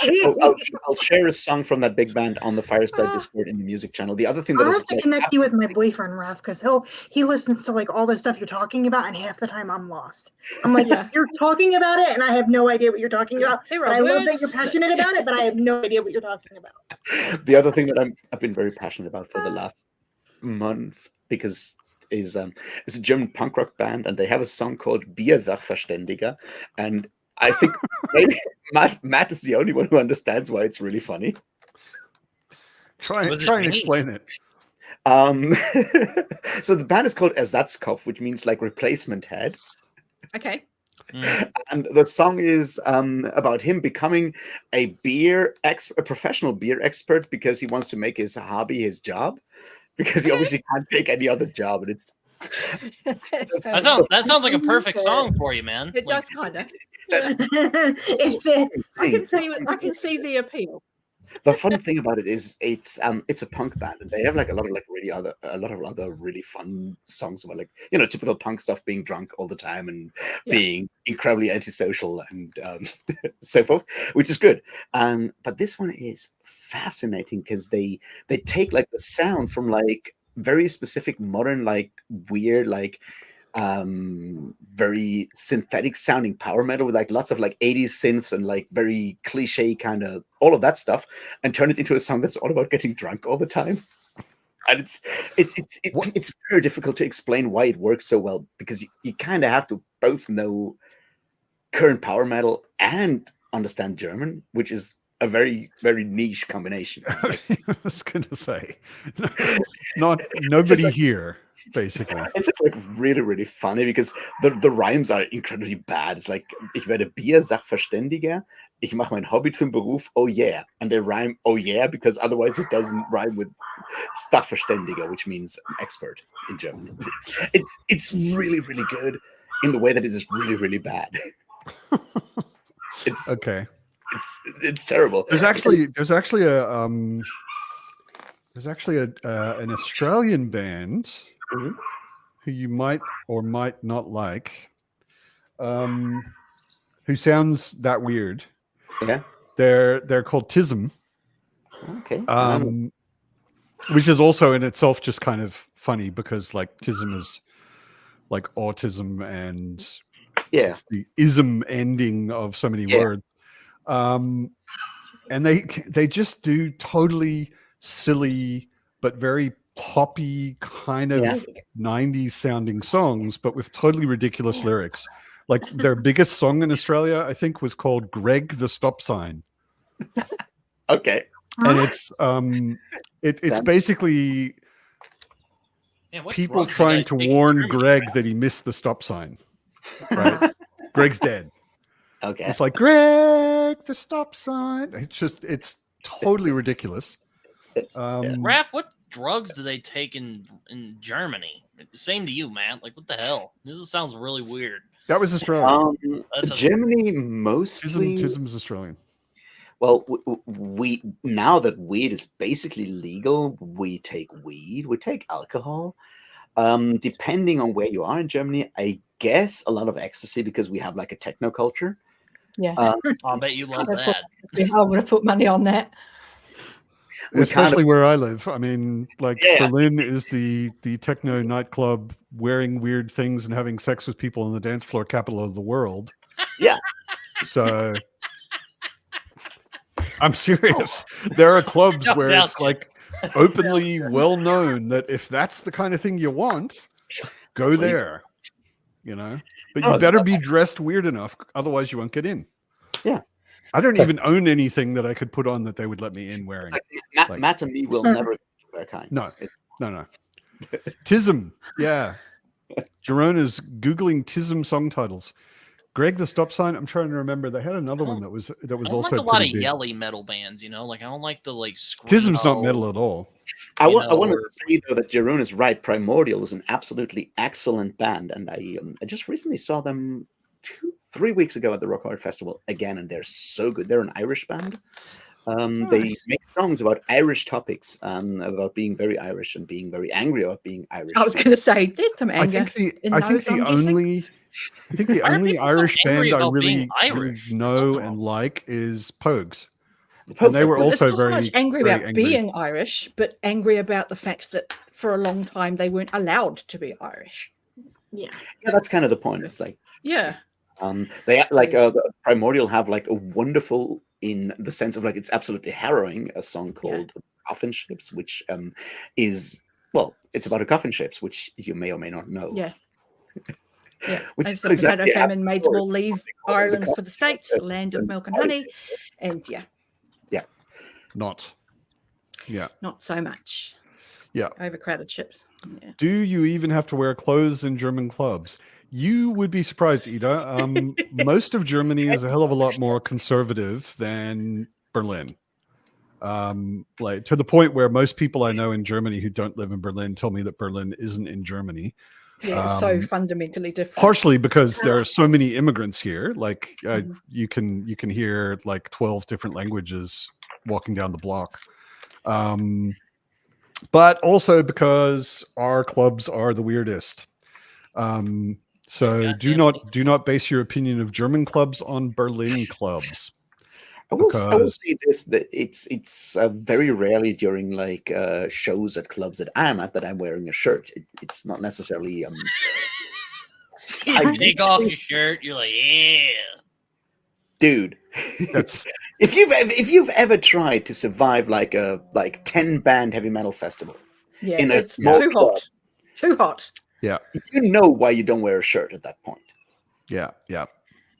share a song from that big band on the Fireside Discord in the music channel. The other thing that I'll have to connect you with my boyfriend, Raph, because he listens to like all the stuff you're talking about, and half the time I'm lost. I'm like, you're talking about it, and I have no idea what you're talking about. I love that you're passionate about it, but I have no idea what you're talking about. The other thing that I've been very passionate about for the last month is it's a German punk rock band, and they have a song called Bier Sachverständiger, and I think maybe Matt is the only one who understands why it's really funny. Try and explain it. So the band is called Ersatzkopf, which means like replacement head. Okay. And the song is about him becoming a professional beer expert because he wants to make his hobby his job, because he obviously can't take any other job, and it's that sounds like a perfect song for you, man. It does kind of. It fits. I can see the appeal. The fun thing about it is it's a punk band, and they have like a lot of other really fun songs about, like, you know, typical punk stuff, being drunk all the time and being incredibly antisocial and so forth, which is good. But this one is fascinating because they take like the sound from like very specific modern, like weird, like very synthetic sounding power metal with like lots of like 80s synths and like very cliche kind of all of that stuff, and turn it into a song that's all about getting drunk all the time. And it's very difficult to explain why it works so well, because you kind of have to both know current power metal and understand German, which is a very, very niche combination. It's like, I was going to say, nobody like- here, basically. it's just like really, really funny because the rhymes are incredibly bad. It's like, ich werde Bier-Sachverständiger, ich mache mein Hobby zum Beruf, oh yeah. And they rhyme oh yeah because otherwise it doesn't rhyme with Sachverständiger, which means expert in German. It's really, really good in the way that it is really, really bad. It's Okay. it's terrible. There's actually an Australian band Mhm. who you might or might not like, who sounds that weird. Yeah. They're called Tism, Okay. which is also in itself just kind of funny because like Tism is like autism and Yeah. it's the ism ending of so many Yeah. words. And they just do totally silly but very poppy kind of Yeah. 90s sounding songs, but with totally ridiculous lyrics. Like their biggest song in Australia, I think, was called Greg the Stop Sign. Okay. And it's it's basically Man, what people drugs you trying guys to take in warn Germany, Greg man? that he missed the stop sign. Right? Greg's dead. Okay. It's like Greg the stop sign. It's totally ridiculous. Raph, what drugs do they take in Germany? Same to you, man. Like, what the hell? This sounds really weird. That was Australian. That's a- Germany mostly. Tism's Australian. Well, we now that weed is basically legal, we take weed, we take alcohol. Depending on where you are in Germany, I guess a lot of ecstasy because we have like a techno culture. Yeah. I'll bet you love That's that. I would have put money on that. We Especially where I live. I mean, like Yeah. Berlin is the techno nightclub, wearing weird things and having sex with people on the dance floor capital of the world. Yeah. So I'm serious. There are clubs No where doubt. it's like openly well known that if that's the kind of thing you want, go there. You know, but you Oh, better be dressed weird enough, otherwise you won't get in. Yeah. I don't even own anything that I could put on that they would let me in wearing. Like- Matt and me will never wear kind. No, no. Tism, yeah. Gerona's Googling Tism song titles. Greg the Stop Sign. I'm trying to remember. They had another one that was I don't also like a lot of pretty big. yelly metal bands, you know. Like I don't like the like. Tism's not screamo- metal at all. I You want know, to or- say though that Jeroen is right. Primordial is an absolutely excellent band, and I just recently saw them 2-3 weeks ago at the Rock Hard Festival again, and they're so good. They're an Irish band. They make songs about Irish topics, about being very Irish and being very angry about being Irish. I was going to say, there's some I anger. think in I think those, the I'm guessing. only Why are people so Irish angry band I about really, being really Irish? know Oh. and like is Pogues. The And they Pogues are were good. also it's not so very, much angry very about angry. being Irish, but angry about the fact that for a long time they weren't allowed to be Irish. Yeah. Yeah, that's kind of the point. It's like Yeah. they like Primordial have like a wonderful, in the sense of like it's absolutely harrowing, a song called Coffin Ships, which is, well, it's about a coffin ships, which you may or may not know. Yeah. Yeah. Which As is the not exactly potato famine how made the them all leave called the Ireland for coffin the States, ships the land of and milk and origin. honey. And yeah, Not. Yeah. not so much. Yeah. Overcrowded ships. Yeah. Do you even have to wear clothes in German clubs? You would be surprised, Ida. Most of Germany is a hell of a lot more conservative than Berlin. Like to the point where most people I know in Germany who don't live in Berlin tell me that Berlin isn't in Germany. Yeah, it's so fundamentally different. Partially because there are so many immigrants here. Like Mhm. you can hear like 12 different languages walking down the block. But also because our clubs are the weirdest. So do not base your opinion of German clubs on Berlin clubs. I will Because- say this, that it's very rarely during like shows at clubs that I'm at that I'm wearing a shirt. It's not necessarily You take off your shirt, you're like, yeah. dude. That's If you've ever tried to survive like a 10-band heavy metal festival, Yeah, in a it's small too club. hot. Too hot. you know why you don't wear a shirt at that point. yeah.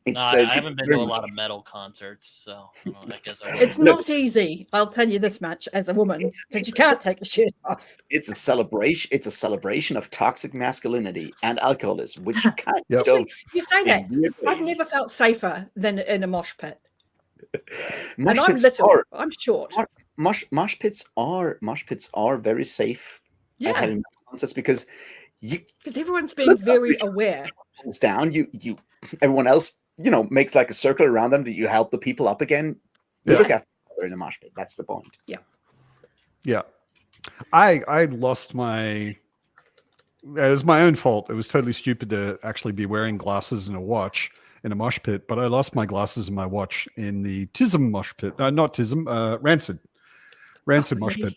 No, I haven't been to a lot of metal concerts, so I guess I It's wouldn't. not easy. I'll tell you this much as a woman, because you can't take the shit off. It's a celebration. It's a celebration of toxic masculinity and alcoholism, which kind Yep. of You say that. in weird I've ways. never felt safer than in a mosh pit. Mosh And I'm pits little. are I'm short. mosh pits are very safe at Yeah, having concerts because you because everyone's being very aware. falls down. You everyone else makes like a circle around them. You help the people up again. You Yeah. look after each other in a mosh pit. That's the point. Yeah. I lost my. It was my own fault. It was totally stupid to actually be wearing glasses and a watch in a mosh pit, but I lost my glasses and my watch in the Tism mosh pit. Not Tism, Rancid mosh pit.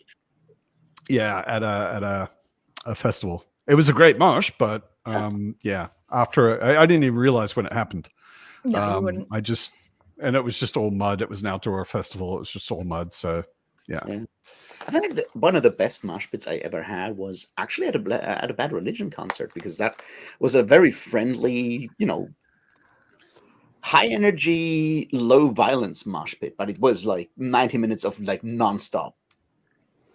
Yeah, at a festival. It was a great mosh, but yeah. After I didn't even realize when it happened. No, you wouldn't. And it was just all mud. It was an outdoor festival. It was just all mud. So yeah. I think one of the best mosh pits I ever had was actually at a Bad Religion concert, because that was a very friendly, high energy, low violence mosh pit, but it was like 90 minutes of like nonstop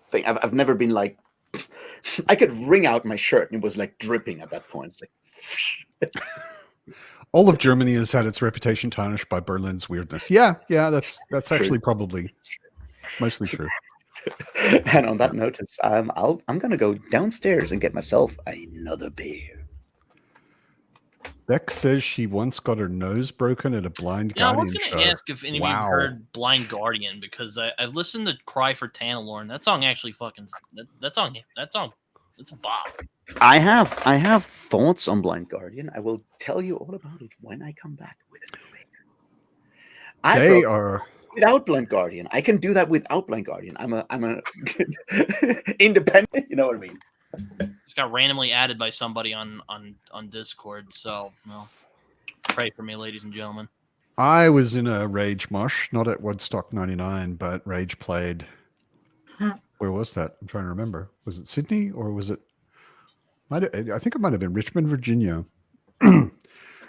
thing. I've never been like, I could wring out my shirt and it was like dripping at that point. It's like, All of Germany has had its reputation tarnished by Berlin's weirdness. Yeah, that's actually probably mostly true. And on that notice, I'm gonna go downstairs and get myself another beer. Beck says she once got her nose broken at a Blind Yeah, I Guardian was show. going to ask if any of you Wow. heard Blind Guardian, because I've listened to Cry for Tanalorn. That song actually that song, it's a bop. I have thoughts on Blind Guardian. I will tell you all about it when I come back with a new beer. They are without Blind Guardian. I can do that without Blind Guardian. I'm a independent. You know what I mean? It's got randomly added by somebody on Discord. So, pray for me, ladies and gentlemen. I was in a Rage mosh, not at Woodstock 99, but Rage played. Where was that? I'm trying to remember. Was it Sydney or was it? I think it might have been Richmond, Virginia. That's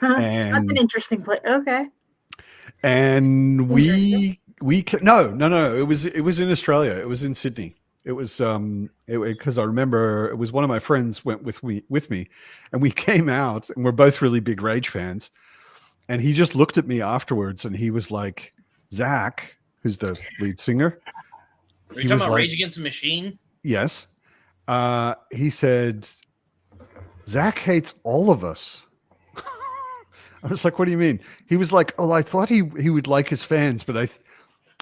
And an interesting place. Okay. and no. It was in Australia. It was in Sydney. It was because I remember it was one of my friends went with me, and we came out and we're both really big Rage fans. And he just looked at me afterwards and he was like, Zach, who's the lead singer. Are you talking about Rage Against the Machine? Yes. He said, Zach hates all of us. I was like, what do you mean? He was like, oh, I thought he would like his fans, but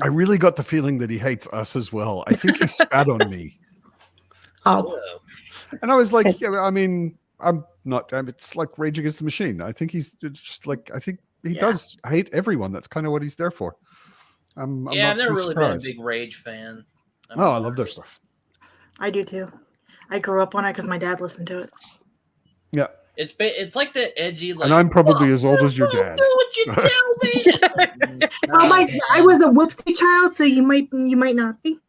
I really got the feeling that he hates us as well. I think he spat on me. Oh, And I was like, yeah, I mean, I'm not, it's like Rage Against the Machine. I think he's just like, I think he does hate everyone. That's kind of what he's there for. I'm not I've never too really surprised. been a big Rage fan. Oh, I love their stuff. I do too. I grew up on it because my dad listened to it. Yeah. It's like the edgy, like, And I'm probably as old as your dad. Do what you tell me. I was a whoopsie child, so you might not be.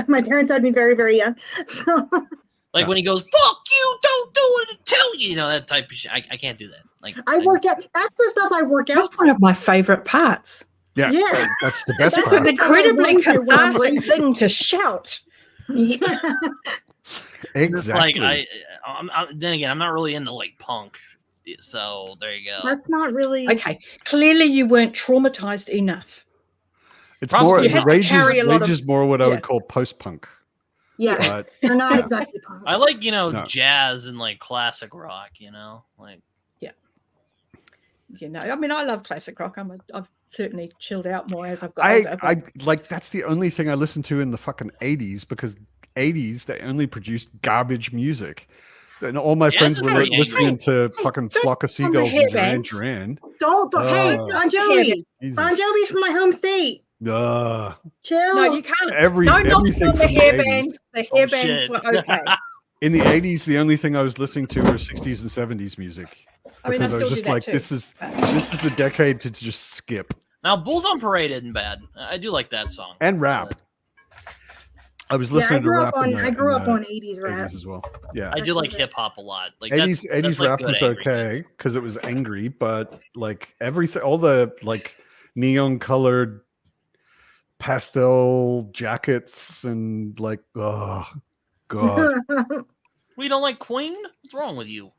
My parents had me very, very young. So Like when he goes, "Fuck you! Don't do what I tell you." You know, that type of shit. I can't do that. Like I work out. That's the stuff I work out. that's one of my favorite parts. Yeah. Yeah. That's the best That's part. an incredibly That's what I'm cathartic raising. thing to shout. Yeah. Exactly. Like then again, I'm not really into like punk. So there you go. That's not really. Okay, clearly you weren't traumatized enough. It's Probably more you have to Rage carry a lot is of- more what I yeah. would call post-punk. Yeah, But they're not exactly punk. I like No. jazz and like classic rock. Like I mean, I love classic rock. I've certainly chilled out more as I've got older. I but- like that's the only thing I listened to in the fucking 80s, because 80s they only produced garbage music. And all my Yeah, friends it's were very listening to fucking don't Flock of on the Seagulls and Duran hairbands. Duran. Don't. Hey, Oh. Bon Jovi. Jesus. Bon Jovi's from my home state. Chill. no, you can't. Everything not on the from the hairbands. 80s. The Oh, hairbands shit. were okay. In the 80s, the only thing I was listening to were 60s and 70s music. I mean, I Because I still was do just that like, too. this is the decade to just skip. now, Bulls on Parade isn't bad. I do like that song. And rap. I was Yeah, I listening to grew rap up in on the, I grew in up the on 80s rap. 80s as well. Yeah. I do like That's- hip hop a lot. Like 80s that's 80s like rap good was angry okay because it was angry, but like everything, all the like neon colored pastel jackets and like, oh god. We don't like Queen? What's wrong with you?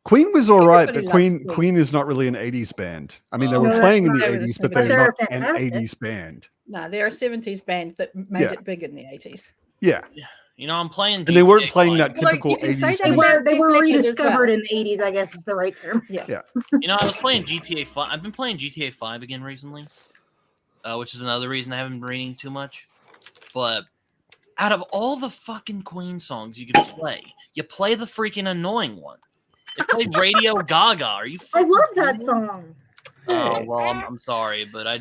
Queen was all right, Everybody but loves Queen Queen. Queen is not really an 80s band. I mean, they Oh. were No, playing in that's the not. 80s, but But they're they're not an fantastic. 80s band. No, they're a 70s band that made Yeah. it big in the 80s. Yeah. You know, I'm playing. And they weren't GTA playing 5. that Although typical you can say 80s they They were- music. were they were Def Leppard as rediscovered well. in the 80s, I guess is the right term. Yeah. Yeah. You know, I was playing GTA 5. I've been playing GTA 5 again recently, which is another reason I haven't been reading too much. But out of all the fucking Queen songs you could play, you play the freaking annoying one. You play Radio Gaga. Are you? I fucking love that kidding me? song. Oh well, I'm sorry, but I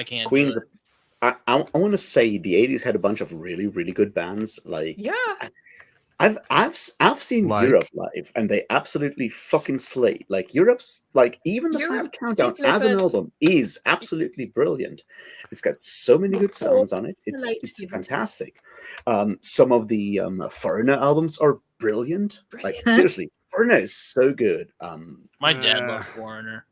can't. Queen's. Do it. I want to say the 80s had a bunch of really, really good bands. Like Yeah. I've seen Like? Europe live, and they absolutely fucking slay. Like Europe's, like even the Final Europe, Countdown Def as an Leppard. album is absolutely brilliant. It's got so many good songs on it. It's late it's 70s. fantastic. Some of the Foreigner albums are brilliant. Like Brilliant. seriously, Foreigner is so good. My dad Uh, loves Foreigner.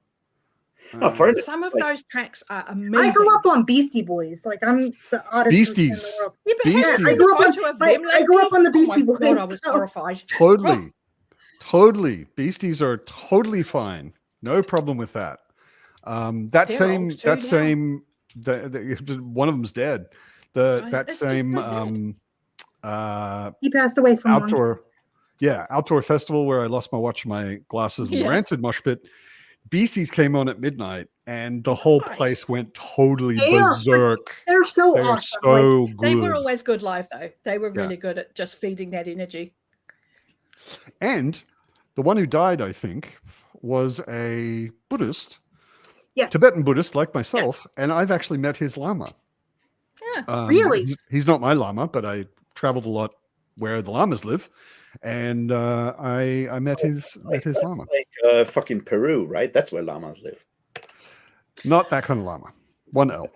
No, Foreigner. Some of like- those tracks are amazing. I grew up on Beastie Boys. Like I'm the oddest person in the Beasties. world. Yeah, but Beasties. have I you grew up seen a on- photo of I- them I grew up on the lately? Beastie Oh my God, I Boys, was so- horrified. Totally. Totally. Beasties are totally fine. No problem with that. That They're same old too that now. same one of them's dead. Right, That it's just same so sad. He passed away from lung outdoor outdoor festival where I lost my watch, my glasses, and the Yeah. Rancid mosh pit. Beasties came on at midnight, and the whole Nice. place went totally They are berserk. They're so They are awesome. Like, so good. They were always good live, though. They were Yeah. really good at just feeding that energy. And the one who died, I think, was a Buddhist, yes. Tibetan Buddhist like myself, and I've actually met his lama. Yeah. Really? He's not my lama, but I traveled a lot where the lamas live, and I met his That's lama. like fucking Peru, right? That's where llamas live. Not that kind of lama. One L.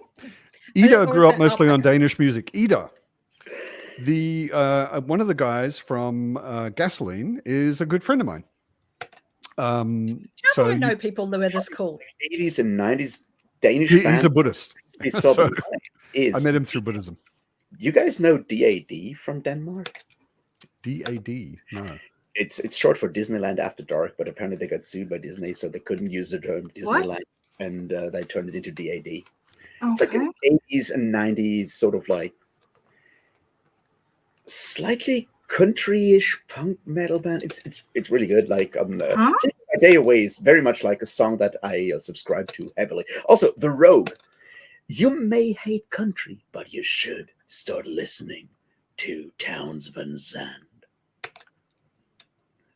it Ida was grew up that mostly on alpaca. Danish music. Ida, the one of the guys from Gasoline, is a good friend of mine. How So do I know you- people that were this cool? 80s and 90s Danish he's band a Buddhist. is so sublime. I met him through Buddhism. You guys know DAD from Denmark? DAD. No. It's short for Disneyland After Dark, but apparently they got sued by Disney, so they couldn't use the term Disneyland, and they turned it into DAD. It's like Okay. an 80s and 90s sort of like slightly country-ish punk metal band. It's really good. Like Huh? Sing My Day Away is very much like a song that I subscribe to heavily. Also, The Rogue. You may hate country, but you should start listening to Towns Van Zandt.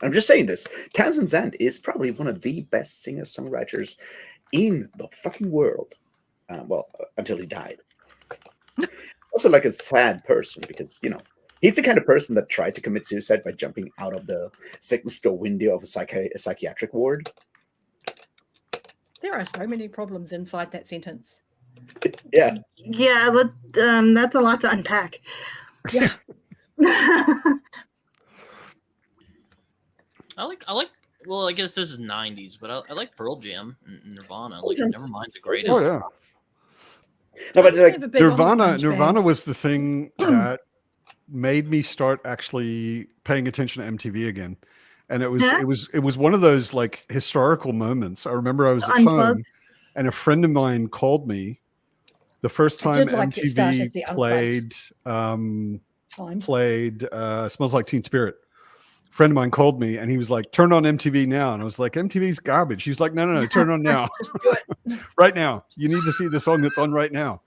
I'm just saying this. Towns Van Zandt is probably one of the best singer-songwriters in the fucking world. Until he died. Also, like a sad person because, you know, he's the kind of person that tried to commit suicide by jumping out of the sickness store window of a psychiatric ward. There are so many problems inside that sentence. Yeah. Yeah, that's a lot to unpack. Yeah. I like. Well, I guess this is '90s, but I like Pearl Jam and Nirvana. Like, Nevermind's the greatest. Oh yeah. No, but like Never been on the grunge Nirvana bands. was the thing that made me start actually paying attention to MTV again. And it was Huh? it was one of those like historical moments. I remember I was at Unplugged? home and a friend of mine called me the first I time did like it started, the MTV Time. played Smells Like Teen Spirit. A friend of mine called me and he was like, turn on MTV now. And I was like, MTV's garbage. He's like, no, turn it on now. Just do it. Right now. You need to see the song that's on right now.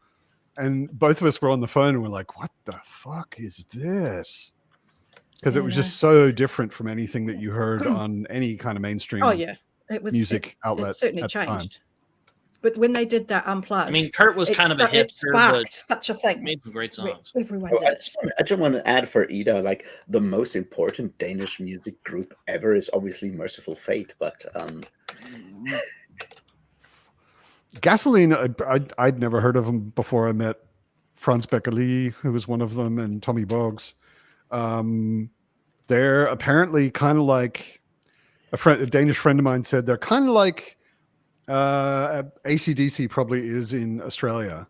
And both of us were on the phone and we're like, what the fuck is this? Because it was just so different from anything that you heard on any kind of mainstream Oh yeah, it was music outlet. It certainly at the time. changed. But when they did that unplugged, I mean, Kurt was kind of a it hipster, sparked but such a he thing. made some great songs. Everyone Oh, did it. I just want to add for Ida, like the most important Danish music group ever is obviously Merciful Fate, but Gasoline, I'd never heard of them before I met Franz Becker-Lee, who was one of them, and Tommy Boggs. They're apparently kind of like a Danish friend of mine said they're kind of like AC/DC probably is in Australia.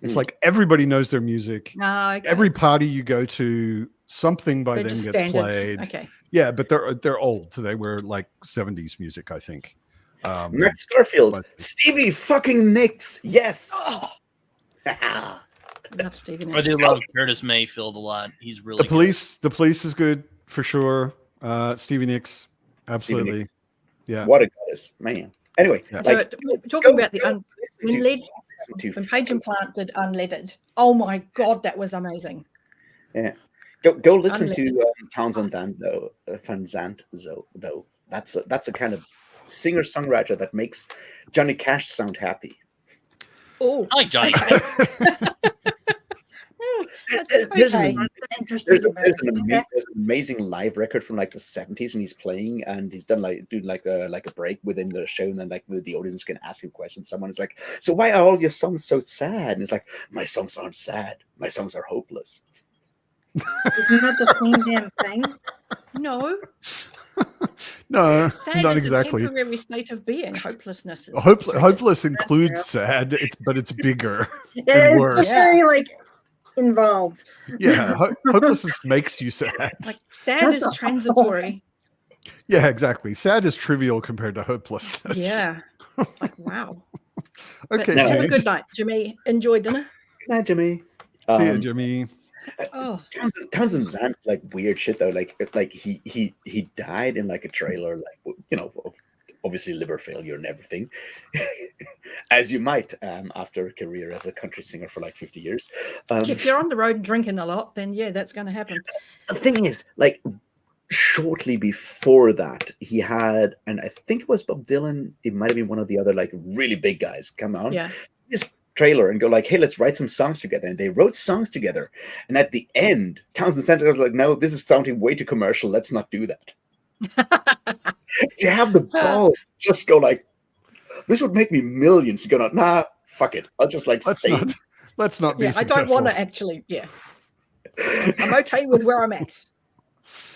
It's like everybody knows their music. Okay. Every party you go to, something by They're them just gets standards. played. Okay. Yeah, but they're old. So they were like 70s music, I think. Max Garfield, but- Stevie fucking Nicks. Yes. Oh, love Stephen. I do love Curtis Mayfield a lot. He's really The Police is good for sure. Stevie Nicks, absolutely. Stevie Nicks. Yeah. What a goddess, man. Anyway, Yeah. like, talking go- about the go when to- Led to when Page and Plant did Unleaded. Oh my god, that was amazing. Go listen Unleaded. to Townsend Van Zandt though. That's a kind of singer-songwriter that makes Johnny Cash sound happy. Oh, I like Johnny. There's okay. an Interesting. there's an amazing live record from like the 70s, and he's playing, and he's done doing like a break within the show, and then like the audience can ask him questions. Someone is like, "So why are all your songs so sad?" And it's like, "My songs aren't sad. My songs are hopeless." Isn't that the same damn thing? No, No, sad not is exactly. a temporary state of being. Hopelessness is Hopeless includes sad, but it's bigger. It's worse. just very like involved. Yeah, hopelessness makes you sad. like sad is That's a- transitory. Yeah, exactly. Sad is trivial compared to hopelessness. Yeah, like wow. But Okay, No. have a Jimmy. good night, Jimmy. Enjoy dinner. Nah, Jimmy. See you, Jimmy. Oh, Townsend Zandt, like weird shit though. Like he died in like a trailer, like obviously liver failure and everything, as you might after a career as a country singer for like 50 years. if you're on the road drinking a lot, then yeah, that's going to happen. The thing is, like shortly before that, he had, and I think it was Bob Dylan. It might have been one of the other like really big guys come out. Yeah. This trailer and go like, hey, let's write some songs together. And they wrote songs together. And at the end, Townsend Center was like, no, this is sounding way too commercial. Let's not do that. You have the ball, just go like, this would make me millions. You go, nah, fuck it. I'll just like Let's stay. not be Yeah, I don't want to actually. Yeah, I'm okay with where I'm at.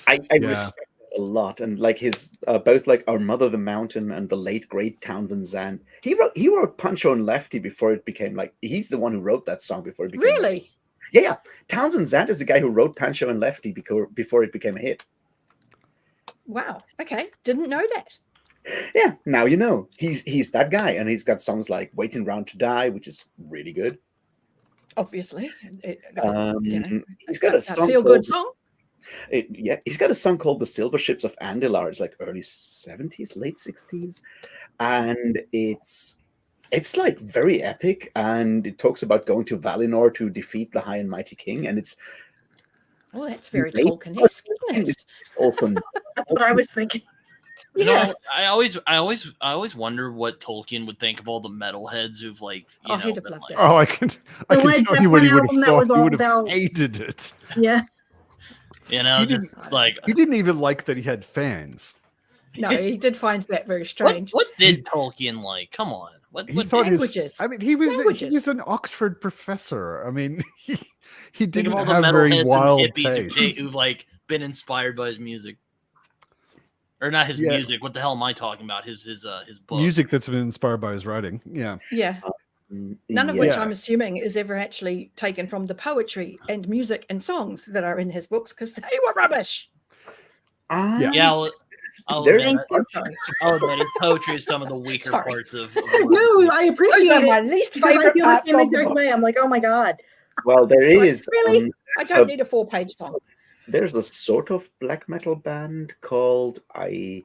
I Yeah. respect it a lot, and like his both like Our Mother the Mountain and the late great Townsend Zandt. He wrote Pancho and Lefty before it became like he's the one who wrote that song before it became Really? Yeah. Townsend Zandt is the guy who wrote Pancho and Lefty before it became a hit. Wow. Okay, didn't know that. Yeah, now you know. He's that guy, and he's got songs like Waiting Round to Die, which is really good. Obviously, He's got a song feel called good song. he's got a song called The Silver Ships of Andilar. It's like early 70s, late 60s. And it's like very epic, and it talks about going to Valinor to defeat the High and Mighty King. And it's Oh, that's very Late- Tolkien-esque, isn't it? it's also That's what I was thinking. You Yeah. know, I always wonder what Tolkien would think of all the metalheads who've like, you Oh, know, he'd have been, loved like- it. Oh, I can Led tell you what he Zeppelin would have album that thought. was He all would have about- hated it. Yeah. you know, He just didn't- like He didn't even like that he had fans. No, he did find that very what, strange. what did Tolkien like? Come on, what? He what thought languages. his. I mean, he was Languages. an Oxford professor. I mean, he think didn't of all the have very metalheads wild and hippies taste. who've like been inspired by his music, or not his Yeah. music. What the hell am I talking about? His book. Music that's been inspired by his writing. Yeah. Yeah, none of yeah. which Yeah. I'm assuming is ever actually taken from the poetry and music and songs that are in his books because they were rubbish. Yeah. Yeah, I'll There's- admit it. Sorry. I'll admit it. Poetry is some of the weaker Sorry. parts of. No, I Those appreciate are it. my least Because I favorite feel the parts same of the exact book. way. I'm like, oh my god. Well, there Like, is really? I so- don't need a 4-page song. there's a sort of black metal band called I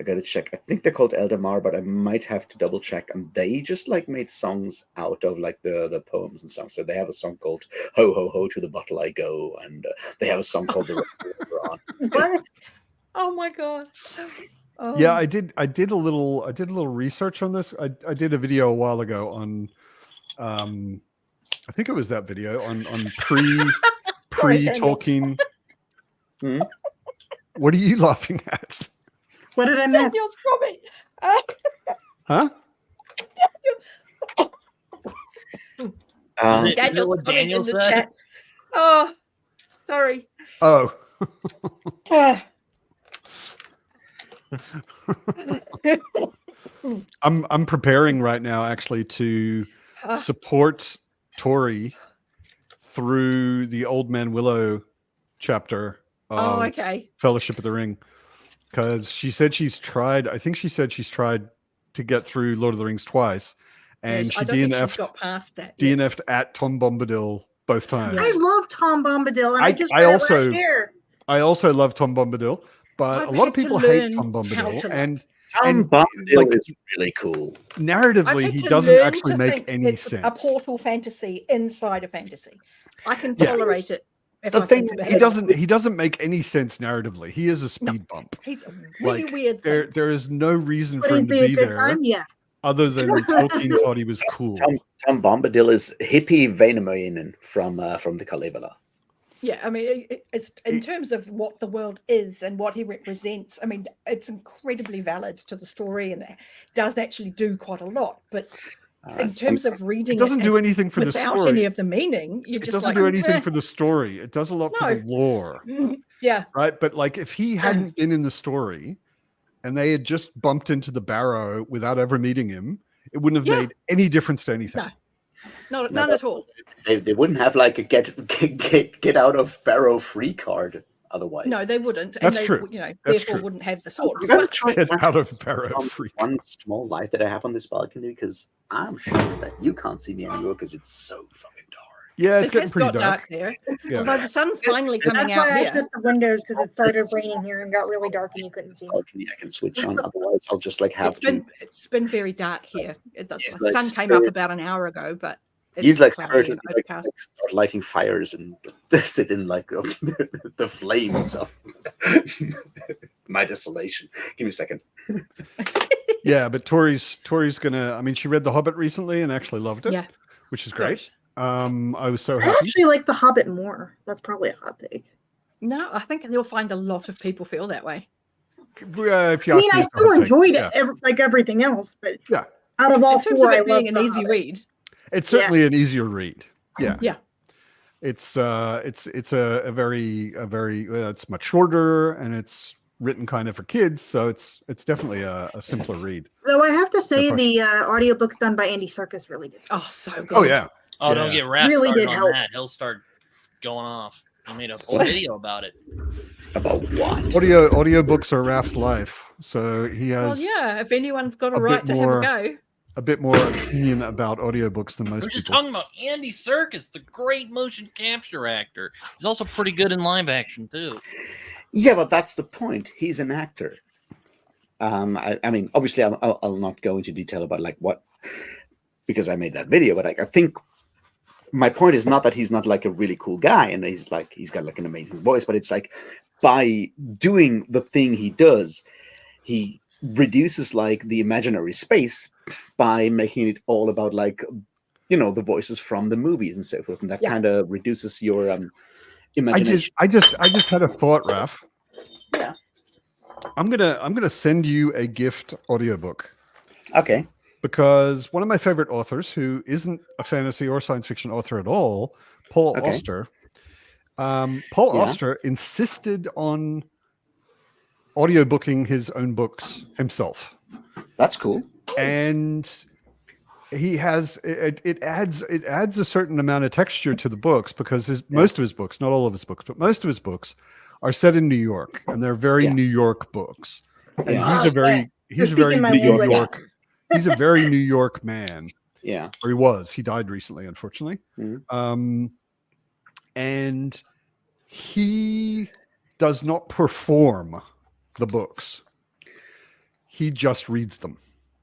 gotta check. I think they're called Eldamar, but I might have to double check. And they just like made songs out of like the poems and songs. So they have a song called "Ho Ho Ho to the Bottle I Go," and they have a song called "The River On." What? Oh my god. Oh. Yeah, I did a little research on this. I did a video a while ago on I think it was that video on pre Daniel. Tolkien. Hmm? What are you laughing at? What did I miss? Daniel's coming. Huh? Is it Daniel's what commenting Daniel in the said? chat. Oh, sorry. Oh, Ah. I'm preparing right now actually to Ah. support Tori through the Old Man Willow chapter of Oh, okay. Fellowship of the Ring, because she said she's tried. I think she said she's tried to get through Lord of the Rings twice, and Yes, she I don't think she's DNF'd got past that yet. DNF'd at Tom Bombadil both times. Yeah. I love Tom Bombadil, and I just I read also- it last year. I also love Tom Bombadil, but I've a lot of had to people hate learn Tom how Bombadil, to like- and Tom And, Bombadil like- is really cool. I've narratively had he to doesn't learn actually to make think any it's sense. a portal fantasy inside a fantasy. I can Yeah. tolerate it if The I thing- think about He it. doesn't make any sense narratively. He is a speed bump. He's a really Like, weird There thing. there is no reason But for him is to he a be good there time? Yeah. other than Tolkien thought he was cool. Tom Bombadil is hippie Väinämöinen from the Kalevala. Yeah, I mean, it's in terms of what the world is and what he represents. I mean, it's incredibly valid to the story and it does actually do quite a lot. But in terms of reading It doesn't do as- anything for the without story. any of the meaning, you're It just doesn't like, do anything "Eh." for the story. It does a lot for the lore, Yeah, right? But like if he hadn't been in the story and they had just bumped into the Barrow without ever meeting him, it wouldn't have Yeah. made any difference to anything. No. None at all. They wouldn't have like a get out of Barrow free card otherwise. No, they wouldn't. That's and they, true. You know, That's therefore true. wouldn't have the swords. I'm gonna But try Get to out of Barrow on free. one small light that I have on this balcony because I'm sure that you can't see me anymore because it's so fucking dark. Yeah, it's it getting has pretty got dark. there. Yeah. Although the sun's finally coming That's out why I here. shut the windows because it started raining here and got really dark and you couldn't see me. Balcony I can switch on. Otherwise, I'll just like have It's been very dark here. The He's sun like came up spirit. about an hour ago, but it's He's like cloudy Curtis, and like overcast. start lighting fires and sit in like the flames of my desolation. Give me a second. Yeah, but Tori's gonna. I mean, she read The Hobbit recently and actually loved it. Yeah. Which is great. Good. I was so I happy. actually like The Hobbit more. That's probably a hot take. No, I think you'll find a lot of people feel that way. If you I mean, ask me, I it's a still hot take. enjoyed Yeah. it, like everything else, but Yeah. out of all In terms four, of I it love being an The easy Hobbit. read. It's certainly an easier read. Yeah. Yeah. It's a very it's much shorter and it's written kind of for kids, so it's definitely a simpler read. Though I have to say, No the audiobooks done by Andy Serkis really did. Oh, so good. Oh yeah. Oh, Yeah. don't get Raph Really started did on help. that. He'll start going off. He made a whole video about it. About what? Audiobooks are Raf's life, so he has Well, yeah, if anyone's got a a right bit to more- have a go. a bit more opinion about audiobooks than most We're just people. talking about Andy Serkis, the great motion capture actor. He's also pretty good in live action too. Yeah, but that's the point. He's an actor. I mean, obviously, I'll not go into detail about like what, because I made that video. But I think my point is not that he's not like a really cool guy and he's got like an amazing voice, but it's like by doing the thing he does, he reduces like the imaginary space by making it all about like the voices from the movies and so forth, and that kind of reduces your imagination. I just had a thought, Raf. Yeah. I'm gonna send you a gift audiobook Okay. because one of my favorite authors, who isn't a fantasy or science fiction author at all, Paul Okay. Auster. Paul Yeah. Auster insisted on audiobooking his own books himself, That's cool. and he has it adds a certain amount of texture to the books because most of his books, not all of his books, but most of his books are set in New York, and they're very Yeah. New York books. And Yeah. he's a very You're he's a very speaking my New language. York. He's a very New York man, Yeah. or he was. He died recently, unfortunately. Mhm. And he does not perform the books. He just reads them.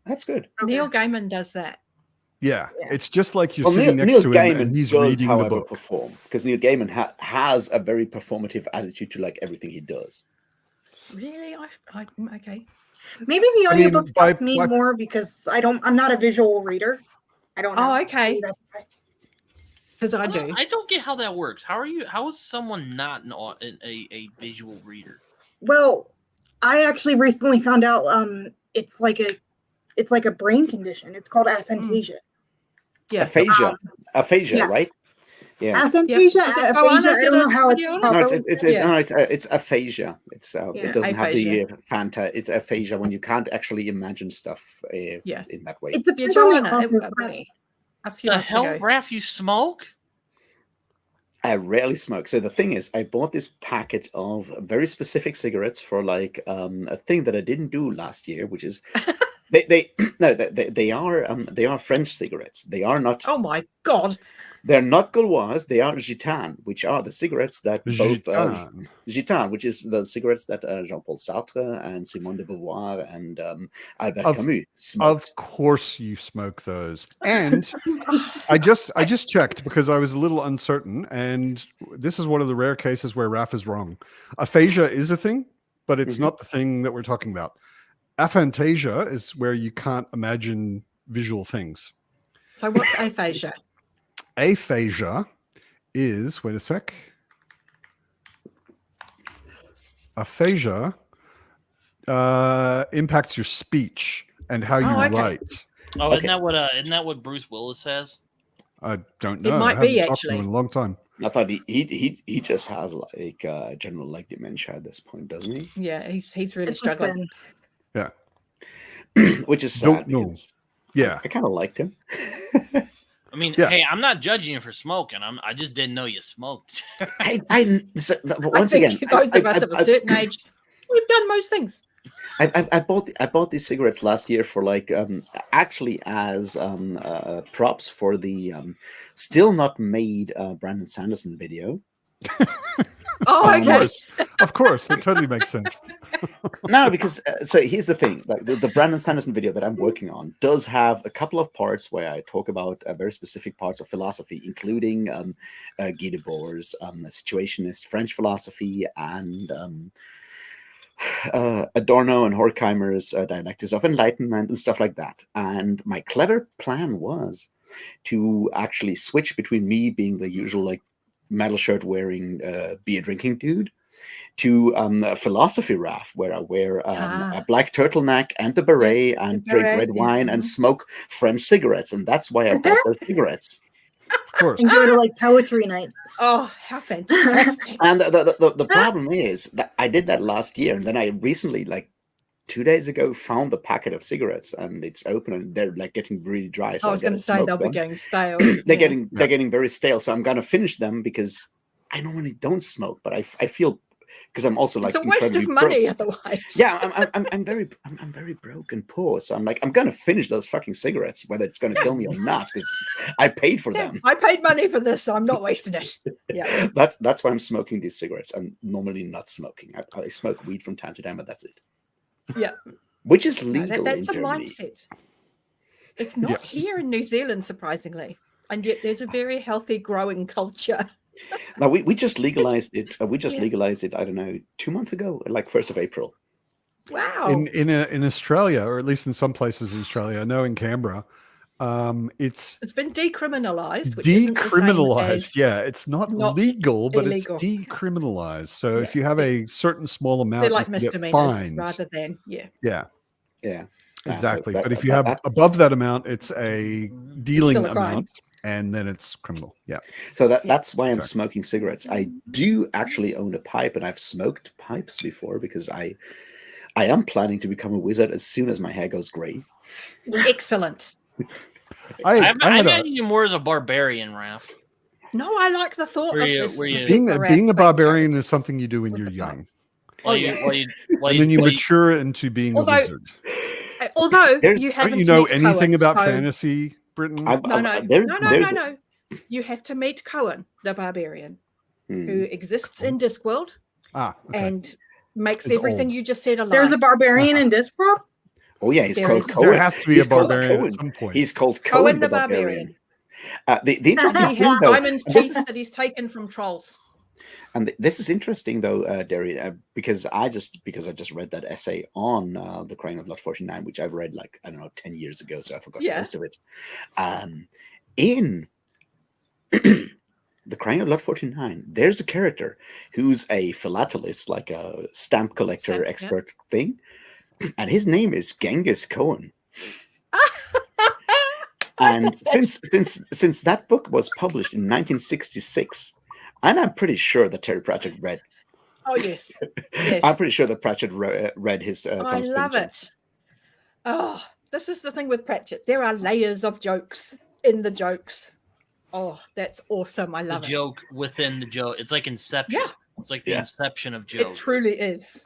That's good. Neil Gaiman does that. Yeah, Yeah. it's just like you're Well, sitting Neil next to him Gaiman and he's does, reading the however, book. perform because Neil Gaiman has a very performative attitude to like everything he does. Really? Okay. Maybe the I mean, audiobooks by- helped me by- more because I'm not a visual reader. I don't know. Oh, okay. That's why. Because I do. I don't get how that works. How is someone not a visual reader? Well, I actually recently found out it's like a brain condition. It's called aphantasia. Yeah. Aphasia. Aphasia, Yeah. right? Yeah. Aphantasia, Is it aphasia. Joanna I don't know how it's did a video on it? No, properly. it's aphasia. It's Yeah. it doesn't have the Aphasia. It's aphasia when you can't actually imagine stuff Yeah. in that way. It depends Yeah, on the Joanna, author for me. A few The months hell, ago. Raph, you smoke? I rarely smoke. So the thing is, I bought this packet of very specific cigarettes for like a thing that I didn't do last year, which is they are French cigarettes. They are not. Oh my God. They're not Gauloise, they are Gitane, which are the cigarettes that both Gitane. Gitane, which is the cigarettes that Jean-Paul Sartre and Simone de Beauvoir and Albert Of- Camus smoked. Of course you smoke those. And I just checked because I was a little uncertain, and this is one of the rare cases where Raph is wrong. Aphasia is a thing, but it's Mhm. not the thing that we're talking about. Aphantasia is where you can't imagine visual things. So what's aphasia? Aphasia is, wait a sec. Aphasia impacts your speech and how you Oh, okay. write. Oh, Okay. isn't that what Bruce Willis has? I don't It know. might I be, haven't talked to him actually. in a long time. I thought he just has like general like dementia at this point, doesn't he? Yeah, he's really It's a struggling. sin. Which is Don't sad know. because Yeah. I kind of liked him. I mean, Yeah. hey, I'm not judging you for smoking. I just didn't know you smoked. But I once think again, those of us of a certain age, we've done most things. I bought these cigarettes last year for like actually as props for the still not made Brandon Sanderson video. Oh, okay. Of course, it totally makes sense. No, because so here's the thing: like the Brandon Sanderson video that I'm working on does have a couple of parts where I talk about very specific parts of philosophy, including Guy Debord's situationist French philosophy and Adorno and Horkheimer's dialectics of enlightenment and stuff like that. And my clever plan was to actually switch between me being the usual like metal shirt wearing beer drinking dude to a philosophy raft where I wear a black turtleneck and the beret Yes, the and drink beret, red yeah. wine and smoke French cigarettes. And that's why I bought those cigarettes. Of course. And go to like poetry nights. Oh, how fantastic. And the problem is that I did that last year, and then I recently, like 2 days ago, found the packet of cigarettes, and it's open, and they're like getting really dry. So I was going to say they'll be getting stale. they're Yeah. getting very stale. So I'm gonna finish them because I normally don't smoke, but I feel because I'm also like It's a waste of incredibly money broke. otherwise. Yeah, I'm very broke and poor, so I'm like I'm gonna finish those fucking cigarettes, whether it's gonna kill me or not, because I paid for Yeah, them. I paid money for this, so I'm not wasting it. Yeah. That's why I'm smoking these cigarettes. I'm normally not smoking. I smoke weed from time to time, but that's it. Yeah. Which is No, legal that's in a Germany. mindset. It's not Yeah. here in New Zealand, surprisingly. And yet there's a very healthy, growing culture. Now we just legalized it. We just Yeah. legalized it. I don't know, 2 months ago, like 1st of April. Wow. In Australia, or at least in some places in Australia, I know in Canberra, it's It's been decriminalized. Which isn't the same decriminalized. as- Yeah, it's not not legal, but illegal. it's decriminalized. So if Yeah, you have it- a certain small amount, They're like you can get misdemeanors fined. rather than, yeah. Yeah, Yeah, exactly. so but if you have that's- above that amount, it's a dealing still a crime. amount, and then it's criminal. Yeah. so Yeah. that's why I'm Exactly. smoking cigarettes. I do actually own a pipe, and I've smoked pipes before because I am planning to become a wizard as soon as my hair goes grey. Excellent. I I had a, imagine you more as a barbarian, Raph. No, I like the thought Were of you- this. were you- being Professor being a Rath thing. barbarian is something you do when you're With the young, While yeah. you and then you while mature into being Although- a wizard. Although There's- you Don't haven't you know met anything Cohen, about so- fantasy, Britain? No. You have to meet Cohen, the barbarian, Hmm. who exists in Discworld Ah, okay. and makes It's everything old. you just said a lie. There's a barbarian in Discworld? Oh yeah, he's There called is- Cohen. There has to be a He's called barbarian Cohen. at some point. He's called Cohen Cohen the the Barbarian. barbarian. The interesting He thing, has though, diamond teeth that he's taken from trolls. and this is interesting though, Derry, because I just read that essay on the Crying of Lot 49, which I've read like I don't know 10 years ago, so I forgot Yeah. most of it. In the Crying of Lot 49, there's a character who's a philatelist, like a stamp collector Stamp, yeah. expert thing, and his name is Genghis Cohen. And since that book was published in 1966, and I'm pretty sure that Terry Pratchett read. Oh yes, yes. I'm pretty sure that Pratchett read his. I Thomas love Pynchon. it. Oh, this is the thing with Pratchett. There are layers of jokes in the jokes. Oh, that's awesome. I love the it. joke within the joke. It's like Inception. Yeah. It's like the inception of jokes. It truly is.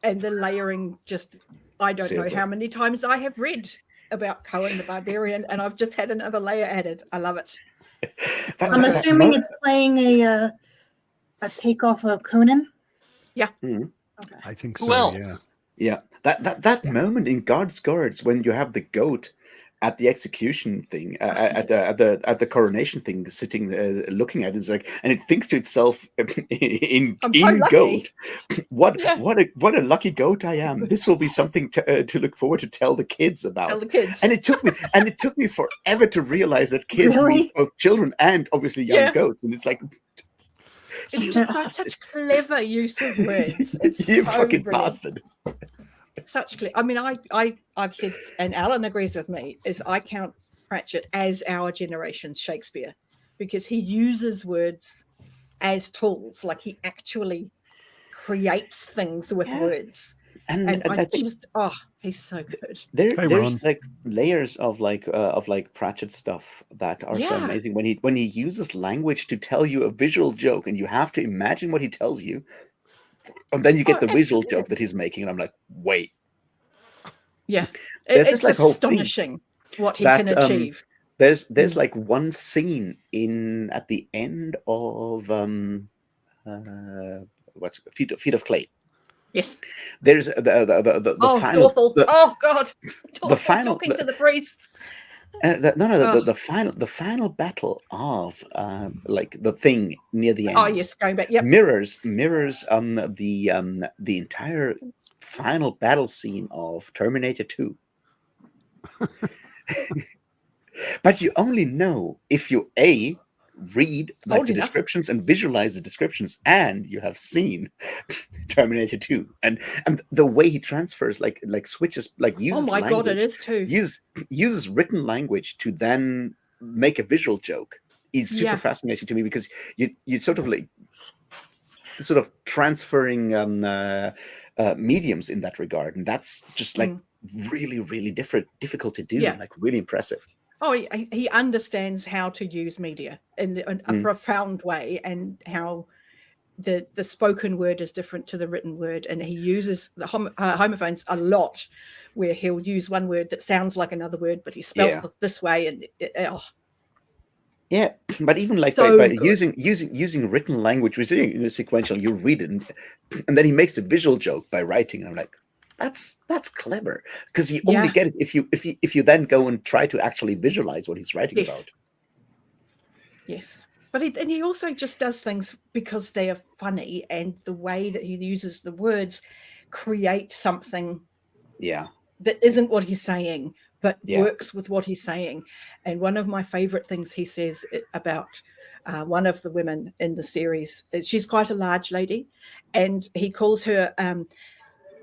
And the layering just, I don't Seriously. know how many times I have read about Cohen the Barbarian, and I've just had another layer added. I love it. I'm assuming it's playing a takeoff of Conan. Okay. I think Who so. else? Yeah. Yeah, that moment in God's Guards when you have the goat at the execution thing, at the coronation thing, sitting looking at it, it's like, and it thinks to itself, in lucky. goat, what a lucky goat I am. This will be something to look forward to tell the kids about. Tell the kids. And it took me forever to realize that kids mean both children and obviously young goats, and it's like. It's just such clever use of words. It's You so fucking brilliant. bastard. Such clear. I mean, I've said, and Alan agrees with me, is I count Pratchett as our generation's Shakespeare, because he uses words as tools. Like he actually creates things with words. And I just, he's so good. There's like layers of Pratchett stuff that are so amazing when he uses language to tell you a visual joke, and you have to imagine what he tells you, and then you get the visual joke that he's making, and I'm like, wait. Yeah, it's like astonishing what he can achieve. There's like one scene at the end of what's Feet of Clay. Yes. There's the final. Awful. God. The final talking to the priests. The final battle of like the thing near the end. Oh yes, going back. Yep. Mirrors the entire final battle scene of Terminator 2. But you only know if you read like the descriptions and visualize the descriptions, and you have seen Terminator 2, and the way he transfers like switches, like uses God, it is too. Uses written language to then make a visual joke is super fascinating to me, because you sort of transferring mediums in that regard, and that's just like really, really difficult to do, and like really impressive. Oh, he understands how to use media in a profound way, and how the spoken word is different to the written word, and he uses the homophones a lot, where he'll use one word that sounds like another word, but he spelled this way, and yeah, but even like by using written language, which is sequential, you read it, and then he makes a visual joke by writing, and I'm like, that's clever, because you only get it if you then go and try to actually visualize what he's writing about. Yes, but he also just does things because they are funny, and the way that he uses the words create something that isn't what he's saying, but works with what he's saying. And one of my favorite things he says about one of the women in the series, she's quite a large lady, and he calls her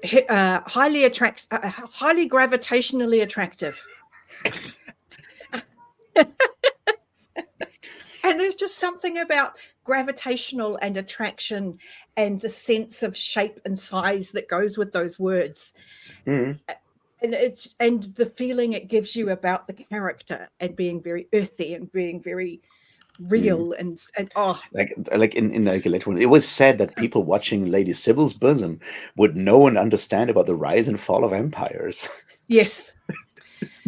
highly gravitationally attractive. And there's just something about gravitational and attraction and the sense of shape and size that goes with those words. And the feeling it gives you about the character, and being very earthy and being very real, and like in like it was said that people watching Lady Sybil's Bosom would know and understand about the rise and fall of empires. Yes.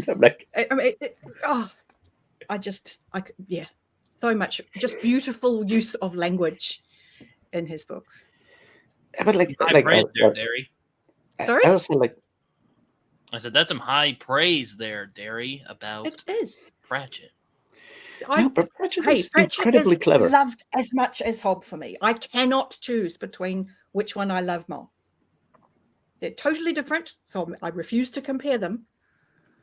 I'm like, so much just beautiful use of language in his books. But like praise there, Derry. Sorry? I also like. I said that's some high praise there, Derry, about it is Pratchett. But Pratchett is incredibly clever. Loved as much as Hobb for me. I cannot choose between which one I love more. They're totally different, so I refuse to compare them.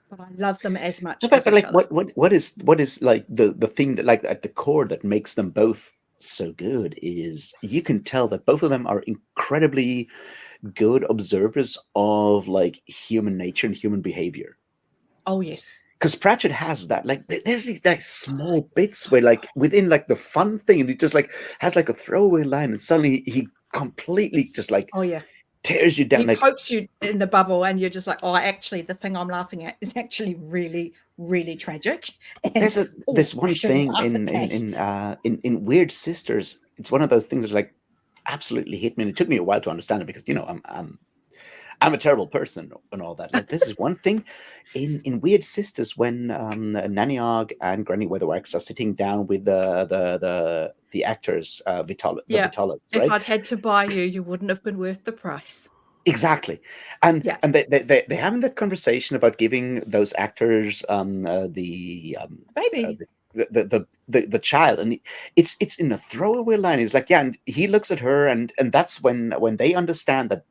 But I love them as much. But like, what is like the thing that, like, at the core that makes them both so good is you can tell that both of them are incredibly good observers of like human nature and human behavior. Oh yes. because Pratchett has that. Like, there's these like small bits where, like, within like the fun thing, and he just like has like a throwaway line, and suddenly he completely just like Oh yeah, tears you down. he Like, pokes you in the bubble, and you're just like, oh, actually, the thing I'm laughing at is actually really, really tragic. And, there's this I one shouldn't thing laugh at that. in Weird Sisters. It's one of those things that like absolutely hit me, and it took me a while to understand it because I'm a terrible person and all that. Like, this is one thing in Weird Sisters when Nanny Og and Granny Weatherwax are sitting down with the actors, Vitalis, If right? I'd had to buy you, you wouldn't have been worth the price. Exactly, and Yeah. and they're having that conversation about giving those actors Baby. the child, and it's in a throwaway line. It's like, yeah, and he looks at her, and that's when they understand that,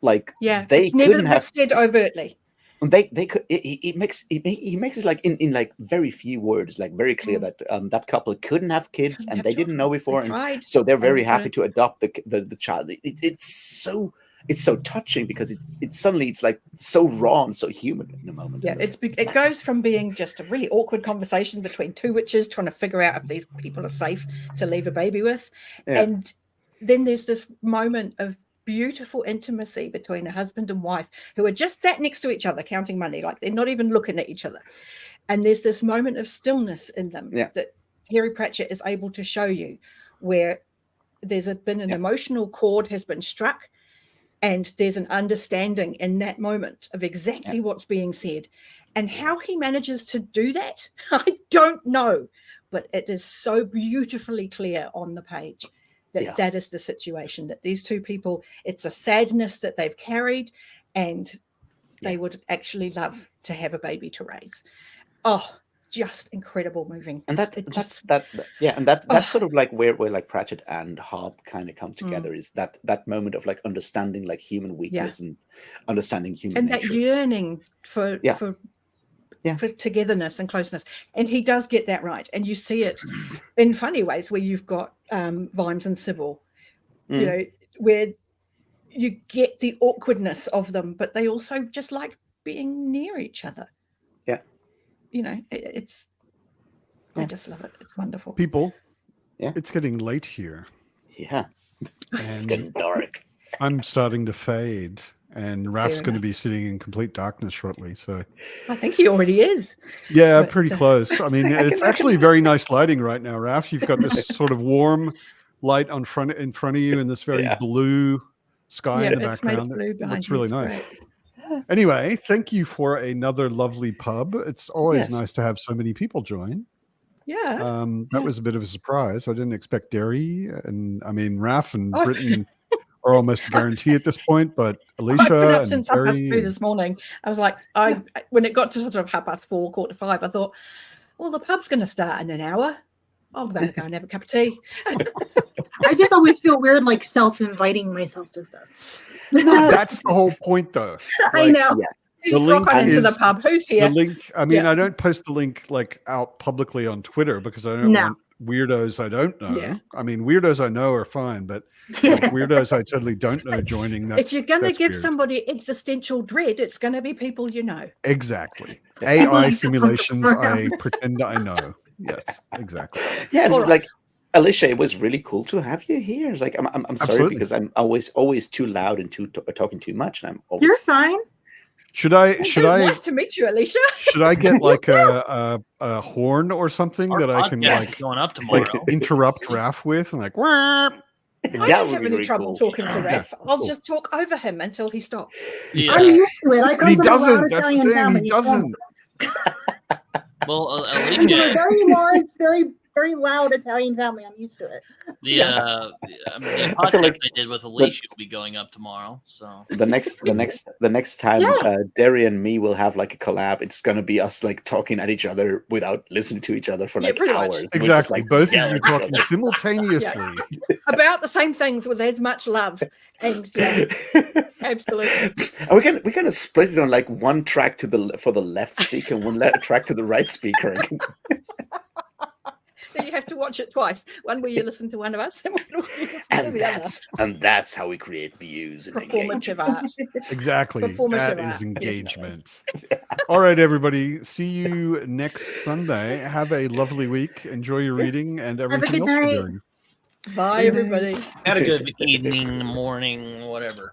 like, Yeah, they it's never couldn't have. said overtly. They could. He makes it like in like very few words, like very clear that that couple couldn't have kids, Couldn't and have they didn't know children. before, They and tried. so they're very They happy to adopt the child. It's so touching because it's suddenly it's like so raw and so human in a moment. Yeah, it goes from being just a really awkward conversation between two witches trying to figure out if these people are safe to leave a baby with, and then there's this moment of beautiful intimacy between a husband and wife who are just sat next to each other counting money, like they're not even looking at each other, and there's this moment of stillness in them that Terry Pratchett is able to show you, where there's been an emotional chord has been struck, and there's an understanding in that moment of exactly what's being said. And how he manages to do that, I don't know, but it is so beautifully clear on the page that that is the situation, that these two people, it's a sadness that they've carried, and they would actually love to have a baby to raise. Oh, just incredible moving. And that's sort of like where like Pratchett and Hobb kind of come together, is that moment of like understanding like human weakness and understanding human nature. That yearning for togetherness and closeness. And he does get that right. And you see it in funny ways where you've got Vimes and Sybil, you know, where you get the awkwardness of them, but they also just like being near each other. Yeah. You know, I just love it. It's wonderful. People, it's getting late here. Yeah. And it's getting dark. I'm starting to fade. And Raf's going to be sitting in complete darkness shortly. So I think he already is. Yeah, pretty close. I mean, it's actually very nice lighting right now, Raf. You've got this sort of warm light in front of you, and this very blue sky in the background. It looks really nice. Anyway, thank you for another lovely pub. It's always nice to have so many people join. Yeah. That was a bit of a surprise. I didn't expect Derry, and I mean, Raf and Britain are almost a guarantee at this point, but Alicia I've been up and since Derry 3:30 this morning. I was like, when it got to sort of 4:30, 4:45, I thought, well, the pub's going to start in an hour. I'm going to go and have a cup of tea. I just always feel weird, like self-inviting myself to stuff. That's the whole point, though. I know. Who's walking into the pub? Who's here? The link. I mean, I don't post the link like out publicly on Twitter because I don't want weirdos I don't know. Yeah. I mean, weirdos I know are fine, but like, weirdos I totally don't know joining. If you're going to give somebody existential dread, it's going to be people you know. Exactly. AI simulations. I pretend I know. Yes, exactly. Yeah, like Alicia, it was really cool to have you here. It's like I'm sorry because I'm always too loud and talking too much, and I'm always. You're fine. Should I? Nice to meet you, Alicia. Should I get like a horn or something that I can like going up tomorrow? Like interrupt Raf with and like. I don't have any trouble talking to Raf. I'll just talk over him until he stops. Yeah. I'm used to it. I come he from doesn't. a loud That's Italian the thing. family. He doesn't. Well, I'm from a very large, very loud Italian family. I'm used to it. The podcast I did with Alicia will be going up tomorrow. So the next time Derry and me will have like a collab, it's gonna be us like talking at each other without listening to each other for like hours. Much. Exactly. Like, both of you talking simultaneously about the same things with as much love. And absolutely. And we're gonna split it on like one track for the left speaker and one track to the right speaker. So you have to watch it twice. One where you listen to one of us, and one where you listen to the other. And that's how we create views and Performative art. Exactly. Performative That is art. engagement. All right, everybody. See you next Sunday. Have a lovely week. Enjoy your reading and everything good else you're night. doing. Bye, everybody. Had a good evening, morning, whatever.